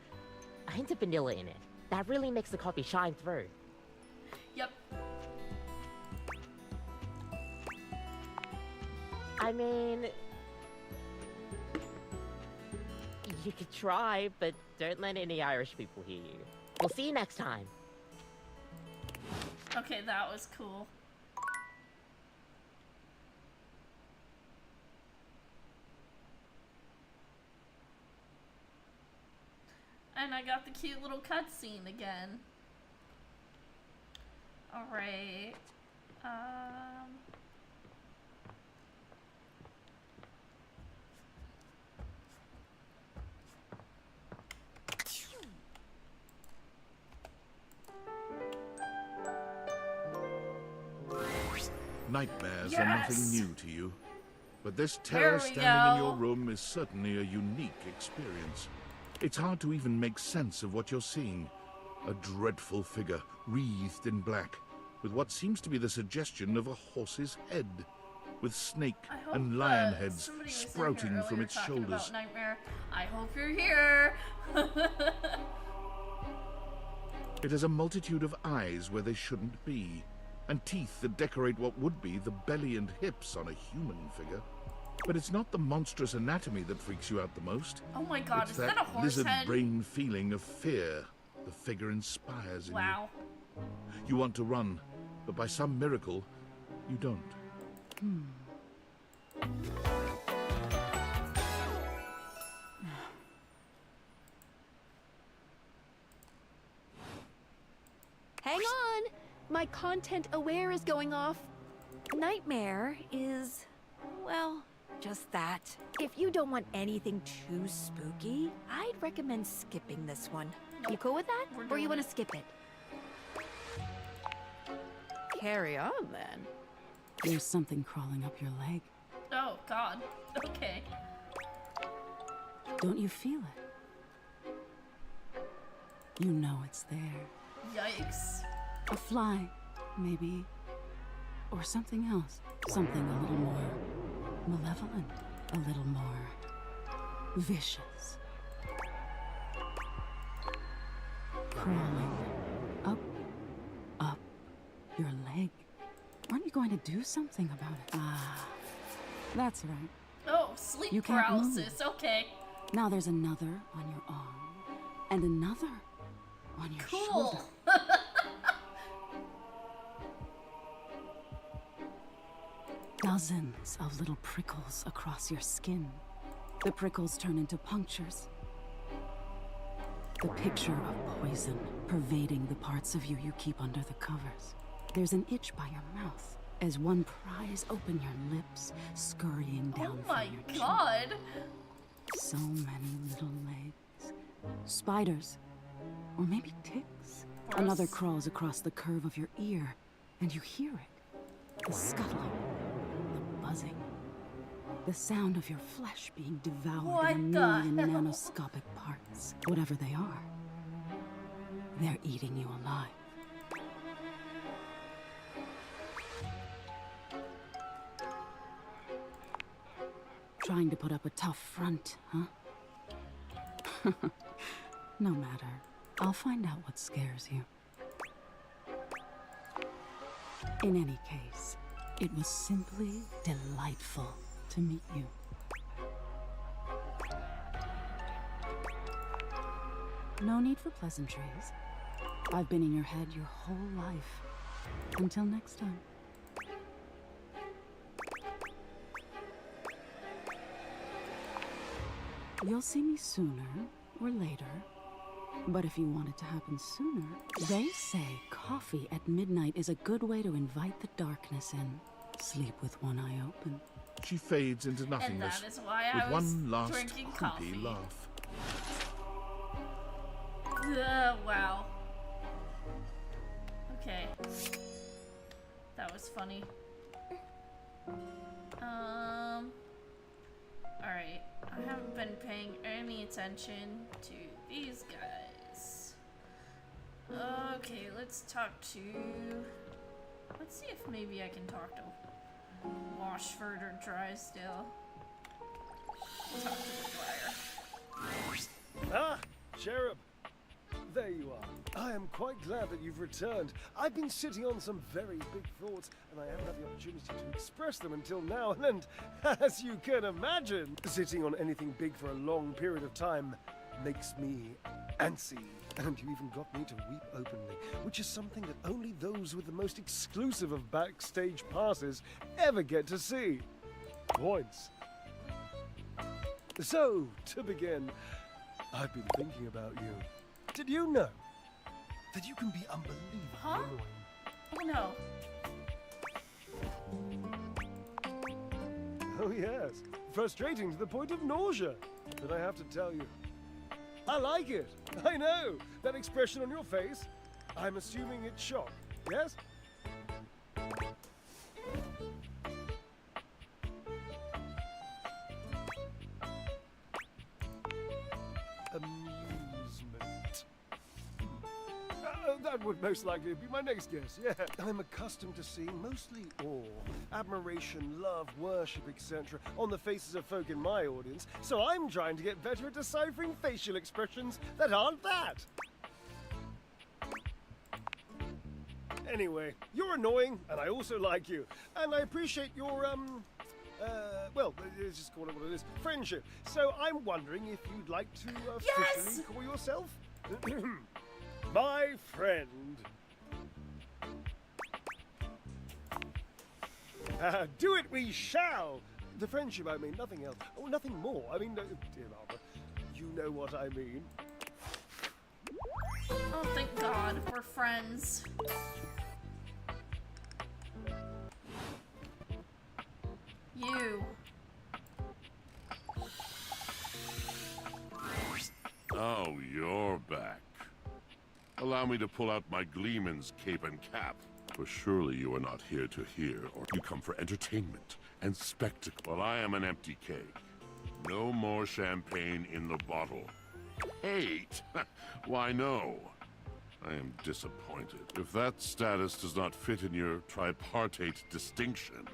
a hint of vanilla in it. That really makes the coffee shine through. Yep. I mean, you could try, but don't let any Irish people hear you. We'll see you next time. Okay, that was cool. And I got the cute little cutscene again. Alright. Nightmares are nothing new to you, but this terror There we standing in go. your room is certainly a unique experience. It's hard to even make sense of what you're seeing. A dreadful figure, wreathed in black, with what seems to be the suggestion of a horse's head, with snake and lion heads somebody was in here sprouting from earlier its talking shoulders. about Nightmare. I hope you're here. It has a multitude of eyes where they shouldn't be, and teeth that decorate what would be the belly and hips on a human figure. But it's not the monstrous anatomy that freaks you out the most. Oh my god, It's is that a horse lizard head? brain feeling of fear the figure inspires in Wow. you. You want to run, but by some miracle, you don't. Hang on! My content aware is going off. Nightmare is, well, just that. If you don't want anything too spooky, I'd recommend skipping this one. You cool with that? Or you want to skip it? Carry on, then. There's something crawling up your leg. Oh god. Okay. Don't you feel it? You know it's there. Yikes. A fly, maybe. Or something else. Something a little more malevolent. A little more vicious. Crawling up your leg. Aren't you going to do something about it? Ah, that's right. Oh, sleep You can't move. paralysis. Okay. Now there's another on your arm. And another on your shoulder. Cool. Dozens of little prickles across your skin. The prickles turn into punctures. The picture of poison pervading the parts of you you keep under the covers. There's an itch by your mouth as one pries open your lips, scurrying down Oh my from your chin. god. So many little legs. Spiders. Or maybe ticks. Another crawls across the curve of your ear, and you hear it. The scuttling. The buzzing. The sound of your flesh being devoured What in the a million hell? nanoscopic parts. Whatever they are. They're eating you alive. Trying to put up a tough front, huh? No matter. I'll find out what scares you. In any case, it was simply delightful to meet you. No need for pleasantries. I've been in your head your whole life. Until next time. You'll see me sooner or later. But if you want it to happen sooner, they say coffee at midnight is a good way to invite the darkness in. Sleep with one eye open. She fades into nothingness And that is why I with was one last drinking creepy coffee. laugh. Wow. Okay. That was funny. Alright. I haven't been paying any attention to these guys. Okay, let's talk to... Let's see if maybe I can talk to Washford or Drysdale. Talk to the Dwyer. Ah, Cherub. There you are. I am quite glad that you've returned. I've been sitting on some very big thoughts, and I haven't had the opportunity to express them until now. And as you can imagine, sitting on anything big for a long period of time makes me antsy. And you even got me to weep openly, which is something that only those with the most exclusive of backstage passes ever get to see. Points. So, to begin, I've been thinking about you. Did you know that you can be unbelievably annoying? Oh no. Oh yes, frustrating to the point of nausea. But I have to tell you, I like it. I know. That expression on your face, I'm assuming it's shock, yes? Amusement. That would most likely be my next guess, yeah. I'm accustomed to seeing mostly awe, admiration, love, worship, etc. on the faces of folk in my audience, so I'm trying to get better at deciphering facial expressions that aren't that. Anyway, you're annoying, and I also like you. And I appreciate your, well, let's just call it what it is, friendship. So I'm wondering if you'd like to officially call yourself my friend. Do it we shall. The friendship, I mean, nothing else. Oh, nothing more. I mean, dear Barbara, you know what I mean. Oh, thank God, we're friends. You. Oh, you're back. Allow me to pull out my Gleeman's cape and cap. For surely you are not here to hear, or you come for entertainment and spectacle. Well, I am an empty cake. No more champagne in the bottle. Hate? Why, no. I am disappointed. If that status does not fit in your tripartite distinction,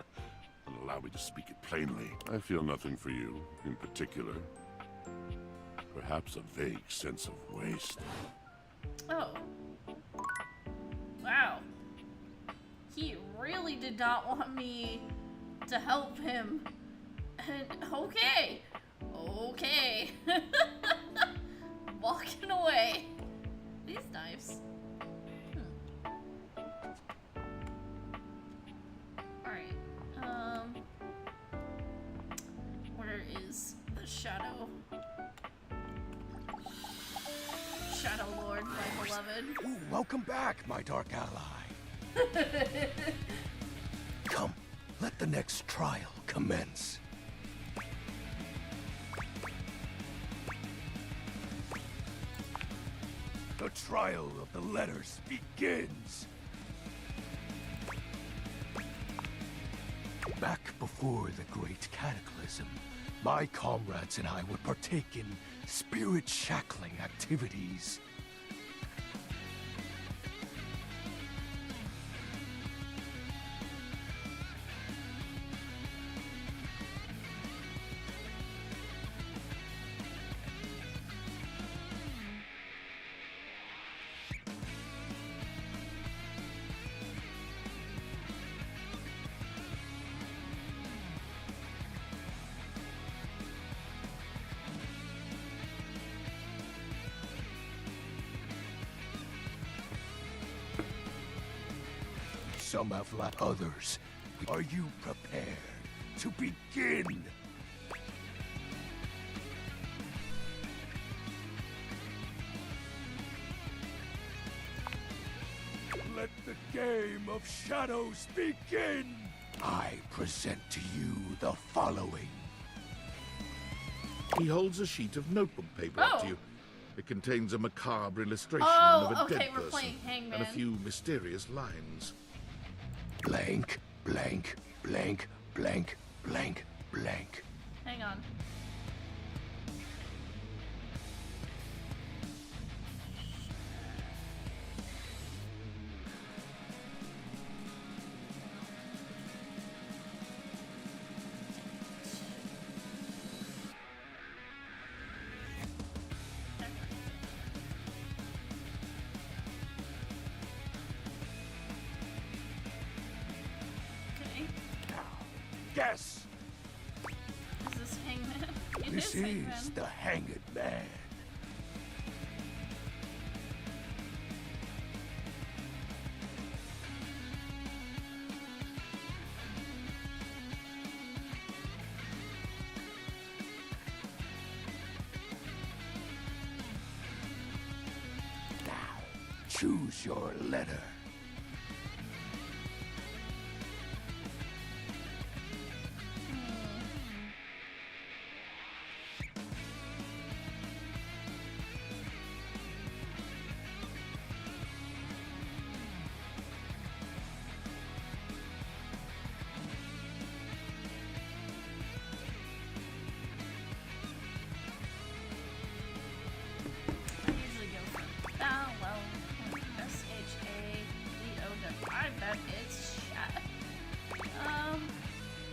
then allow me to speak it plainly. I feel nothing for you in particular. Perhaps a vague sense of waste. Oh. Wow. He really did not want me to help him. And okay. Okay. Walking away. These knives. Alright. Where is the shadow? Shadow Lord, my beloved. Ooh, welcome back, my dark ally. Come, let the next trial commence. The trial of the letters begins. Back before the Great Cataclysm, my comrades and I would partake in spirit-shackling activities. Some have left, others. Are you prepared to begin? game of shadows begin. I present to you the following. He holds a sheet of notebook paper up to you. It contains a macabre illustration Oh, of a okay, dead we're person playing Hangman. and a few mysterious lines. Blank, blank, blank, blank, blank, blank. Hang on. Okay. Guess. Is this Hangman? It This is is Hangman. the Hanged Man. Now, choose your letter. I usually go for S-H-A-D-O-W. I bet it's chat.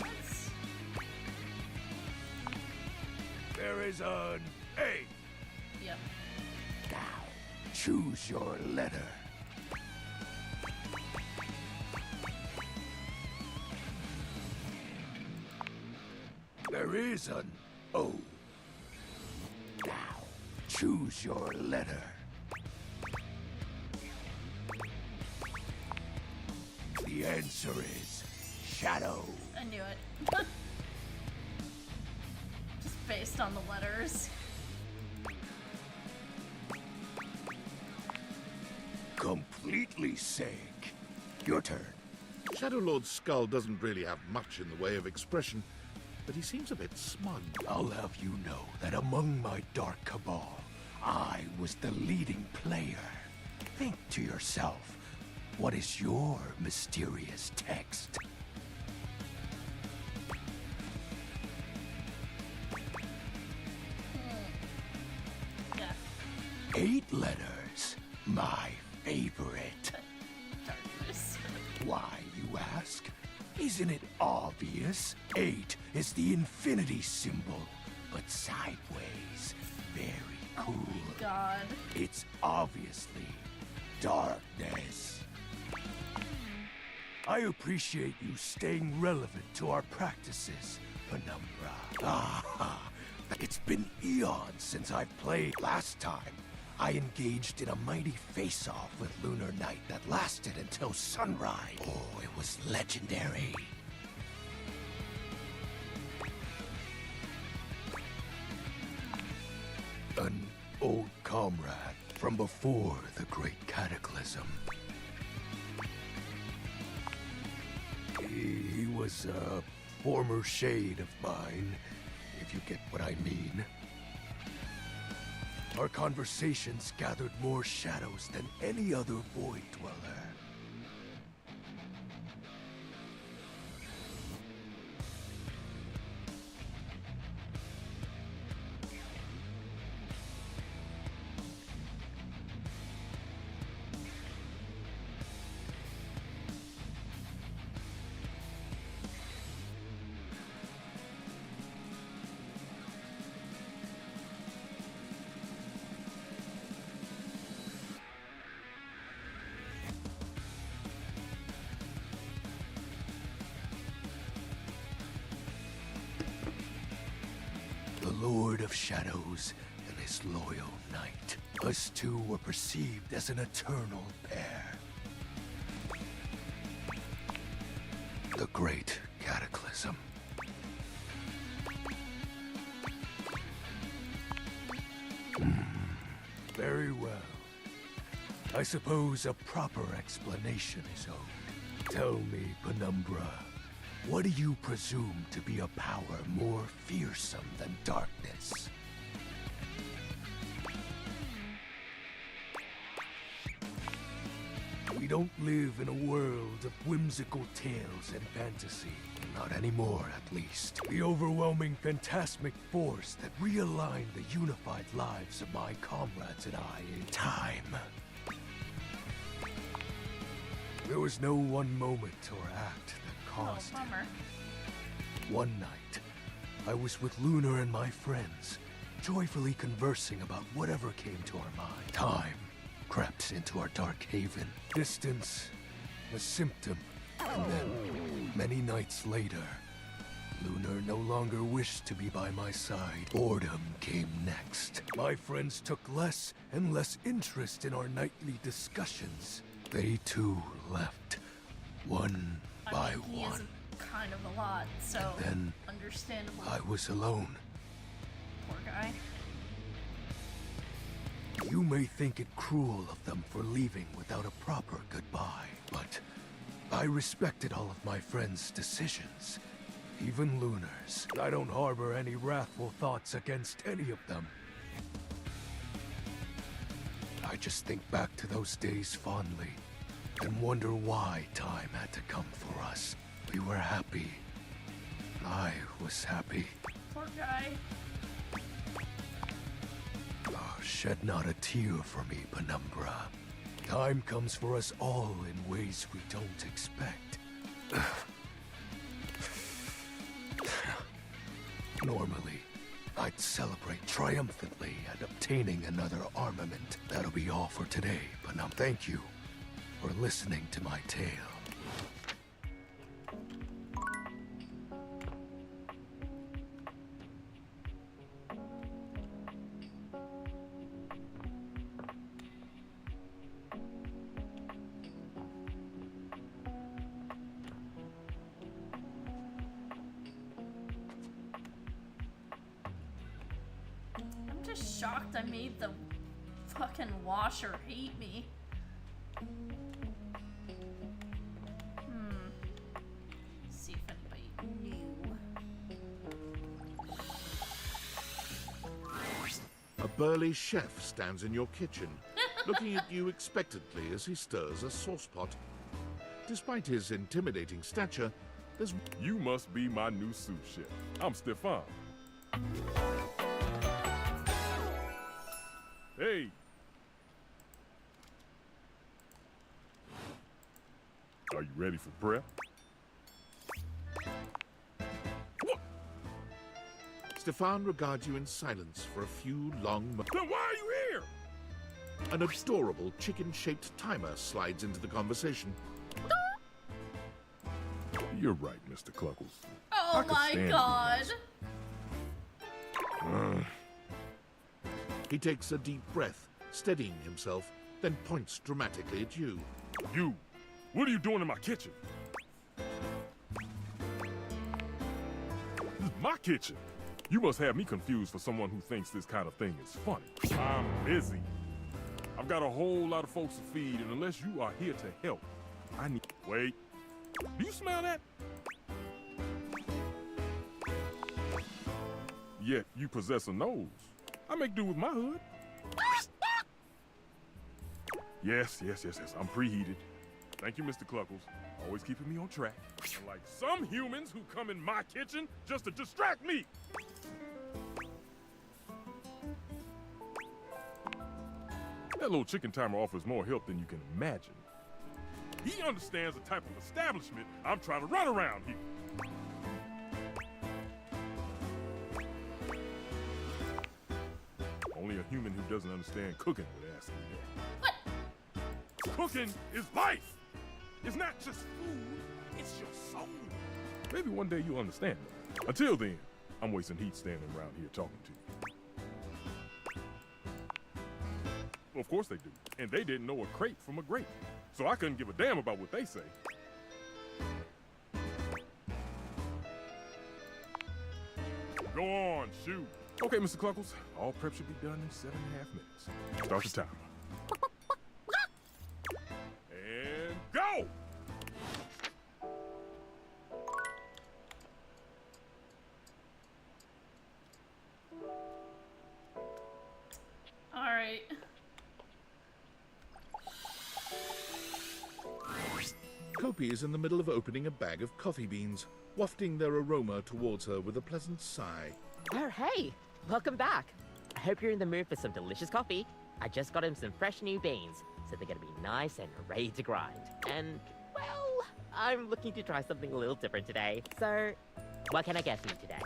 Let's... There is an A. Yep. Now, choose your letter. There is an O. Now, choose your letter. The answer is Shadow. I knew it. Just based on the letters. Completely sank. Your turn. Shadow Lord's skull doesn't really have much in the way of expression, but he seems a bit smug. I'll have you know that among my dark cabal, I was the leading player. Think to yourself, what is your mysterious text? Yeah. 8 letters. My favorite. Darkness. Why, you ask? Isn't it obvious? 8 is the infinity symbol, but sideways. Very cool. Oh my god. It's obviously darkness. I appreciate you staying relevant to our practices, Penumbra. Ah, it's been eons since I've played. Last time, I engaged in a mighty face-off with Lunar Knight that lasted until sunrise. Oh, it was legendary. An old comrade from before the Great Cataclysm. He was a former shade of mine, if you get what I mean. Our conversations gathered more shadows than any other Void Dweller. The Lord of Shadows and his loyal knight. Us two were perceived as an eternal pair. The Great Cataclysm. Very well. I suppose a proper explanation is owed. Tell me, Penumbra, what do you presume to be a power more fearsome than darkness? We don't live in a world of whimsical tales and fantasy. Not anymore, at least. The overwhelming phantasmic force that realigned the unified lives of my comrades and I in time. There was no one moment or act that caused it. Bummer. One night, I was with Lunar and my friends, joyfully conversing about whatever came to our mind. Time crept into our dark haven. Distance, a symptom. And then, many nights later, Lunar no longer wished to be by my side. Boredom came next. My friends took less and less interest in our nightly discussions. They too left, one by He one. is kind of a lot, so Then understandable. I was alone. Poor guy. You may think it cruel of them for leaving without a proper goodbye, but I respected all of my friends' decisions, even Lunar's. I don't harbor any wrathful thoughts against any of them. I just think back to those days fondly and wonder why time had to come for us. We were happy. I was happy. Poor guy. Oh, shed not a tear for me, Penumbra. Time comes for us all in ways we don't expect. Normally, I'd celebrate triumphantly at obtaining another armament. That'll be all for today, Penumbra. Thank you for listening to my tale. I'm just shocked I made the fucking washer hate me. See if anybody knew. A burly chef stands in your kitchen, looking at you expectantly as he stirs a saucepot. Despite his intimidating stature, there's... You must be my new sous chef. I'm Stefan. Hey. Are you ready for prep? Stefan regards you in silence for a few long moments. Then why are you here? An adorable chicken-shaped timer slides into the conversation. You're right, Mr. Cluckles. Oh my god. He takes a deep breath, steadying himself, then points dramatically at you. You! What are you doing in my kitchen? This is my kitchen. You must have me confused for someone who thinks this kind of thing is funny. I'm busy. I've got a whole lot of folks to feed, and unless you are here to help, I need... Wait. Do you smell that? Yet you possess a nose. I make do with my hood. Yes. I'm preheated. Thank you, Mr. Cluckles. Always keeping me on track. Unlike some humans who come in my kitchen just to distract me. That little chicken timer offers more help than you can imagine. He understands the type of establishment I'm trying to run around here. Only a human who doesn't understand cooking would ask me that. What? Cooking is life! It's not just food, it's your soul. Maybe one day you'll understand that. Until then, I'm wasting heat standing around here talking to you. Well, of course they do. And they didn't know a crepe from a grape. So I couldn't give a damn about what they say. Go on, shoot. Okay, Mr. Cluckles, all prep should be done in 7.5 minutes. Start the timer. Kopi is in the middle of opening a bag of coffee beans, wafting their aroma towards her with a pleasant sigh. Oh, hey! Welcome back. I hope you're in the mood for some delicious coffee. I just got him some fresh new beans, so they're gonna be nice and ready to grind. And, well, I'm looking to try something a little different today. So, what can I get for you today?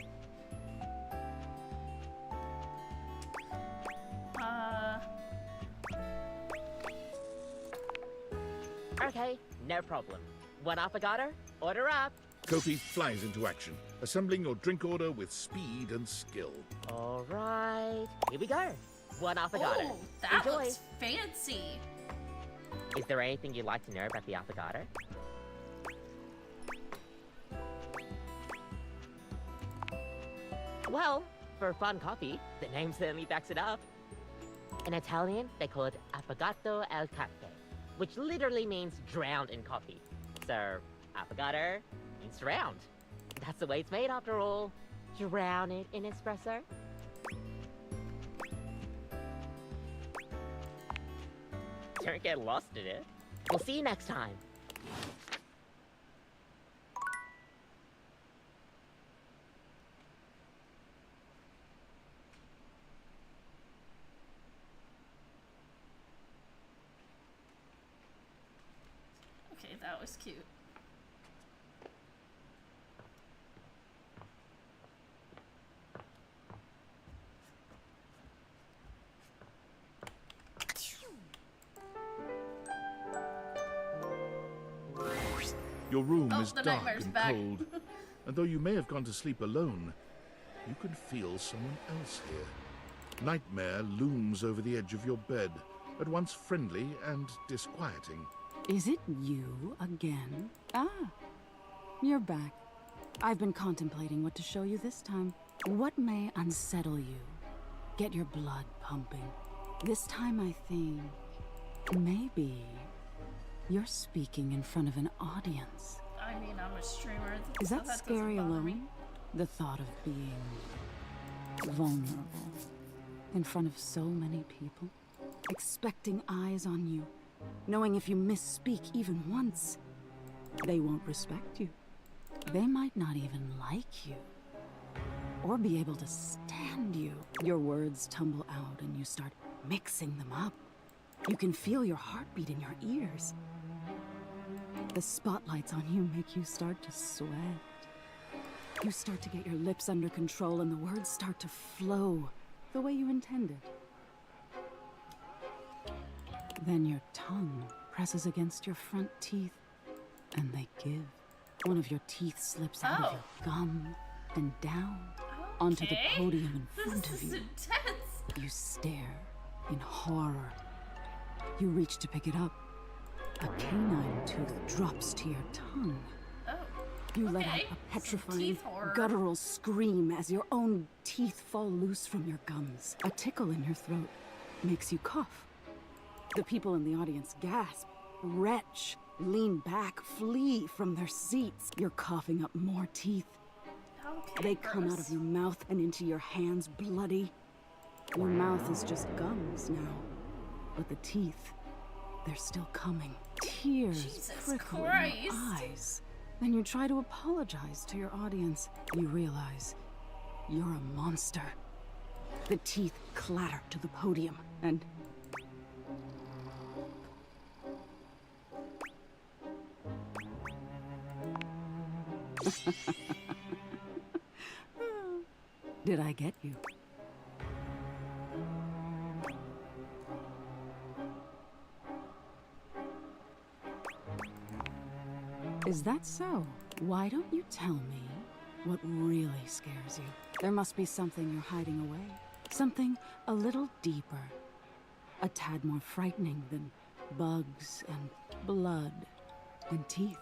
Okay, no problem. One affogato? Order up! Kopi flies into action, assembling your drink order with speed and skill. All right, here we go. One affogato. Oh, that Enjoy. looks fancy. Is there anything you'd like to know about the affogato? Well, for a fun coffee, the name certainly backs it up. In Italian, they call it affogato al caffè, which literally means drowned in coffee. So, affogato means drowned. That's the way it's made after all. Drown it in espresso. Don't get lost in it. We'll see you next time. Okay, that was cute. Your room Oh, is the dark nightmare's and back. cold, and though you may have gone to sleep alone, you can feel someone else here. Nightmare looms over the edge of your bed, at once friendly and disquieting. Is it you again? Ah, you're back. I've been contemplating what to show you this time. What may unsettle you? Get your blood pumping. This time I think maybe you're speaking in front of an audience. I mean, I'm a streamer. Is so that doesn't scary bother alone? me. The thought of being vulnerable in front of so many people, expecting eyes on you, knowing if you misspeak even once, they won't respect you. They might not even like you, or be able to stand you. Your words tumble out and you start mixing them up. You can feel your heartbeat in your ears. The spotlights on you make you start to sweat. You start to get your lips under control and the words start to flow the way you intended. Then your tongue presses against your front teeth and they give. One of your teeth slips out of your gum and down onto the podium in front of you. Intense. You stare in horror. You reach to pick it up. A canine tooth drops to your tongue. Oh. You let out Okay. a petrifying, teeth horror. guttural scream as your own teeth fall loose from your gums. A tickle in your throat makes you cough. The people in the audience gasp, retch, lean back, flee from their seats. You're coughing up more teeth. Okay, They come out of gross. your mouth and into your hands bloody. Your mouth is just gums now. But the teeth, they're still coming. Tears Jesus prickle in Christ. your eyes. Then you try to apologize to your audience. You realize you're a monster. The teeth clatter to the podium and... Did I get you? Is that so? Why don't you tell me what really scares you? There must be something you're hiding away. Something a little deeper. A tad more frightening than bugs and blood and teeth.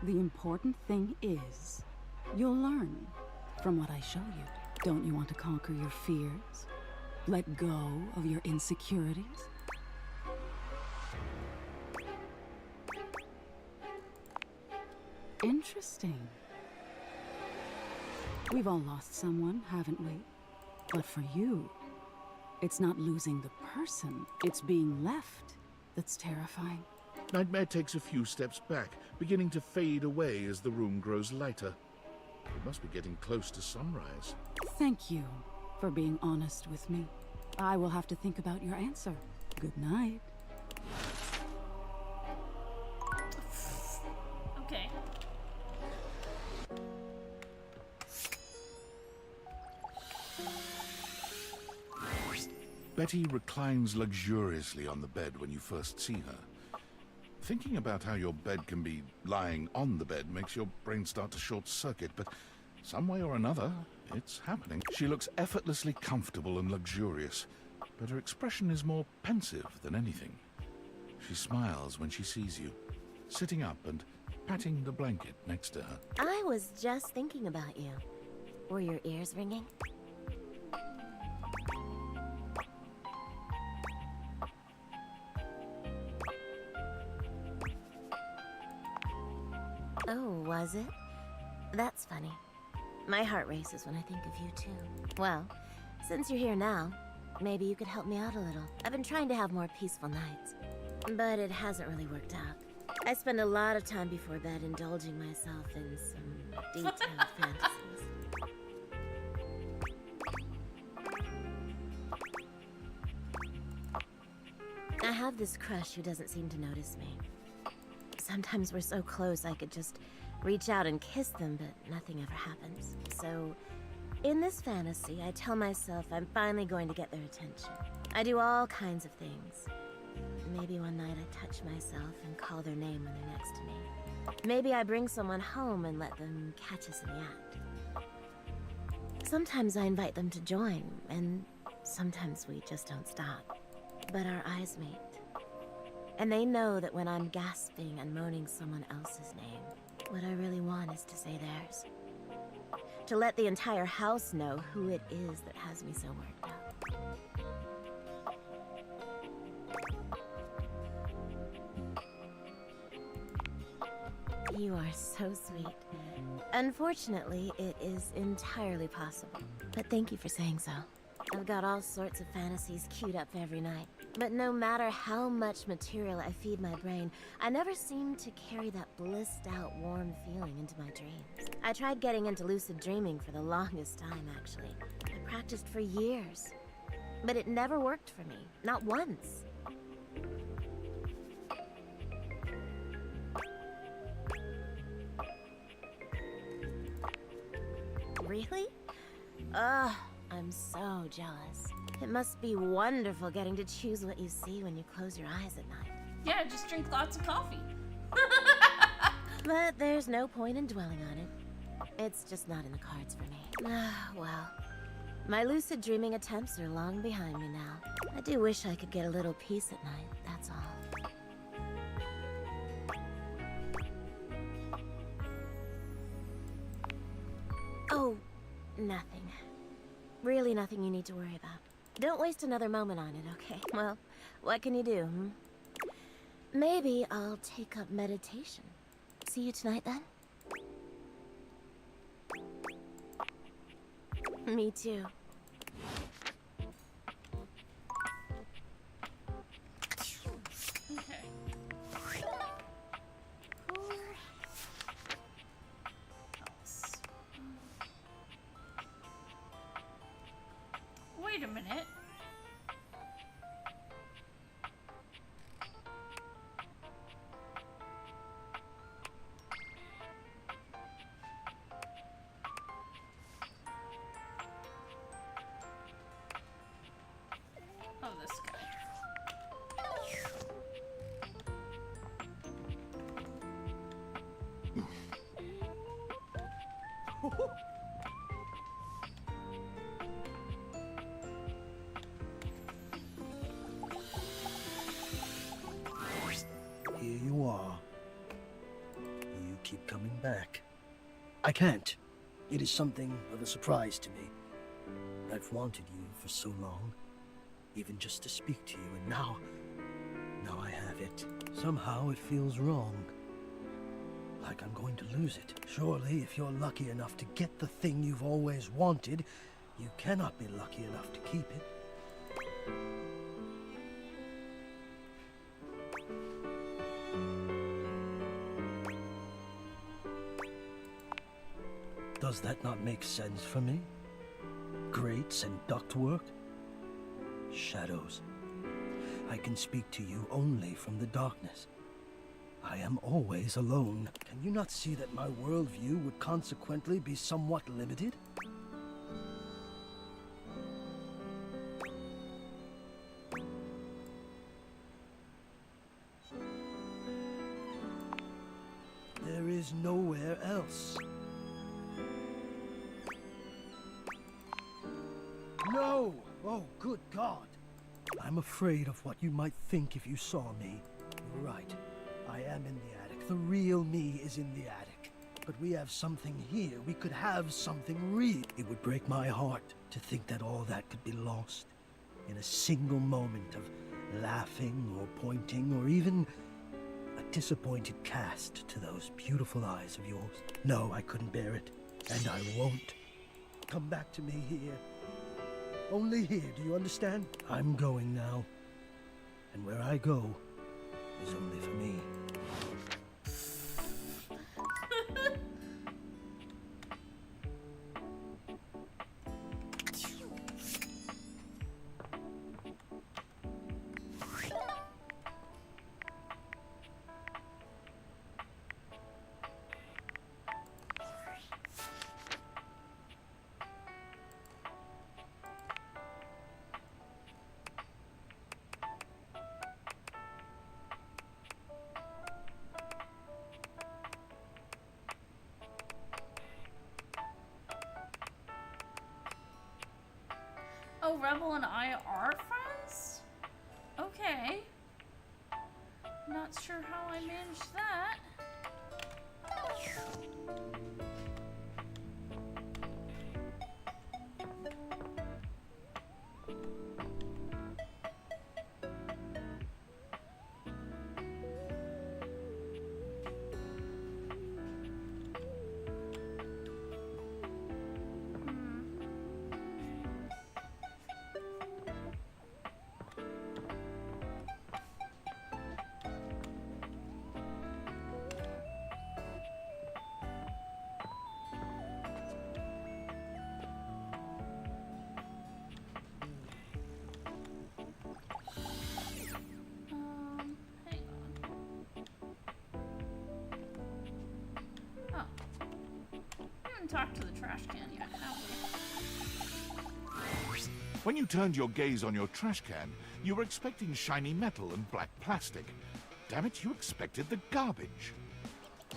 The important thing is, you'll learn from what I show you. Don't you want to conquer your fears? Let go of your insecurities? Interesting. We've all lost someone, haven't we? But for you, it's not losing the person, it's being left that's terrifying. Nightmare takes a few steps back, beginning to fade away as the room grows lighter. It must be getting close to sunrise. Thank you for being honest with me. I will have to think about your answer. Good night. Okay. Betty reclines luxuriously on the bed when you first see her. Thinking about how your bed can be lying on the bed makes your brain start to short-circuit, but some way or another, it's happening. She looks effortlessly comfortable and luxurious, but her expression is more pensive than anything. She smiles when she sees you, sitting up and patting the blanket next to her. I was just thinking about you. Were your ears ringing? Oh, was it? That's funny. My heart races when I think of you, too. Well, since you're here now, maybe you could help me out a little. I've been trying to have more peaceful nights, but it hasn't really worked out. I spend a lot of time before bed indulging myself in some detailed fantasies. I have this crush who doesn't seem to notice me. Sometimes we're so close I could just reach out and kiss them, but nothing ever happens. So, in this fantasy, I tell myself I'm finally going to get their attention. I do all kinds of things. Maybe one night I touch myself and call their name when they're next to me. Maybe I bring someone home and let them catch us in the act. Sometimes I invite them to join, and sometimes we just don't stop. But our eyes meet. And they know that when I'm gasping and moaning someone else's name, what I really want is to say theirs. To let the entire house know who it is that has me so worked up. You are so sweet. Unfortunately, it is entirely possible. But thank you for saying so. I've got all sorts of fantasies queued up every night. But no matter how much material I feed my brain, I never seem to carry that blissed-out, warm feeling into my dreams. I tried getting into lucid dreaming for the longest time, actually. I practiced for years. But it never worked for me. Not once. Really? Ugh. I'm so jealous. It must be wonderful getting to choose what you see when you close your eyes at night. Yeah, just drink lots of coffee. But there's no point in dwelling on it. It's just not in the cards for me. Well, my lucid dreaming attempts are long behind me now. I do wish I could get a little peace at night, that's all. Oh, nothing. Really nothing you need to worry about. Don't waste another moment on it, okay? Well, what can you do, hmm? Maybe I'll take up meditation. See you tonight, then? Me too. Okay. Wait a minute. Oh, this guy. Here you are. You keep coming back. I can't. It is something of a surprise to me. I've wanted you for so long, even just to speak to you, and now I have it. Somehow it feels wrong. like I'm going to lose it. Surely, if you're lucky enough to get the thing you've always wanted, You cannot be lucky enough to keep it. Does that not make sense for me? Grates and ductwork? Shadows. I can speak to you only from the darkness. I am always alone. Can you not see that my worldview would consequently be somewhat limited? There is nowhere else. No! Oh, good God! I'm afraid of what you might think if you saw me. You're right. I am in the attic. The real me is in the attic. But we have something here. We could have something real. It would break my heart to think that all that could be lost in a single moment of laughing or pointing or even a disappointed cast to those beautiful eyes of yours. No, I couldn't bear it. And I won't. Come back to me here. Only here, do you understand? I'm going now. And where I go is only for me. Oh, Rebel and I are friends? Okay. Not sure how I managed that. Talk to the trash can yet, have we? When you turned your gaze on your trash can, you were expecting shiny metal and black plastic. Damn it, you expected the garbage.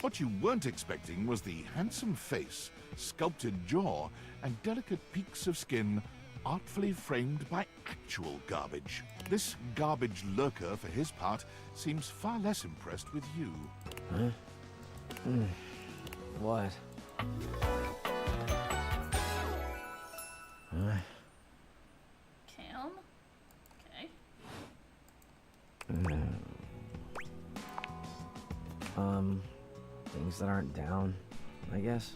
What you weren't expecting was the handsome face, sculpted jaw, and delicate peaks of skin artfully framed by actual garbage. This garbage lurker, for his part, seems far less impressed with you. Huh? What? Cam? Okay. Things that aren't down, I guess.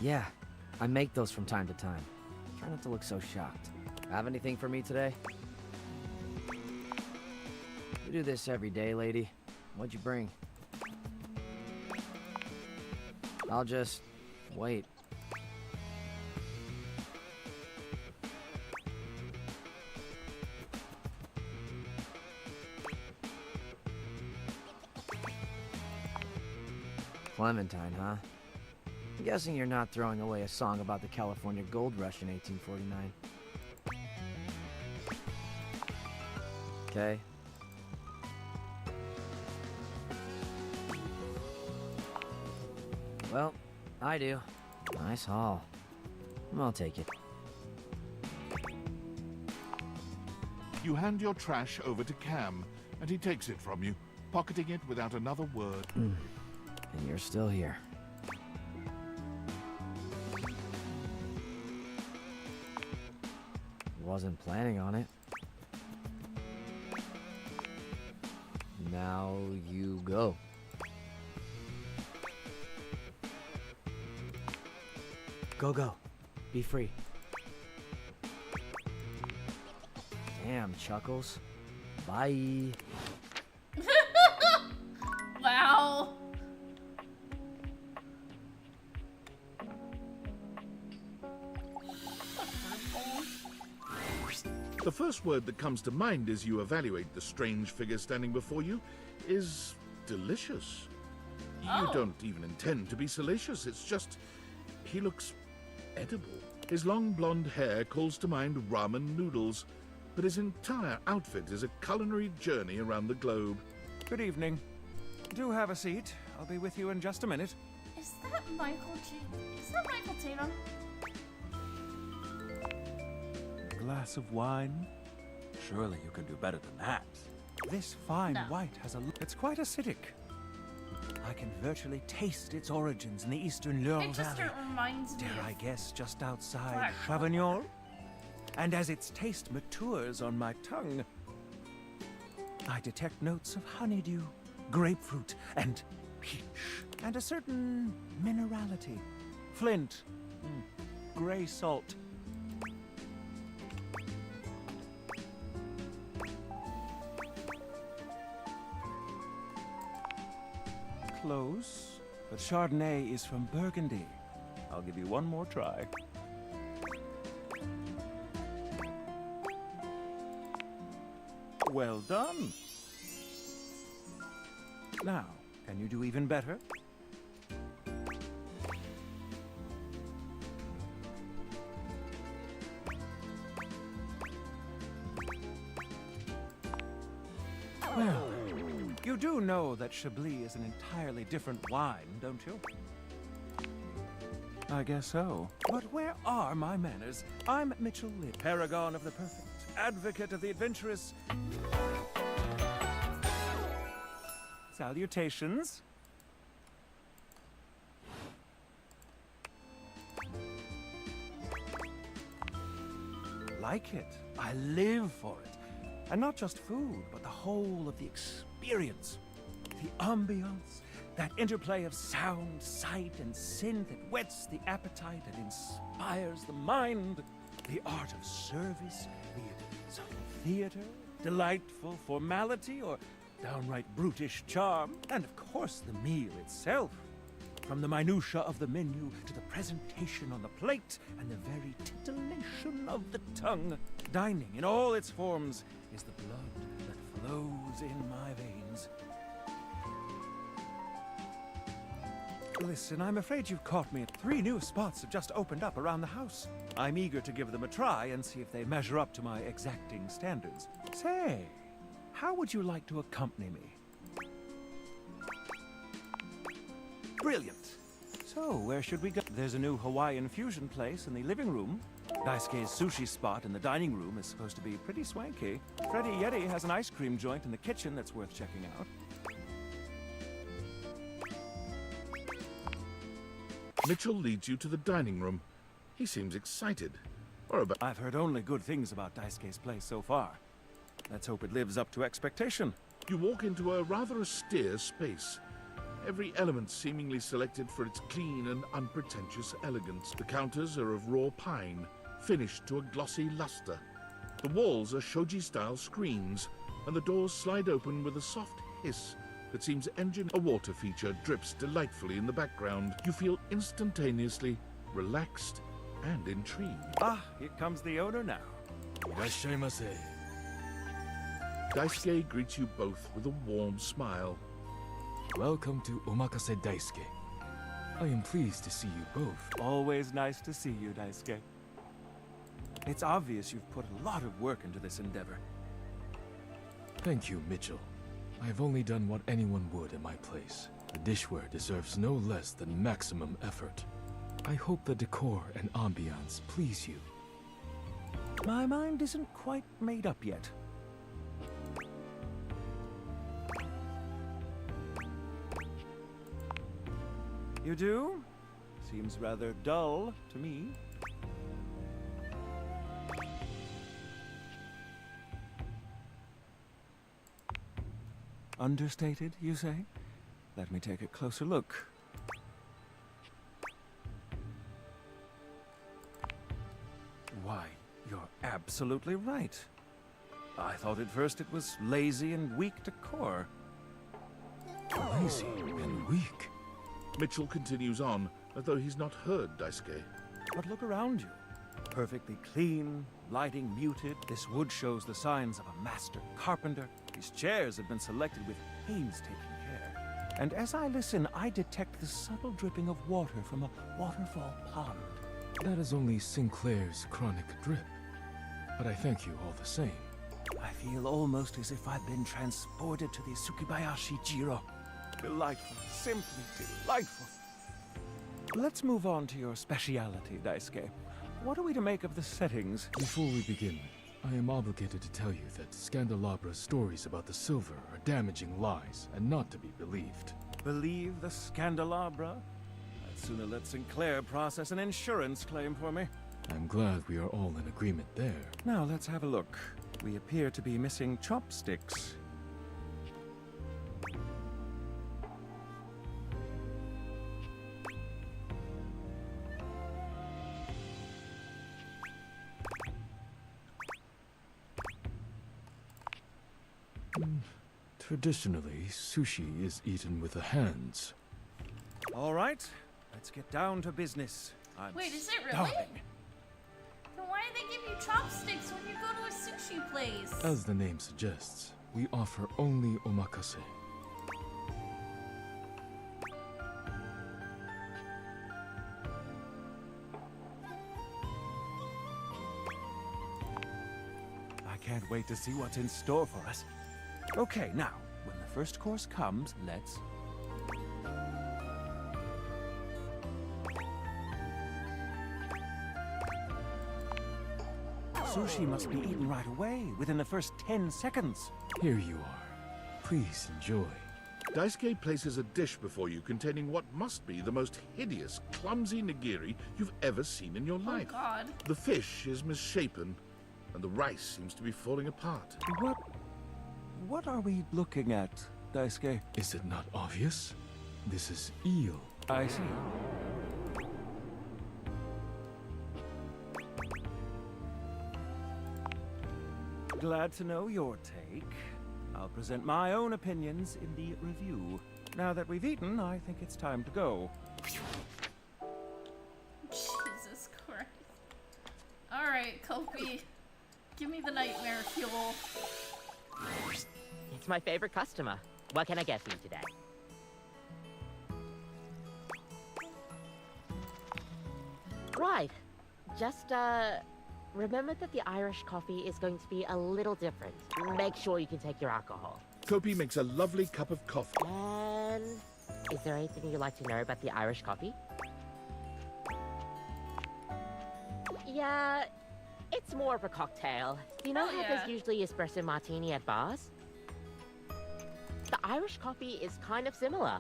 Yeah, I make those from time to time. Try not to look so shocked. Have anything for me today? You do this every day, lady. What'd you bring? I'll just wait. Clementine, huh? I'm guessing you're not throwing away a song about the California Gold Rush in 1849. Okay. Well, I do. Nice haul. I'll take it. You hand your trash over to Cam, and he takes it from you, pocketing it without another word. And you're still here. Wasn't planning on it. Now you go. Go. Be free. Damn, Chuckles. Bye. Wow. The first word that comes to mind as you evaluate the strange figure standing before you is delicious. You don't even intend to be salacious, it's just he looks edible. His long blonde hair calls to mind ramen noodles, but his entire outfit is a culinary journey around the globe. Good evening. Do have a seat. I'll be with you in just a minute. Is that Michael Tatum? Glass of wine? Surely you can do better than that. This fine white has a look. It's quite acidic. I can virtually taste its origins in the eastern Loire It just Valley. reminds me Dare I of guess just outside Black Chavignol? And as its taste matures on my tongue, I detect notes of honeydew, grapefruit, and peach, and a certain minerality. Flint, gray salt. Close, but Chardonnay is from Burgundy. I'll give you one more try. Well done. Now, can you do even better? Well, you do know that Chablis is an entirely different wine, don't you? I guess so. But where are my manners? I'm Mitchell Lidd, paragon of the perfect, advocate of the adventurous. Salutations. Like it. I live for it. And not just food, but the whole of the experience. The ambiance, that interplay of sound, sight, and synth that whets the appetite and inspires the mind. The art of service, be it subtle theater, delightful formality, or downright brutish charm. And of course the meal itself. From the minutiae of the menu to the presentation on the plate and the very titillation of the tongue. Dining in all its forms is the blood that flows in my veins. Listen, I'm afraid you've caught me. 3 new spots have just opened up around the house. I'm eager to give them a try and see if they measure up to my exacting standards. Say, how would you like to accompany me? Brilliant. So, where should we go? There's a new Hawaiian fusion place in the living room. Daisuke's sushi spot in the dining room is supposed to be pretty swanky. Freddy Yeti has an ice cream joint in the kitchen that's worth checking out. Mitchell leads you to the dining room. He seems excited. Or about... I've heard only good things about Daisuke's place so far. Let's hope it lives up to expectation. You walk into a rather austere space. Every element seemingly selected for its clean and unpretentious elegance. The counters are of raw pine, finished to a glossy luster. The walls are shoji-style screens, and the doors slide open with a soft hiss that seems a water feature drips delightfully in the background. You feel instantaneously relaxed and intrigued. Ah, here comes the owner now. Irashaimase. Daisuke greets you both with a warm smile. Welcome to Omakase Daisuke. I am pleased to see you both. Always nice to see you, Daisuke. It's obvious you've put a lot of work into this endeavor. Thank you, Mitchell. I have only done what anyone would in my place. The dishware deserves no less than maximum effort. I hope the decor and ambiance please you. My mind isn't quite made up yet. You do? Seems rather dull to me. Understated, you say? Let me take a closer look. absolutely right. I thought at first it was lazy and weak decor. Lazy and weak? Mitchell continues on, as though he's not heard Daisuke. But look around you. Perfectly clean, lighting muted. This wood shows the signs of a master carpenter. These chairs have been selected with painstaking care. And as I listen, I detect the subtle dripping of water from a waterfall pond. That is only Sinclair's chronic drip. But I thank you all the same. I feel almost as if I've been transported to the Tsukibayashi Jiro. Delightful, simply delightful. Let's move on to your speciality, Daisuke. What are we to make of the settings? Before we begin, I am obligated to tell you that Scandalabra's stories about the silver are damaging lies and not to be believed. Believe the Scandalabra? I'd sooner let Sinclair process an insurance claim for me. I'm glad we are all in agreement there. Now let's have a look. We appear to be missing chopsticks. Traditionally, sushi is eaten with the hands. All right, let's get down to business. I'm Wait, is it really? starving. Then why do they give you chopsticks when you go to a sushi place? As the name suggests, we offer only omakase. I can't wait to see what's in store for us. Okay, now, when the first course comes, let's... Sushi must be eaten right away, within the first 10 seconds. Here you are. Please enjoy. Daisuke places a dish before you containing what must be the most hideous, clumsy nigiri you've ever seen in your life. Oh, God. The fish is misshapen, and the rice seems to be falling apart. What are we looking at, Daisuke? Is it not obvious? This is eel. I see. Glad to know your take. I'll present my own opinions in the review. Now that we've eaten, I think it's time to go. Jesus Christ. Alright, Kopi. Give me the nightmare fuel. It's my favorite customer. What can I get for you today? Right. Just, remember that the Irish coffee is going to be a little different. Make sure you can take your alcohol. Kopi makes a lovely cup of coffee. And is there anything you'd like to know about the Irish coffee? Yeah, it's more of a cocktail. You know how there's usually espresso martini at bars? The Irish coffee is kind of similar.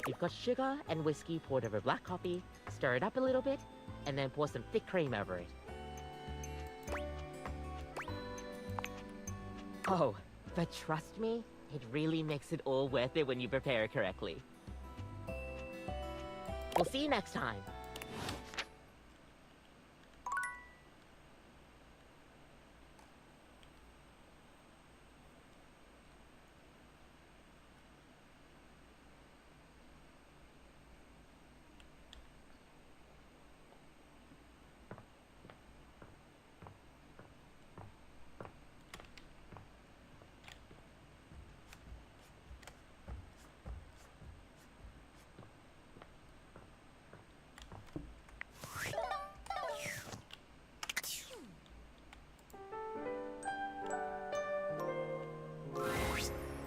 You've got sugar and whiskey poured over black coffee, stir it up a little bit, and then pour some thick cream over it. Oh, but trust me, it really makes it all worth it when you prepare it correctly. We'll see you next time.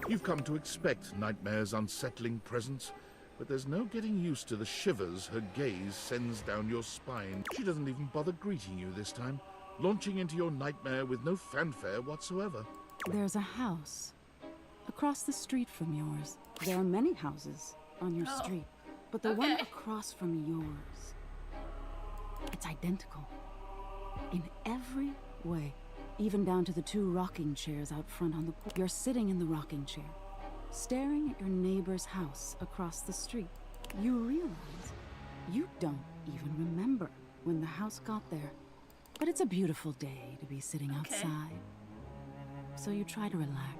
You've come to expect Nightmare's unsettling presence, but there's no getting used to the shivers her gaze sends down your spine. She doesn't even bother greeting you this time, launching into your nightmare with no fanfare whatsoever. There's a house across the street from yours. There are many houses on your street, but the one across from yours, it's identical in every way. Even down to the 2 rocking chairs out front on the porch. You're sitting in the rocking chair, staring at your neighbor's house across the street. You realize you don't even remember when the house got there. But it's a beautiful day to be sitting outside. So you try to relax.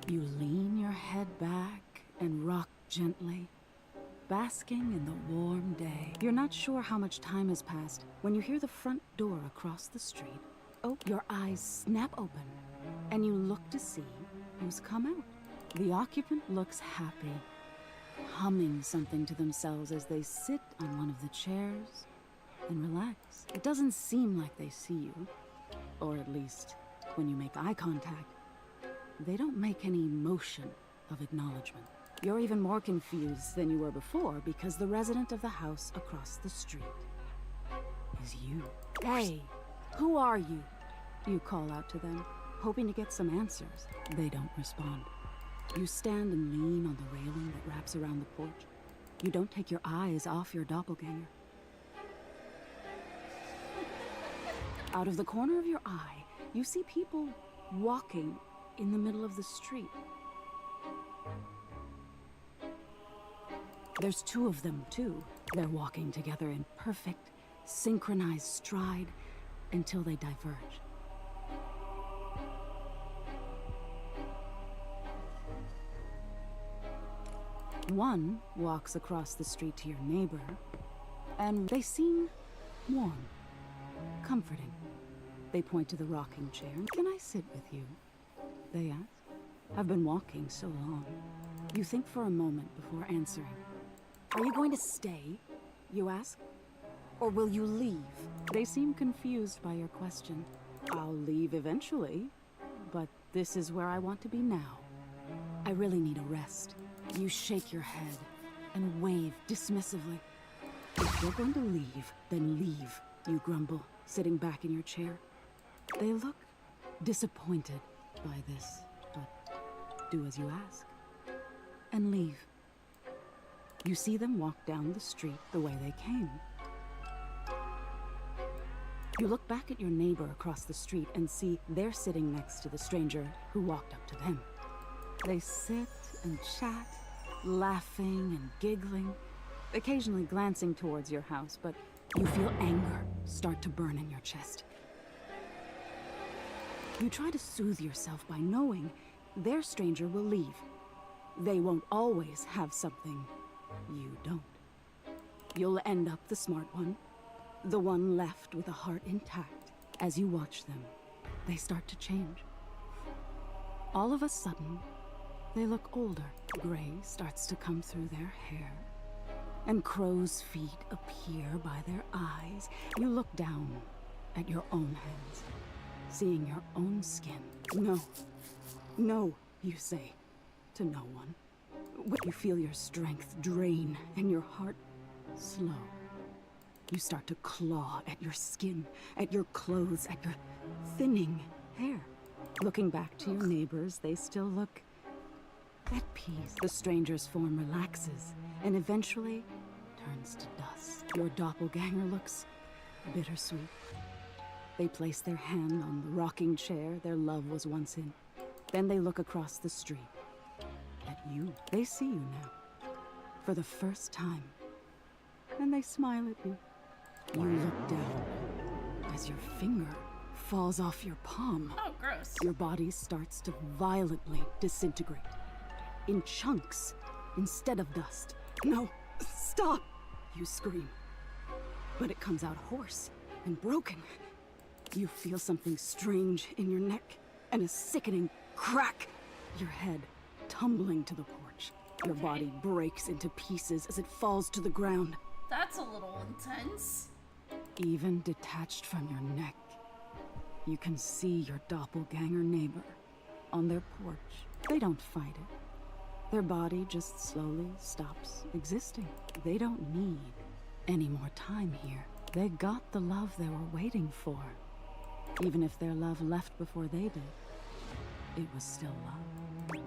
You lean your head back and rock gently, basking in the warm day. You're not sure how much time has passed when you hear the front door across the street. Oh, your eyes snap open, and you look to see who's come out. The occupant looks happy, humming something to themselves as they sit on one of the chairs and relax. It doesn't seem like they see you, or at least when you make eye contact, they don't make any motion of acknowledgement. You're even more confused than you were before because the resident of the house across the street is you. Hey, who are you? You call out to them, hoping to get some answers. They don't respond. You stand and lean on the railing that wraps around the porch. You don't take your eyes off your doppelganger. Out of the corner of your eye, you see people walking in the middle of the street. There's two of them, too. They're walking together in perfect, synchronized stride until they diverge. One walks across the street to your neighbor, and they seem warm, comforting. They point to the rocking chair. Can I sit with you? They ask. I've been walking so long. You think for a moment before answering. Are you going to stay? You ask. Or will you leave? They seem confused by your question. I'll leave eventually, but this is where I want to be now. I really need a rest. You shake your head and wave dismissively. If you're going to leave, then leave, you grumble, sitting back in your chair. They look disappointed by this, but do as you ask and leave. You see them walk down the street the way they came. You look back at your neighbor across the street and see they're sitting next to the stranger who walked up to them. They sit and chat, laughing and giggling, occasionally glancing towards your house, but you feel anger start to burn in your chest. You try to soothe yourself by knowing their stranger will leave. They won't always have something you don't. You'll end up the smart one, the one left with a heart intact. As you watch them, they start to change. All of a sudden, they look older. Gray starts to come through their hair, and crow's feet appear by their eyes. You look down at your own hands, seeing your own skin. No, no, you say, to no one. When you feel your strength drain and your heart slow, you start to claw at your skin, at your clothes, at your thinning hair. Looking back to your neighbors, they still look at peace. The stranger's form relaxes and eventually turns to dust. Your doppelganger looks bittersweet. They place their hand on the rocking chair their love was once in. Then they look across the street at you. They see you now, for the first time, and they smile at you. You look down as your finger falls off your palm. Oh, gross. Your body starts to violently disintegrate, in chunks instead of dust. No, stop! You scream, but it comes out hoarse and broken. You feel something strange in your neck and a sickening crack. Your head tumbling to the porch. Your body breaks into pieces as it falls to the ground. That's a little intense. Even detached from your neck, you can see your doppelganger neighbor on their porch. They don't fight it. Their body just slowly stops existing. They don't need any more time here. They got the love they were waiting for. Even if their love left before they did, it was still love.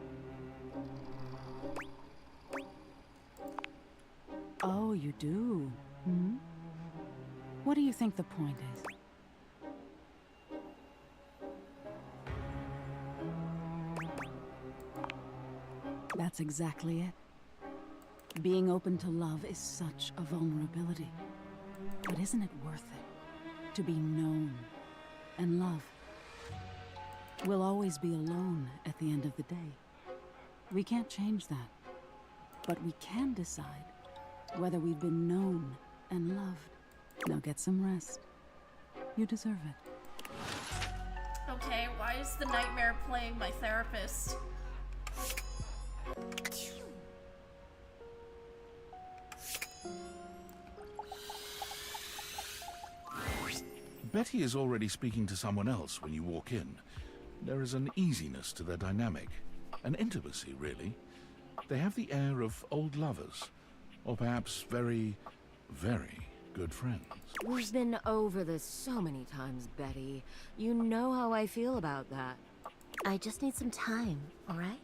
Oh, you do? Hmm? What do you think the point is? That's exactly it. Being open to love is such a vulnerability. But isn't it worth it? To be known and love. We'll always be alone at the end of the day. We can't change that. But we can decide whether we've been known and loved. Now get some rest. You deserve it. Okay, why is the nightmare playing my therapist? Betty is already speaking to someone else when you walk in. There is an easiness to their dynamic. An intimacy, really. They have the air of old lovers. Or perhaps very, very good friends. We've been over this so many times, Betty. You know how I feel about that. I just need some time, all right?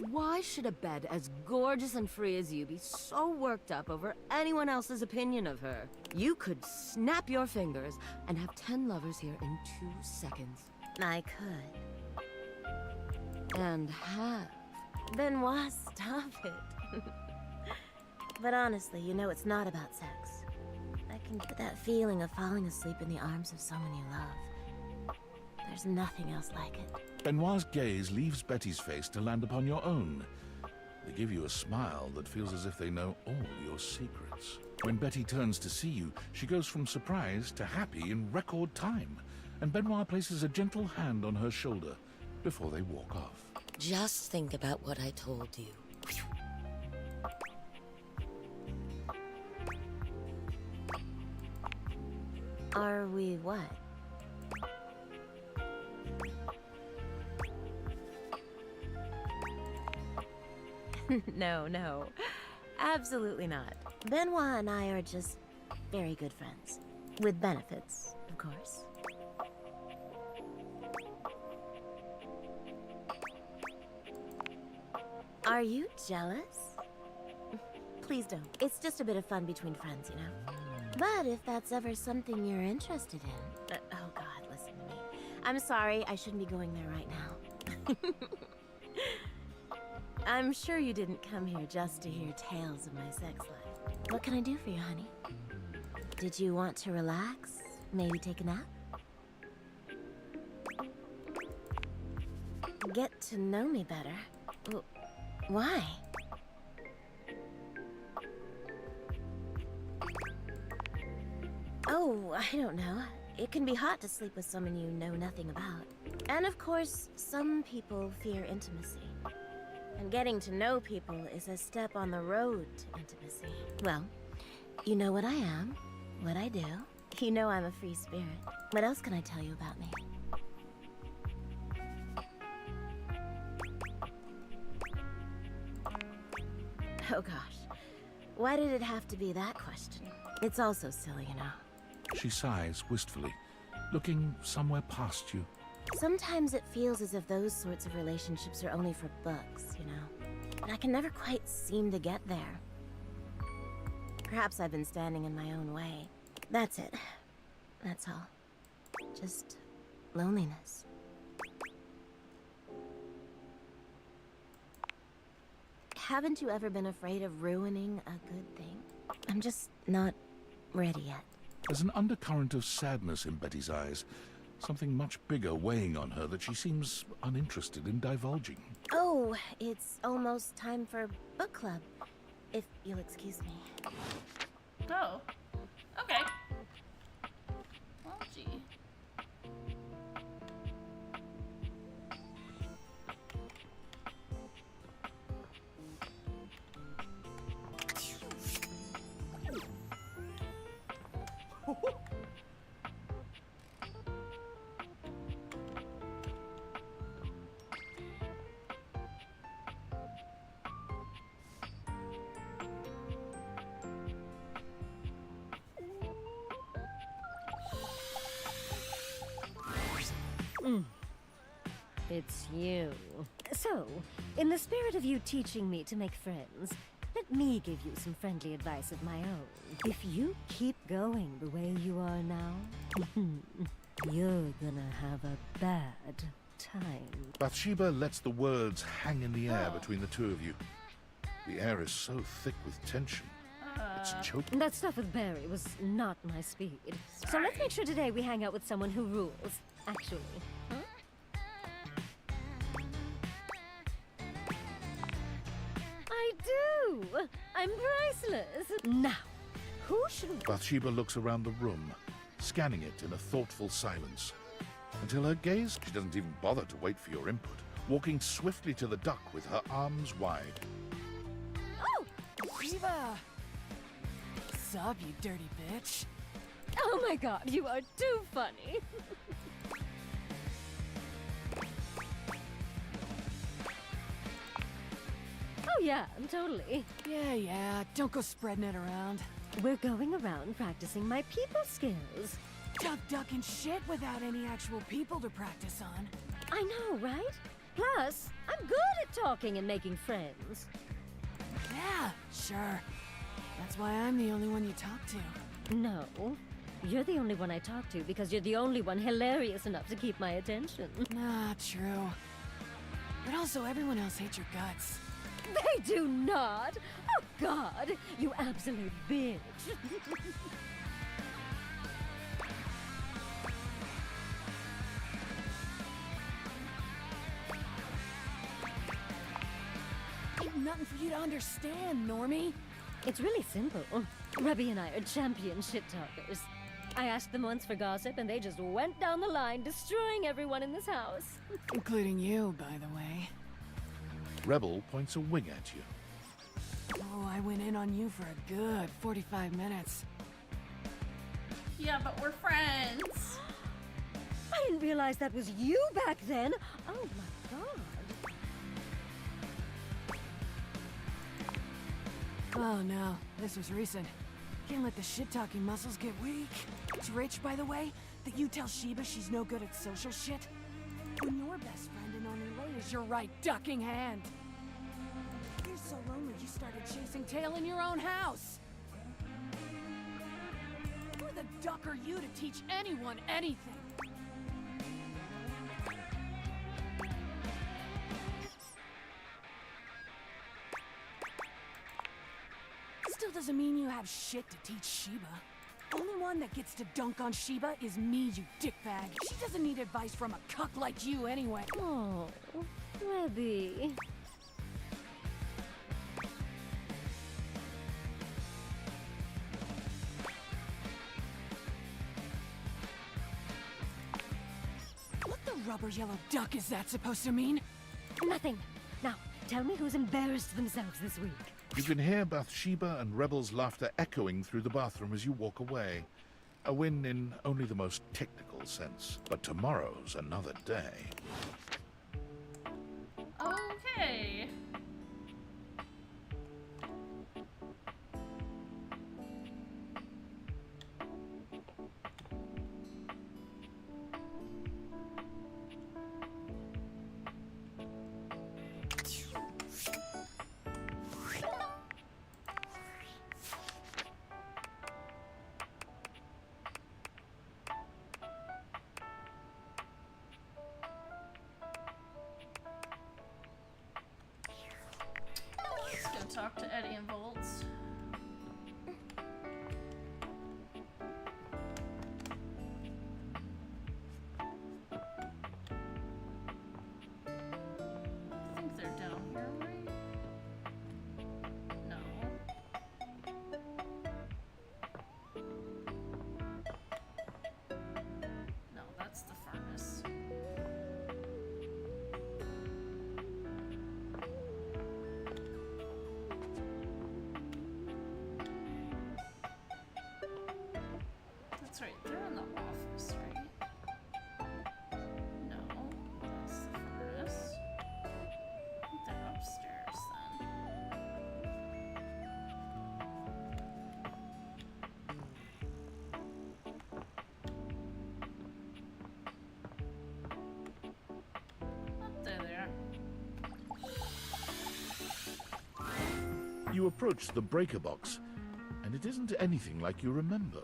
Why should a bed as gorgeous and free as you be so worked up over anyone else's opinion of her? You could snap your fingers and have 10 lovers here in 2 seconds. I could. And have. Benoit, stop it. But honestly, you know it's not about sex. I can get that feeling of falling asleep in the arms of someone you love. There's nothing else like it. Benoit's gaze leaves Betty's face to land upon your own. They give you a smile that feels as if they know all your secrets. When Betty turns to see you, she goes from surprise to happy in record time, and Benoit places a gentle hand on her shoulder before they walk off. Just think about what I told you. Are we what? No. Absolutely not. Benoit and I are just very good friends. With benefits, of course. Are you jealous? Please don't. It's just a bit of fun between friends, you know? But if that's ever something you're interested in... oh God, listen to me. I'm sorry, I shouldn't be going there right now. I'm sure you didn't come here just to hear tales of my sex life. What can I do for you, honey? Did you want to relax? Maybe take a nap? Get to know me better? Why? Oh, I don't know. It can be hot to sleep with someone you know nothing about. And of course, some people fear intimacy. And getting to know people is a step on the road to intimacy. Well, you know what I am, what I do. You know I'm a free spirit. What else can I tell you about me? Oh gosh, why did it have to be that question? It's all so silly, you know. She sighs wistfully, looking somewhere past you. Sometimes it feels as if those sorts of relationships are only for books, you know. But I can never quite seem to get there. Perhaps I've been standing in my own way. That's it. That's all. Just loneliness. Haven't you ever been afraid of ruining a good thing? I'm just not ready yet. There's an undercurrent of sadness in Betty's eyes, something much bigger weighing on her that she seems uninterested in divulging. Oh, it's almost time for book club, if you'll excuse me. Oh. Okay. Well, gee. It's you. So, in the spirit of you teaching me to make friends, let me give you some friendly advice of my own. If you keep going the way you are now, you're gonna have a bad time. Bathsheba lets the words hang in the air between the two of you. The air is so thick with tension. It's choking. That stuff with Barry was not my speed. So let's make sure today we hang out with someone who rules. actually. I do! I'm priceless! Now, who should... Bathsheba looks around the room, scanning it in a thoughtful silence. Until her gaze, she doesn't even bother to wait for your input, walking swiftly to the duck with her arms wide. Oh! Sheba! Sup, you dirty bitch? Oh my god, you are too funny! Oh yeah, totally. Yeah, don't go spreading it around. We're going around practicing my people skills. Tough ducking shit without any actual people to practice on. I know, right? Plus, I'm good at talking and making friends. Yeah, sure. That's why I'm the only one you talk to. No. You're the only one I talk to because you're the only one hilarious enough to keep my attention. Not true. But also, everyone else hates your guts. They do not! Oh god, you absolute bitch! Ain't nothing for you to understand, Normie. It's really simple. Rebby and I are champion shit-talkers. I asked them once for gossip and they just went down the line, destroying everyone in this house. Including you, by the way. Rebel points a wing at you. Oh, I went in on you for a good 45 minutes. Yeah, but we're friends. I didn't realize that was you back then. Oh my god. Oh no, this was recent. Can't let the shit-talking muscles get weak. It's rich, by the way, that you tell Sheba she's no good at social shit. When your best friend and only lay is your right ducking hand. You're so lonely you started chasing tail in your own house. Who the duck are you to teach anyone anything? Still doesn't mean you have shit to teach Sheba. Only one that gets to dunk on Sheba is me, you dickbag. She doesn't need advice from a cuck like you anyway. Oh, Rebby. What the rubber yellow duck is that supposed to mean? Nothing. Now, tell me who's embarrassed themselves this week. You can hear Bathsheba and Rebel's laughter echoing through the bathroom as you walk away. A win in only the most technical sense. But tomorrow's another day. Okay. Talk to Eddie and Volts. I think they're down here, right? No. No, that's the furnace. That's right, they're in the office, right? No, that's the furnace. I think they're upstairs then. Oh, there they are. You approach the breaker box, and it isn't anything like you remember.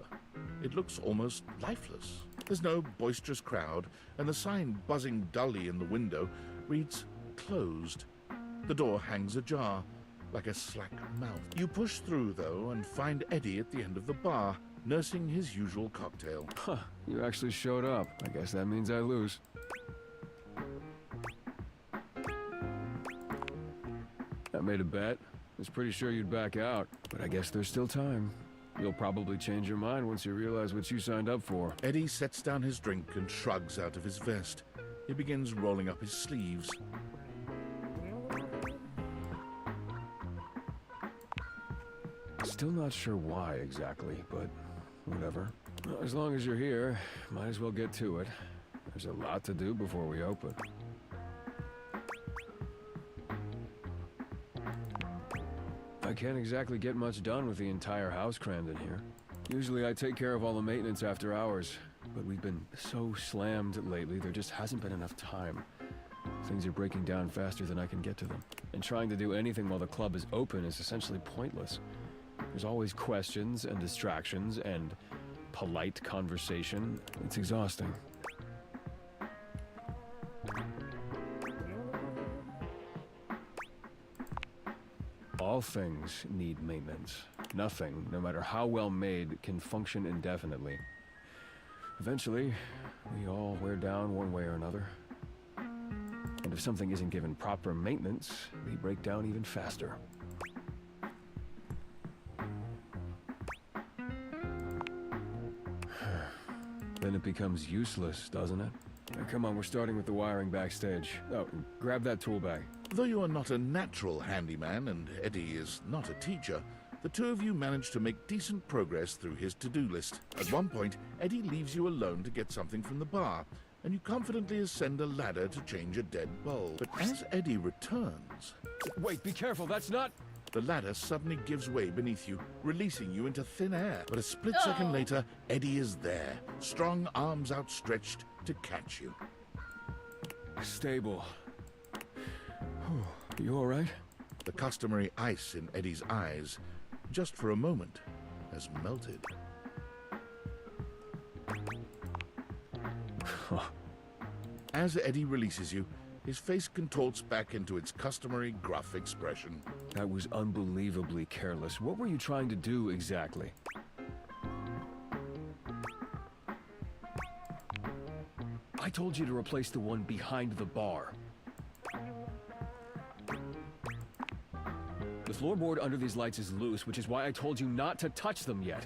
It looks almost lifeless. There's no boisterous crowd, and the sign buzzing dully in the window reads closed. The door hangs ajar, like a slack mouth. You push through, though, and find Eddie at the end of the bar. nursing his usual cocktail. Huh, you actually showed up. I guess that means I lose. I made a bet. Was pretty sure you'd back out, but I guess there's still time. You'll probably change your mind once you realize what you signed up for. Eddie sets down his drink and shrugs out of his vest. He begins rolling up his sleeves. Still not sure why exactly, but whatever. As long as you're here, might as well get to it. There's a lot to do before we open. I can't exactly get much done with the entire house crammed in here. Usually I take care of all the maintenance after hours, but we've been so slammed lately, there just hasn't been enough time. Things are breaking down faster than I can get to them, and trying to do anything while the club is open is essentially pointless. There's always questions and distractions and polite conversation. It's exhausting. All things need maintenance. Nothing, no matter how well made, can function indefinitely. Eventually, we all wear down one way or another. And if something isn't given proper maintenance, we break down even faster. Then it becomes useless, doesn't it? Now, come on, we're starting with the wiring backstage. Oh, grab that tool bag. Though you are not a natural handyman and Eddie is not a teacher, the two of you manage to make decent progress through his to-do list. At one point, Eddie leaves you alone to get something from the bar, and you confidently ascend a ladder to change a dead bulb. But as Eddie returns... Wait, be careful, that's not... The ladder suddenly gives way beneath you, releasing you into thin air. But a split second later, Eddie is there, strong arms outstretched to catch you. Stable. You all right? The customary ice in Eddie's eyes, just for a moment, has melted. As Eddie releases you, his face contorts back into its customary gruff expression. That was unbelievably careless. What were you trying to do exactly? I told you to replace the one behind the bar. The floorboard under these lights is loose, which is why I told you not to touch them yet.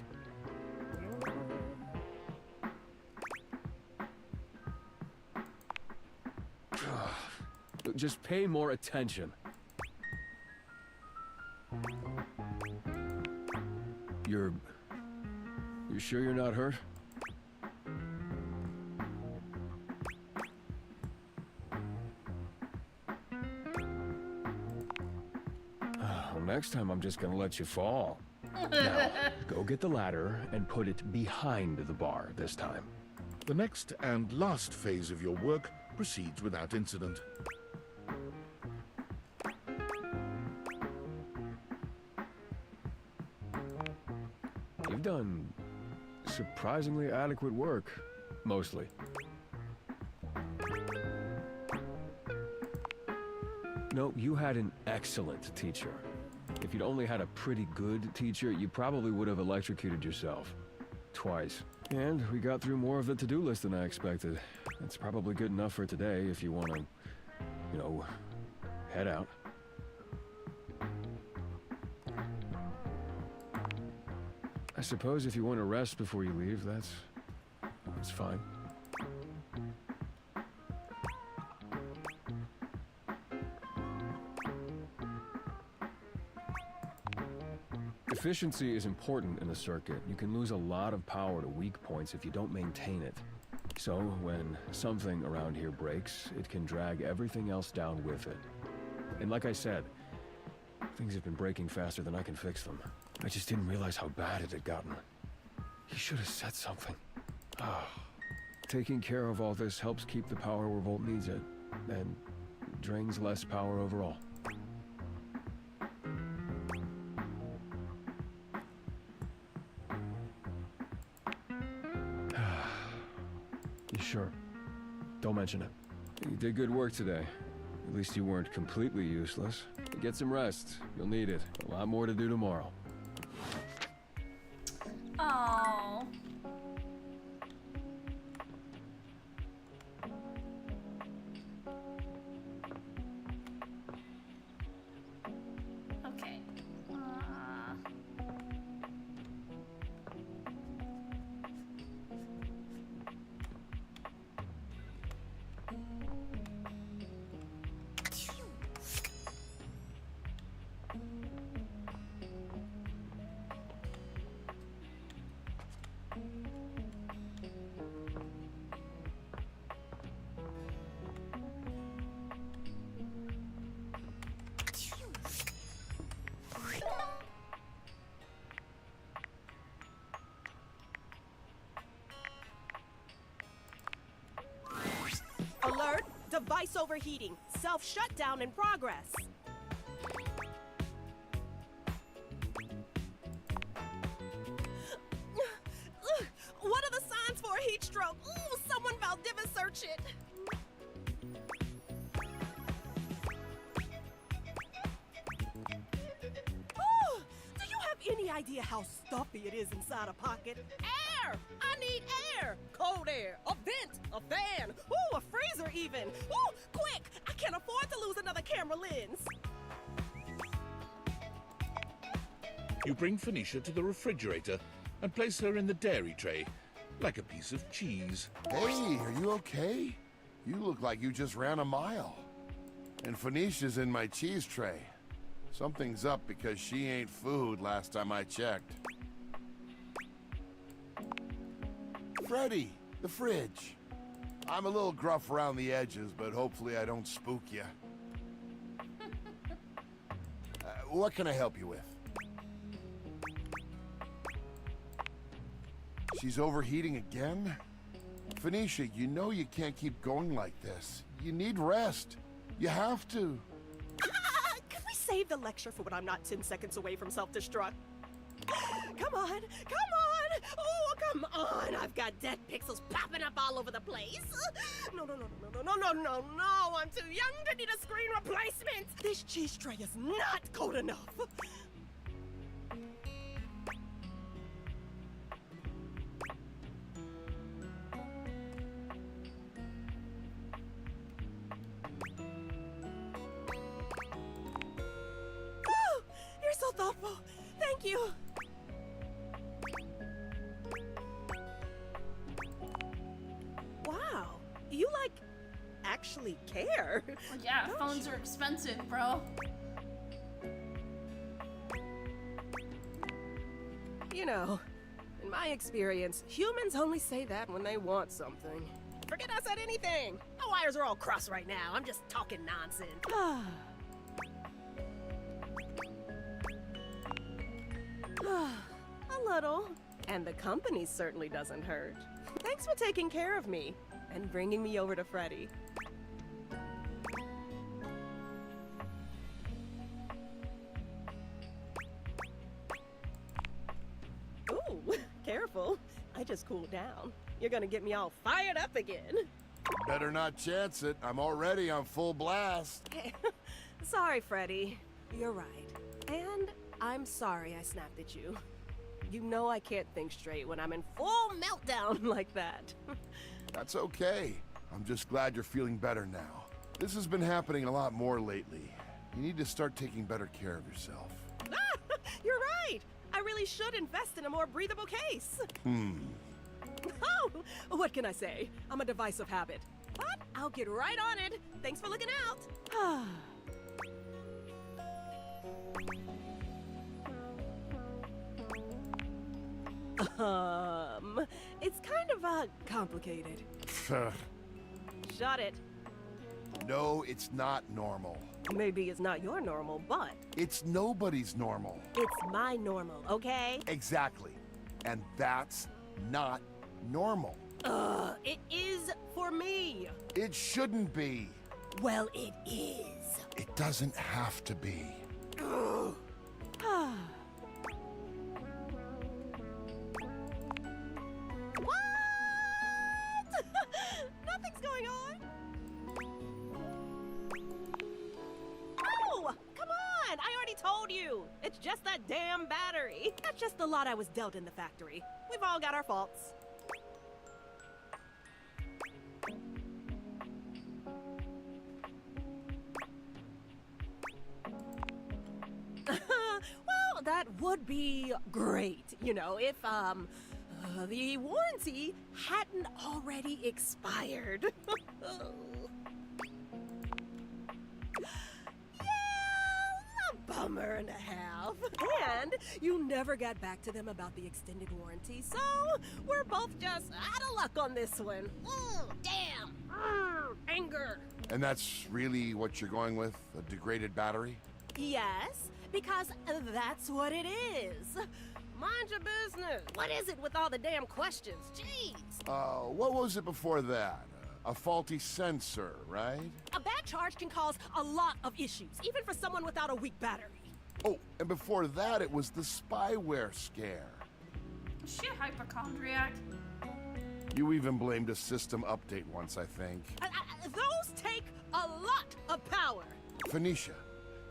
Just pay more attention. You sure you're not hurt? Well, next time I'm just gonna let you fall. Now, go get the ladder and put it behind the bar this time. The next and last phase of your work proceeds without incident. You've done surprisingly adequate work, mostly. No, you had an excellent teacher. If you'd only had a pretty good teacher, you probably would have electrocuted yourself. Twice. And we got through more of the to-do list than I expected. It's probably good enough for today if you want to, you know, head out. I suppose if you want to rest before you leave, that's fine. Efficiency is important in a circuit. You can lose a lot of power to weak points if you don't maintain it. So, when something around here breaks, it can drag everything else down with it. And like I said, things have been breaking faster than I can fix them. I just didn't realize how bad it had gotten. He should have said something. Taking care of all this helps keep the power where Volt needs it, and drains less power overall. You sure? Don't mention it. You did good work today. At least you weren't completely useless. Get some rest. You'll need it. A lot more to do tomorrow. Oh. Device overheating. Self-shutdown in progress. What are the signs for a heat stroke? Ooh, someone Vtuber search it. Ooh, do you have any idea how stuffy it is inside a pocket? Air! I need air! Cold air, a vent, a fan, ooh, a freezer even. Ooh, quick! I can't afford to lose another camera lens. You bring Phoenicia to the refrigerator and place her in the dairy tray, like a piece of cheese. Hey, are you okay? You look like you just ran a mile. And Phoenicia's in my cheese tray. Something's up because she ain't food last time I checked. Freddy, the fridge. I'm a little gruff around the edges, but hopefully I don't spook you. What can I help you with? She's overheating again? Phoenicia, you know you can't keep going like this. You need rest. You have to. Can we save the lecture for when I'm not 10 seconds away from self-destruct? Come on, come on! Oh, come on! I've got dead pixels popping up all over the place. No, I'm too young to need a screen replacement. This cheese tray is not cold enough. Oh, you're so thoughtful. Thank you. Wow, you actually care. Well, yeah, phones are expensive, bro. You know, in my experience, humans only say that when they want something. Forget I said anything. My wires are all crossed right now. I'm just talking nonsense. A little. And the company certainly doesn't hurt. Thanks for taking care of me and bringing me over to Freddy. Ooh, careful. I just cooled down. You're gonna get me all fired up again. Better not chance it. I'm already on full blast. Sorry, Freddy. You're right. And I'm sorry I snapped at you. You know I can't think straight when I'm in full meltdown like that. That's okay. I'm just glad you're feeling better now. This has been happening a lot more lately. You need to start taking better care of yourself. You're right. I really should invest in a more breathable case. Oh, what can I say? I'm a device of habit. But I'll get right on it. Thanks for looking out. It's kind of, complicated. Shut it. No, it's not normal. Maybe it's not your normal, but... It's nobody's normal. It's my normal, okay? Exactly. And that's not normal. It is for me. It shouldn't be. Well, it is. It doesn't have to be. What? Nothing's going on. Oh, come on. I already told you. It's just that damn battery. That's just the lot I was dealt in the factory. We've all got our faults. Well, that would be great, you know, if, the warranty hadn't already expired. Yeah, a bummer and a half. And you never got back to them about the extended warranty, so we're both just out of luck on this one. Damn! Anger! And that's really what you're going with? A degraded battery? Yes, because that's what it is. Mind your business. What is it with all the damn questions? Jeez. What was it before that? A faulty sensor, right? A bad charge can cause a lot of issues, even for someone without a weak battery. Oh, and before that, it was the spyware scare. Is she a hypochondriac? You even blamed a system update once, I think. Those take a lot of power. Phoenicia,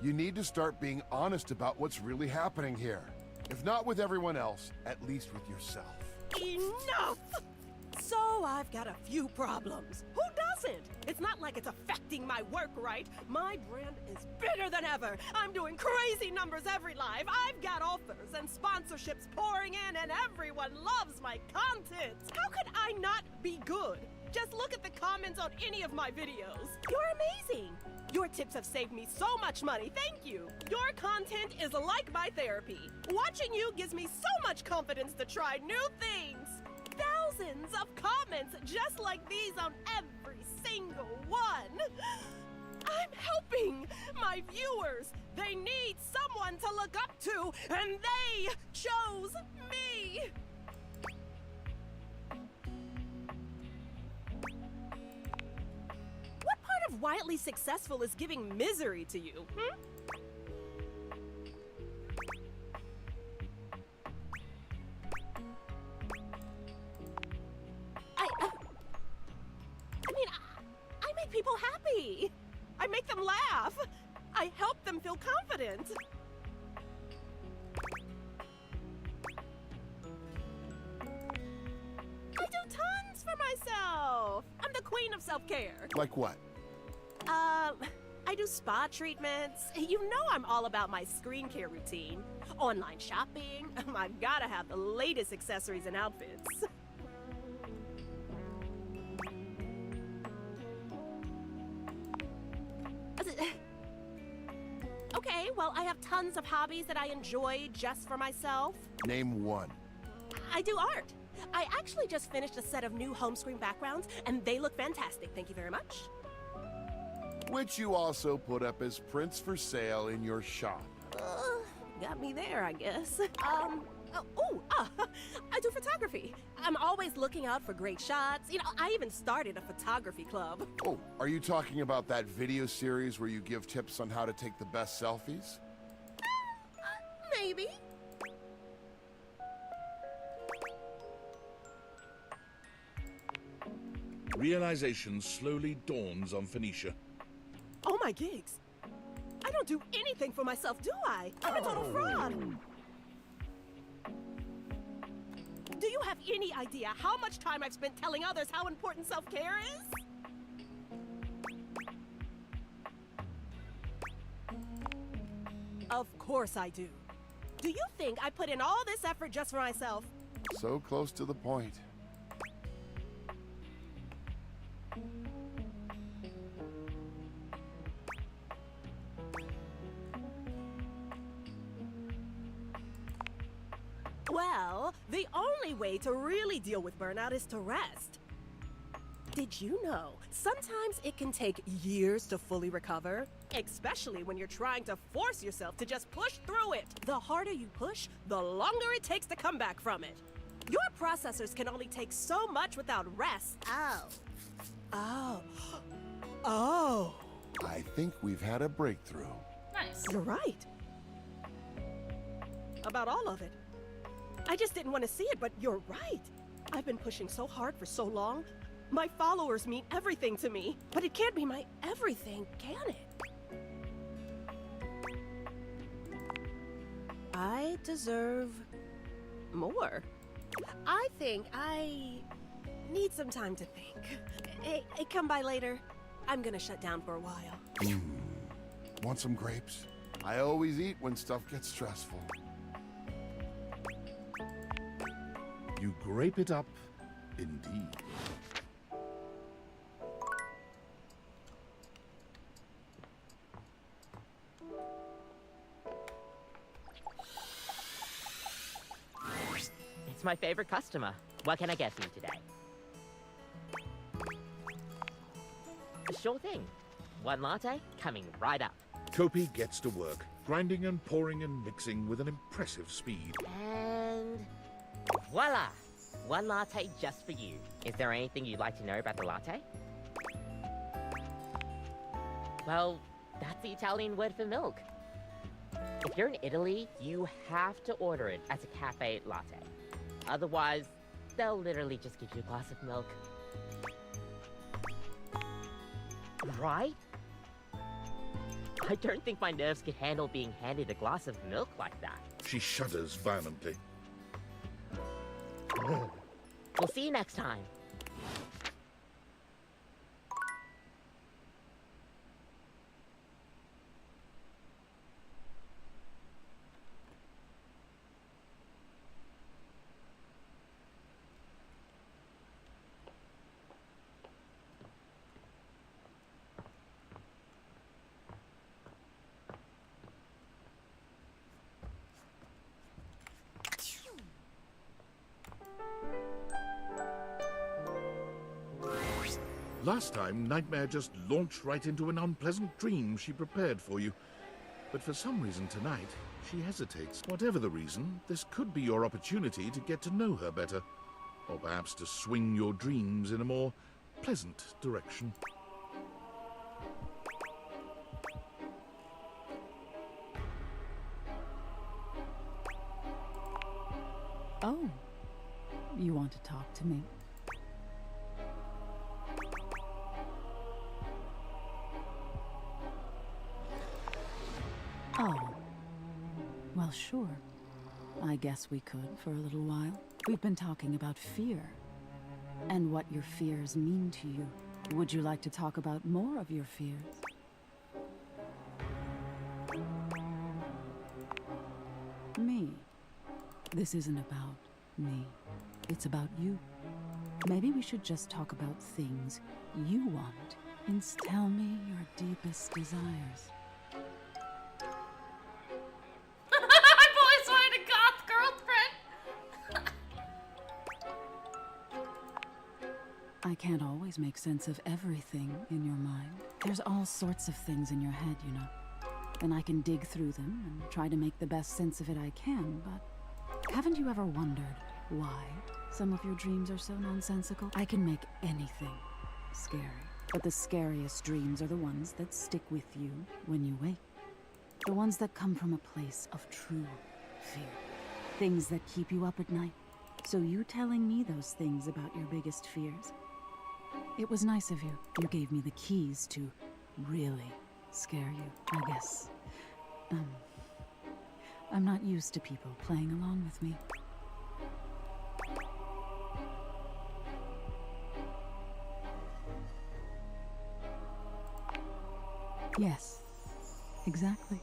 you need to start being honest about what's really happening here. If not with everyone else, at least with yourself. Enough! So I've got a few problems. Who doesn't? It's not like it's affecting my work, right? My brand is bigger than ever. I'm doing crazy numbers every live. I've got offers and sponsorships pouring in, and everyone loves my content. How could I not be good? Just look at the comments on any of my videos. You're amazing. Your tips have saved me so much money. Thank you. Your content is like my therapy. Watching you gives me so much confidence to try new things. Thousands of comments just like these on every single one. I'm helping my viewers. They need someone to look up to, and they chose me. What part of wildly successful is giving misery to you, hmm? I make people happy. I make them laugh. I help them feel confident. I do tons for myself. I'm the queen of self-care. Like what? I do spa treatments. You know I'm all about my screen care routine. Online shopping. I've gotta have the latest accessories and outfits. Okay, well, I have tons of hobbies that I enjoy just for myself. Name one. I do art. I actually just finished a set of new home screen backgrounds, and they look fantastic. Thank you very much. Which you also put up as prints for sale in your shop. Got me there, I guess. I do photography. I'm always looking out for great shots. You know, I even started a photography club. Oh, are you talking about that video series where you give tips on how to take the best selfies? Maybe. Realization slowly dawns on Phoenicia. Oh my gigs. I don't do anything for myself, do I? I'm a total fraud. Do you have any idea how much time I've spent telling others how important self-care is? Of course I do. Do you think I put in all this effort just for myself? So close to the point. Well, the only way to really deal with burnout is to rest. Did you know sometimes it can take years to fully recover? Especially when you're trying to force yourself to just push through it. The harder you push, the longer it takes to come back from it. Your processors can only take so much without rest. Oh. I think we've had a breakthrough. Nice. You're right. About all of it. I just didn't want to see it, but you're right. I've been pushing so hard for so long. My followers mean everything to me, but it can't be my everything, can it? I deserve more. I think I need some time to think. Hey, come by later. I'm gonna shut down for a while. Want some grapes? I always eat when stuff gets stressful. You grape it up, indeed. It's my favorite customer. What can I get for you today? Sure thing. One latte coming right up. Kopi gets to work, grinding and pouring and mixing with an impressive speed. And voila! One latte just for you. Is there anything you'd like to know about the latte? Well, that's the Italian word for milk. If you're in Italy, you have to order it as a cafe latte. Otherwise, they'll literally just give you a glass of milk. Right? I don't think my nerves could handle being handed a glass of milk like that. She shudders violently. We'll see you next time. Last time, Nightmare just launched right into an unpleasant dream she prepared for you. But for some reason tonight, she hesitates. Whatever the reason, this could be your opportunity to get to know her better. Or perhaps to swing your dreams in a more pleasant direction. Oh, you want to talk to me? Oh, well, sure. I guess we could for a little while. We've been talking about fear and what your fears mean to you. Would you like to talk about more of your fears? Me. This isn't about me. It's about you. Maybe we should just talk about things you want. Tell me your deepest desires. I've always wanted a goth girlfriend. I can't always make sense of everything in your mind. There's all sorts of things in your head, you know. And I can dig through them and try to make the best sense of it I can, but haven't you ever wondered why some of your dreams are so nonsensical? I can make anything scary, but the scariest dreams are the ones that stick with you when you wake. The ones that come from a place of true fear. Things that keep you up at night. So you telling me those things about your biggest fears? It was nice of you. You gave me the keys to really scare you, I guess. I'm not used to people playing along with me. Yes, exactly.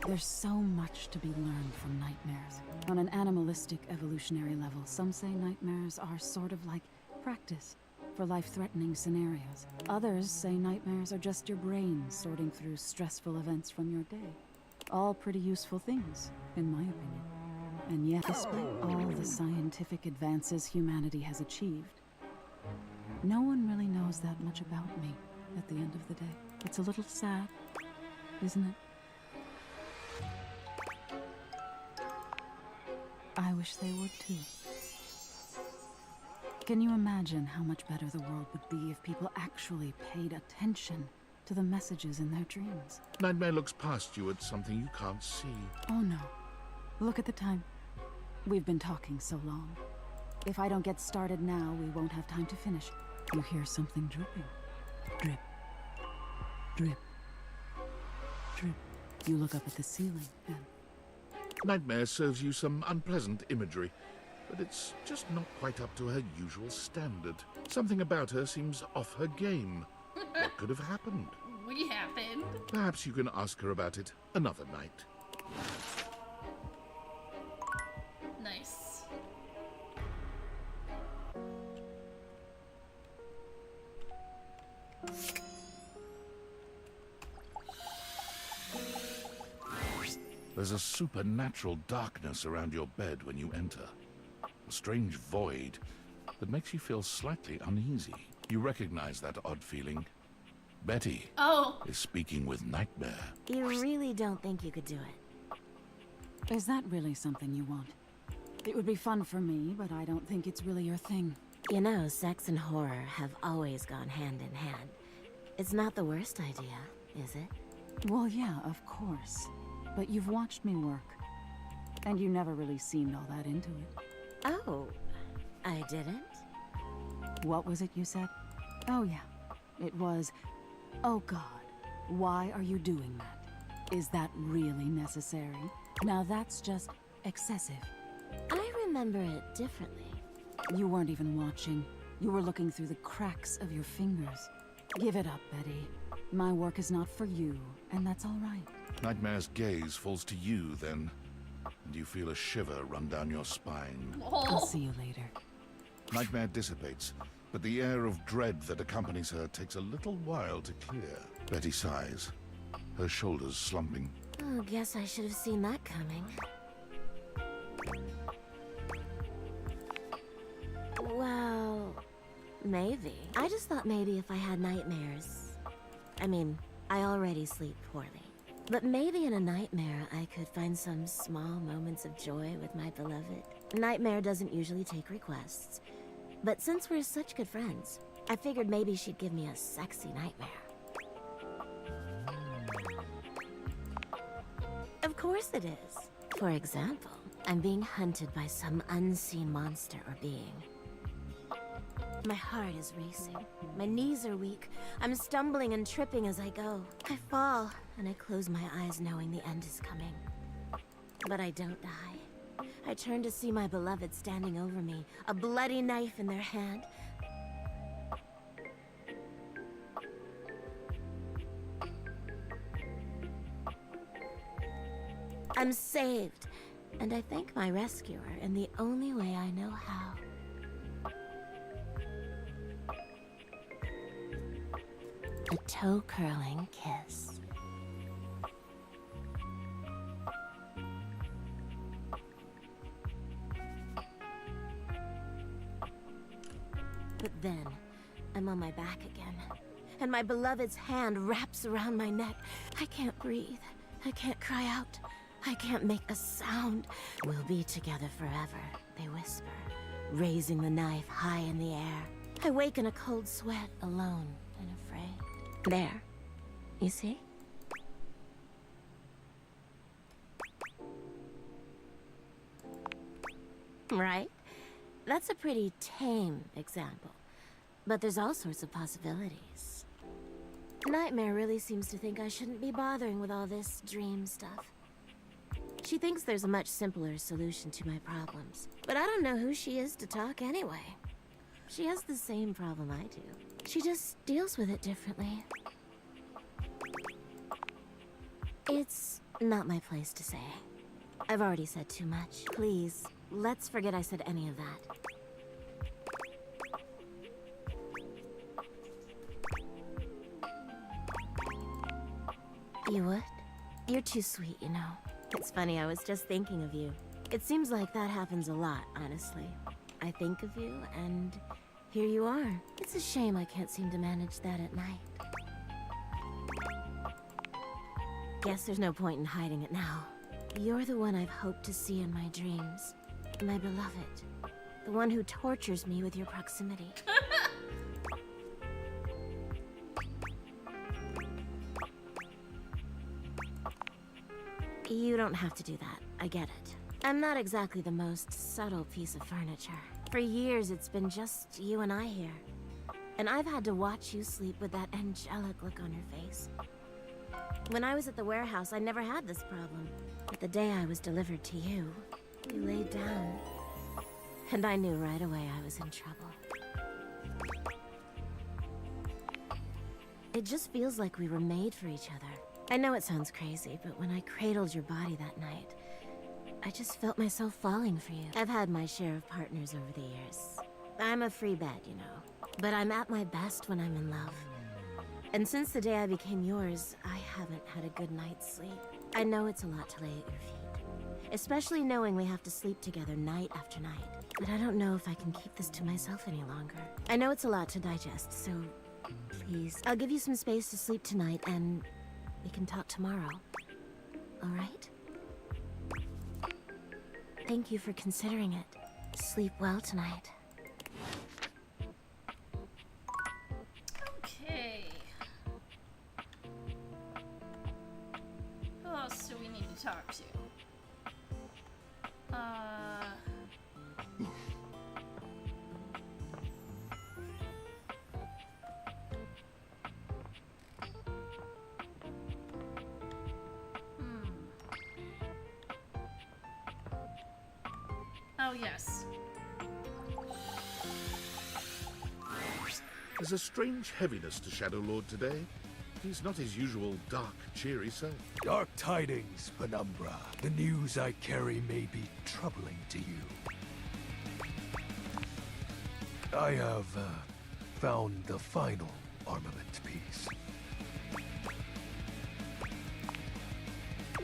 There's so much to be learned from nightmares. On an animalistic evolutionary level, some say nightmares are sort of like practice for life-threatening scenarios. Others say nightmares are just your brain sorting through stressful events from your day. All pretty useful things, in my opinion. And yet, despite all the scientific advances humanity has achieved, no one really knows that much about me at the end of the day. It's a little sad, isn't it? I wish they would too. Can you imagine how much better the world would be if people actually paid attention to the messages in their dreams? Nightmare looks past you at something you can't see. Oh no. Look at the time. We've been talking so long. If I don't get started now, we won't have time to finish. You hear something dripping. Drip. Drip. Drip. You look up at the ceiling and... Nightmare serves you some unpleasant imagery, but it's just not quite up to her usual standard. Something about her seems off her game. What could have happened? What happened? Perhaps you can ask her about it another night. Nice. There's a supernatural darkness around your bed when you enter. A strange void that makes you feel slightly uneasy. You recognize that odd feeling. Betty is speaking with Nightmare. You really don't think you could do it? Is that really something you want? It would be fun for me, but I don't think it's really your thing. You know, sex and horror have always gone hand in hand. It's not the worst idea, is it? Well, yeah, of course. But you've watched me work. And you never really seemed all that into it. Oh, I didn't? What was it you said? Oh, yeah. It was, oh God, why are you doing that? Is that really necessary? Now that's just excessive. I remember it differently. You weren't even watching. You were looking through the cracks of your fingers. Give it up, Betty. My work is not for you, and that's all right. Nightmare's gaze falls to you then, and you feel a shiver run down your spine. I'll see you later. Nightmare dissipates, but the air of dread that accompanies her takes a little while to clear. Betty sighs, her shoulders slumping. Oh, guess I should have seen that coming. Well, maybe. I just thought maybe if I had nightmares... I mean, I already sleep poorly. But maybe in a nightmare, I could find some small moments of joy with my beloved. Nightmare doesn't usually take requests. But since we're such good friends, I figured maybe she'd give me a sexy nightmare. Of course it is. For example, I'm being hunted by some unseen monster or being. My heart is racing. My knees are weak. I'm stumbling and tripping as I go. I fall, and I close my eyes knowing the end is coming. But I don't die. I turn to see my beloved standing over me, a bloody knife in their hand. I'm saved, and I thank my rescuer in the only way I know how. A toe-curling kiss. But then, I'm on my back again, and my beloved's hand wraps around my neck. I can't breathe. I can't cry out. I can't make a sound. We'll be together forever, they whisper, raising the knife high in the air. I wake in a cold sweat, alone and afraid. There. You see? Right? That's a pretty tame example. But there's all sorts of possibilities. Nightmare really seems to think I shouldn't be bothering with all this dream stuff. She thinks there's a much simpler solution to my problems. But I don't know who she is to talk anyway. She has the same problem I do. She just deals with it differently. It's not my place to say. I've already said too much. Please, let's forget I said any of that. You would? You're too sweet, you know. It's funny, I was just thinking of you. It seems like that happens a lot, honestly. I think of you, and here you are. It's a shame I can't seem to manage that at night. Guess there's no point in hiding it now. You're the one I've hoped to see in my dreams. My beloved. The one who tortures me with your proximity. You don't have to do that. I get it. I'm not exactly the most subtle piece of furniture. For years, it's been just you and I here. And I've had to watch you sleep with that angelic look on your face. When I was at the warehouse, I never had this problem. But the day I was delivered to you, you laid down. And I knew right away I was in trouble. It just feels like we were made for each other. I know it sounds crazy, but when I cradled your body that night, I just felt myself falling for you. I've had my share of partners over the years. I'm a free bed, you know. But I'm at my best when I'm in love. And since the day I became yours, I haven't had a good night's sleep. I know it's a lot to lay at your feet. Especially knowing we have to sleep together night after night. But I don't know if I can keep this to myself any longer. I know it's a lot to digest, so please, I'll give you some space to sleep tonight and we can talk tomorrow. All right? Thank you for considering it. Sleep well tonight. Okay. talk to? Oh, yes. There's a strange heaviness to Shadow Lord today. He's not his usual dark, cheery self. Dark tidings, Penumbra. The news I carry may be troubling to you. I have found the final armament piece.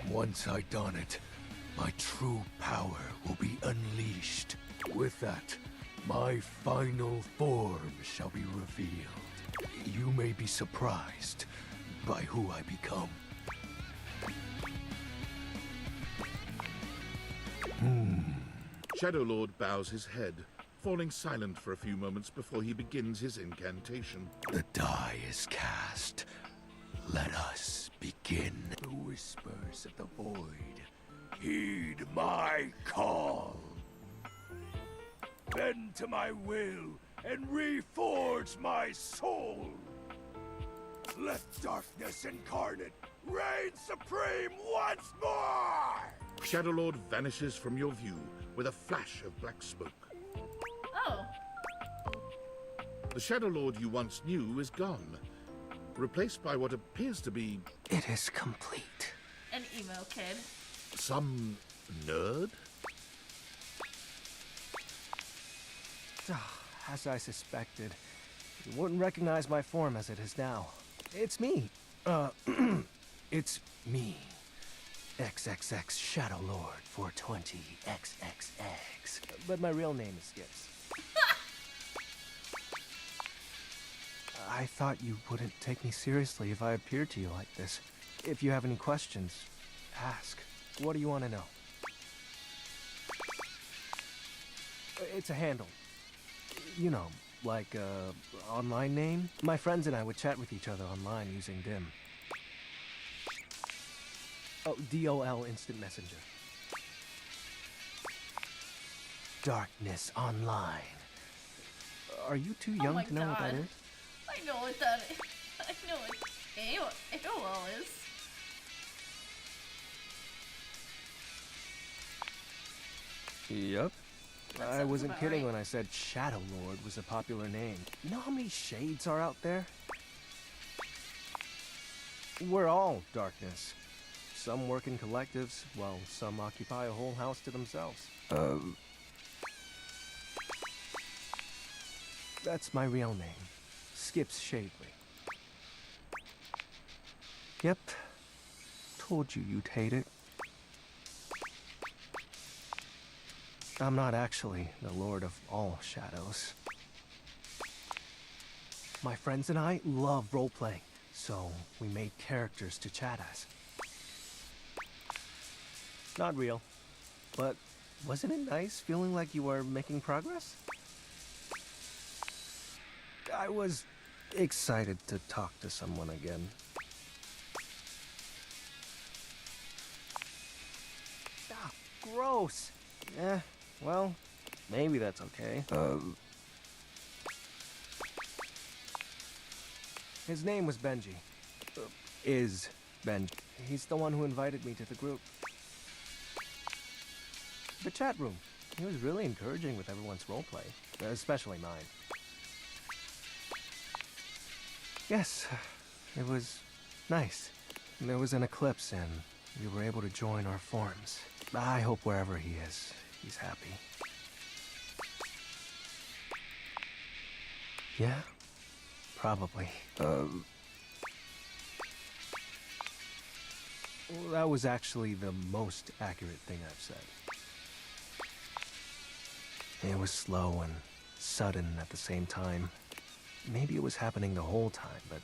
Once I don it, my true power will be unleashed. With that, my final form shall be revealed. You may be surprised by who I become. Shadow Lord bows his head, falling silent for a few moments before he begins his incantation. The die is cast. Let us begin. The whispers of the void. Heed my call. Bend to my will and reforge my soul. Let darkness incarnate reign supreme once more! Shadow Lord vanishes from your view with a flash of black smoke. Oh. The Shadow Lord you once knew is gone, replaced by what appears to be... It is complete. An emo kid. Some nerd? As I suspected, you wouldn't recognize my form as it is now. It's me. It's me. XXX Shadow Lord 420 XXX. But my real name is Skips. I thought you wouldn't take me seriously if I appeared to you like this. If you have any questions, ask. What do you want to know? It's a handle. You know, like a online name. My friends and I would chat with each other online using DIM. Oh, DOL Instant Messenger. Darkness Online. Are you too young to know what that is? I know what that is. I know what AOL is. Yep. I wasn't about kidding right. when I said Shadow Lord was a popular name. You know how many shades are out there? We're all darkness. Some work in collectives, while some occupy a whole house to themselves. That's my real name. Skips Shadley. Yep. Told you you'd hate it. I'm not actually the Lord of all shadows. My friends and I love role-playing, so we made characters to chat as. Not real, but wasn't it nice feeling like you were making progress? I was excited to talk to someone again. Ah, gross! Well, maybe that's okay. His name was Benji. Is Benji. He's the one who invited me to the group. The chat room. He was really encouraging with everyone's roleplay, especially mine. Yes, it was nice. There was an eclipse and we were able to join our forms. I hope wherever he is, he's happy. Yeah, probably. Well, that was actually the most accurate thing I've said. It was slow and sudden at the same time. Maybe it was happening the whole time, but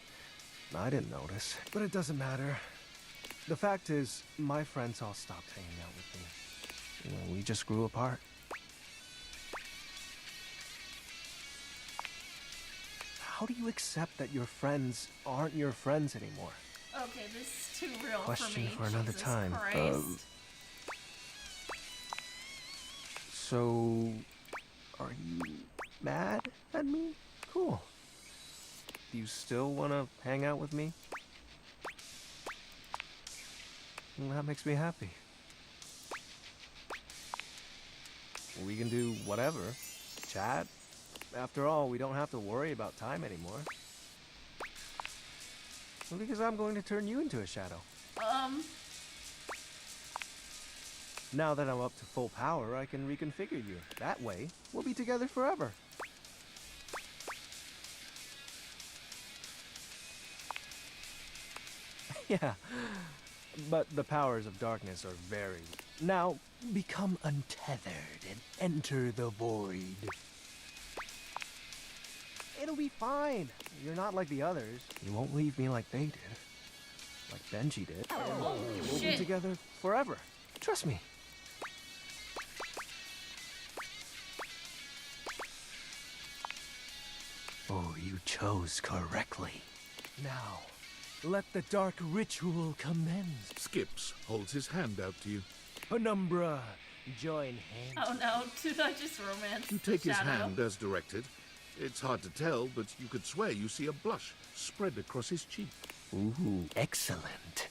I didn't notice. But it doesn't matter. The fact is, my friends all stopped hanging out with me. You know, we just grew apart. How do you accept that your friends aren't your friends anymore? Okay, this is too real Question for me. for another Jesus time. Christ. So, are you mad at me? Cool. Do you still want to hang out with me? Well, that makes me happy. We can do whatever. Chat. After all, we don't have to worry about time anymore. Well, because I'm going to turn you into a shadow. Now that I'm up to full power, I can reconfigure you. That way, we'll be together forever. Yeah, but the powers of darkness are very... Now, become untethered and enter the void. It'll be fine. You're not like the others. You won't leave me like they did. Like Benji did. We'll be together forever. Trust me. Oh, you chose correctly. Now, let the dark ritual commence. Skips holds his hand out to you. Penumbra, join hands. Oh no, did I just romance You take his Shadow? hand as directed. It's hard to tell, but you could swear you see a blush spread across his cheek. Ooh, excellent.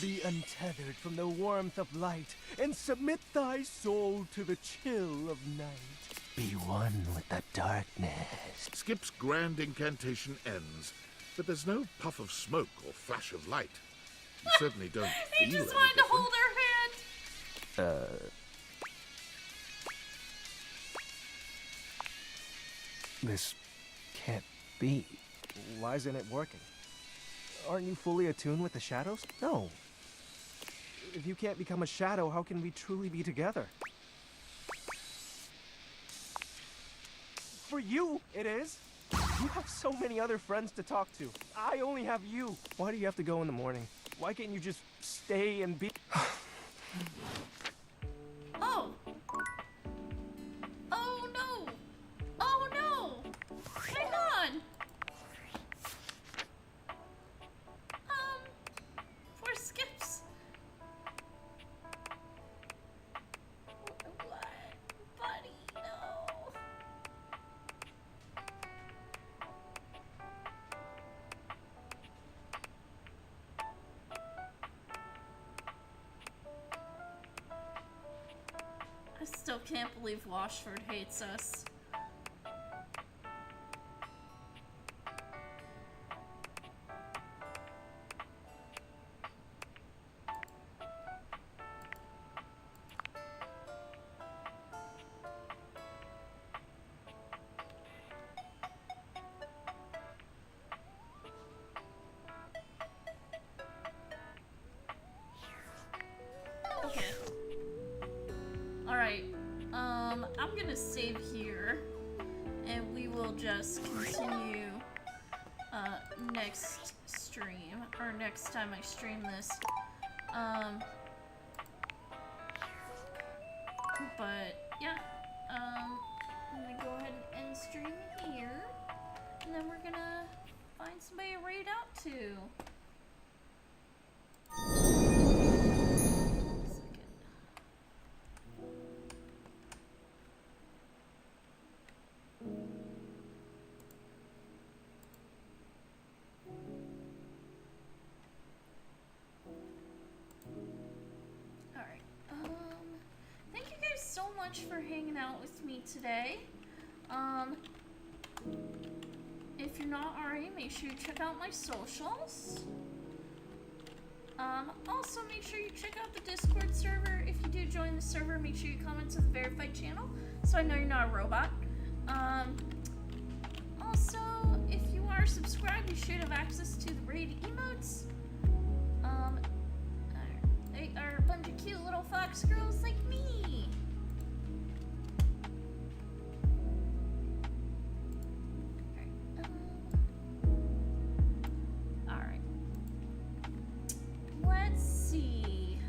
Be untethered from the warmth of light, and submit thy soul to the chill of night. Be one with the darkness. Skip's grand incantation ends, but there's no puff of smoke or flash of light. You certainly don't He feel just any wanted to different. hold her hand. This can't be. Why isn't it working? Aren't you fully attuned with the shadows? No. If you can't become a shadow, how can we truly be together? For you, it is. You have so many other friends to talk to. I only have you. Why do you have to go in the morning? Why can't you just stay and be... Oh. Oh no. Oh no. Hang on. Poor Skips. What? Buddy, no. I still can't believe Washford hates us. Okay. Alright, I'm gonna save here, and we will just continue, next stream, or next time I stream this. But, yeah, I'm gonna go ahead and end stream here, and then we're gonna find somebody to raid out to. Alright, thank you guys so much for hanging out with me today. If you're not already, make sure you check out my socials. Also make sure you check out the Discord server. If you do join the server, make sure you comment to the verified channel so I know you're not a robot. Also, if you are subscribed, you should have access to the raid emotes. They are a bunch of cute little fox girls like me. Alright. Let's see.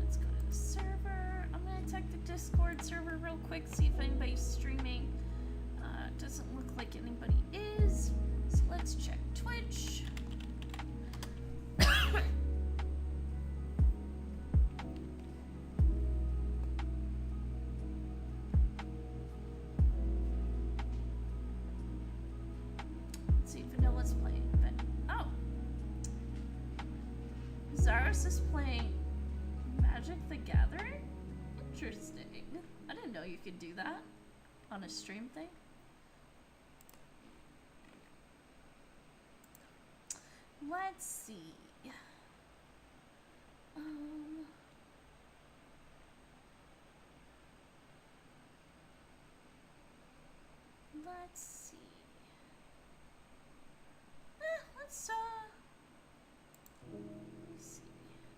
Let's go to the server. I'm gonna check the Discord server real quick, see if anybody's streaming. Doesn't look like anybody is. So let's check Twitch. was playing, but oh, Zaris is playing Magic the Gathering? Interesting. I didn't know you could do that on a stream thing. Let's see. Let's see.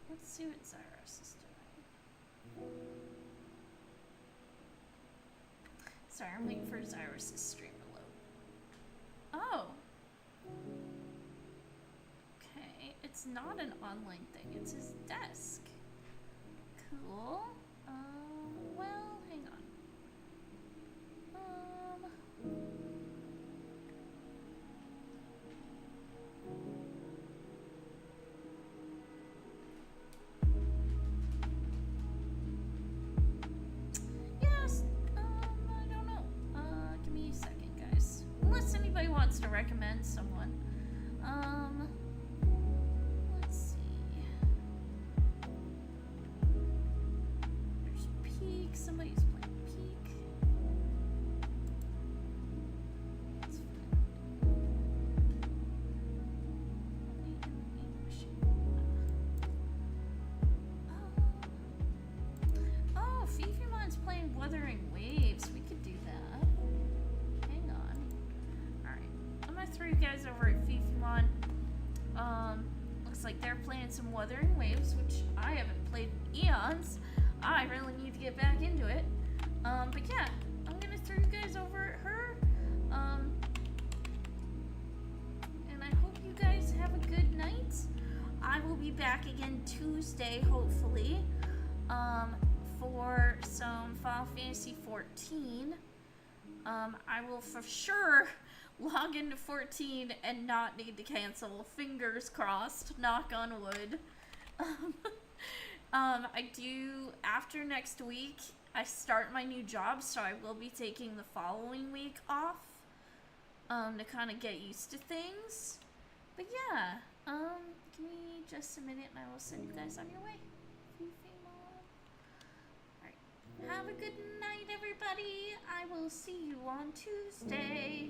Let's see what Zyrus is doing. Sorry, I'm waiting for Zyrus' stream to load. Oh. Okay, it's not an online thing, it's his desk. Cool. Well, hang on. Yes, I don't know. Give me a second, guys. Unless anybody wants to recommend someone. Let's see. There's Peak. Somebody's playing Peak. That's oh, Fifimon's playing Wuthering Waves. We could do that. Hang on. Alright. I'm gonna throw you guys over at Fifimon. Looks like they're playing some Wuthering Waves, which I haven't played in eons. I really need to get back into it. But yeah, I'm gonna throw you guys over at her. And I hope you guys have a good night. I will be back again Tuesday, hopefully, for some Final Fantasy 14. I will for sure log into 14 and not need to cancel. Fingers crossed, knock on wood. I do, after next week, I start my new job, so I will be taking the following week off, to kind of get used to things. But yeah, give me just a minute and I will send you guys on your way. Alright, have a good night, everybody. I will see you on Tuesday.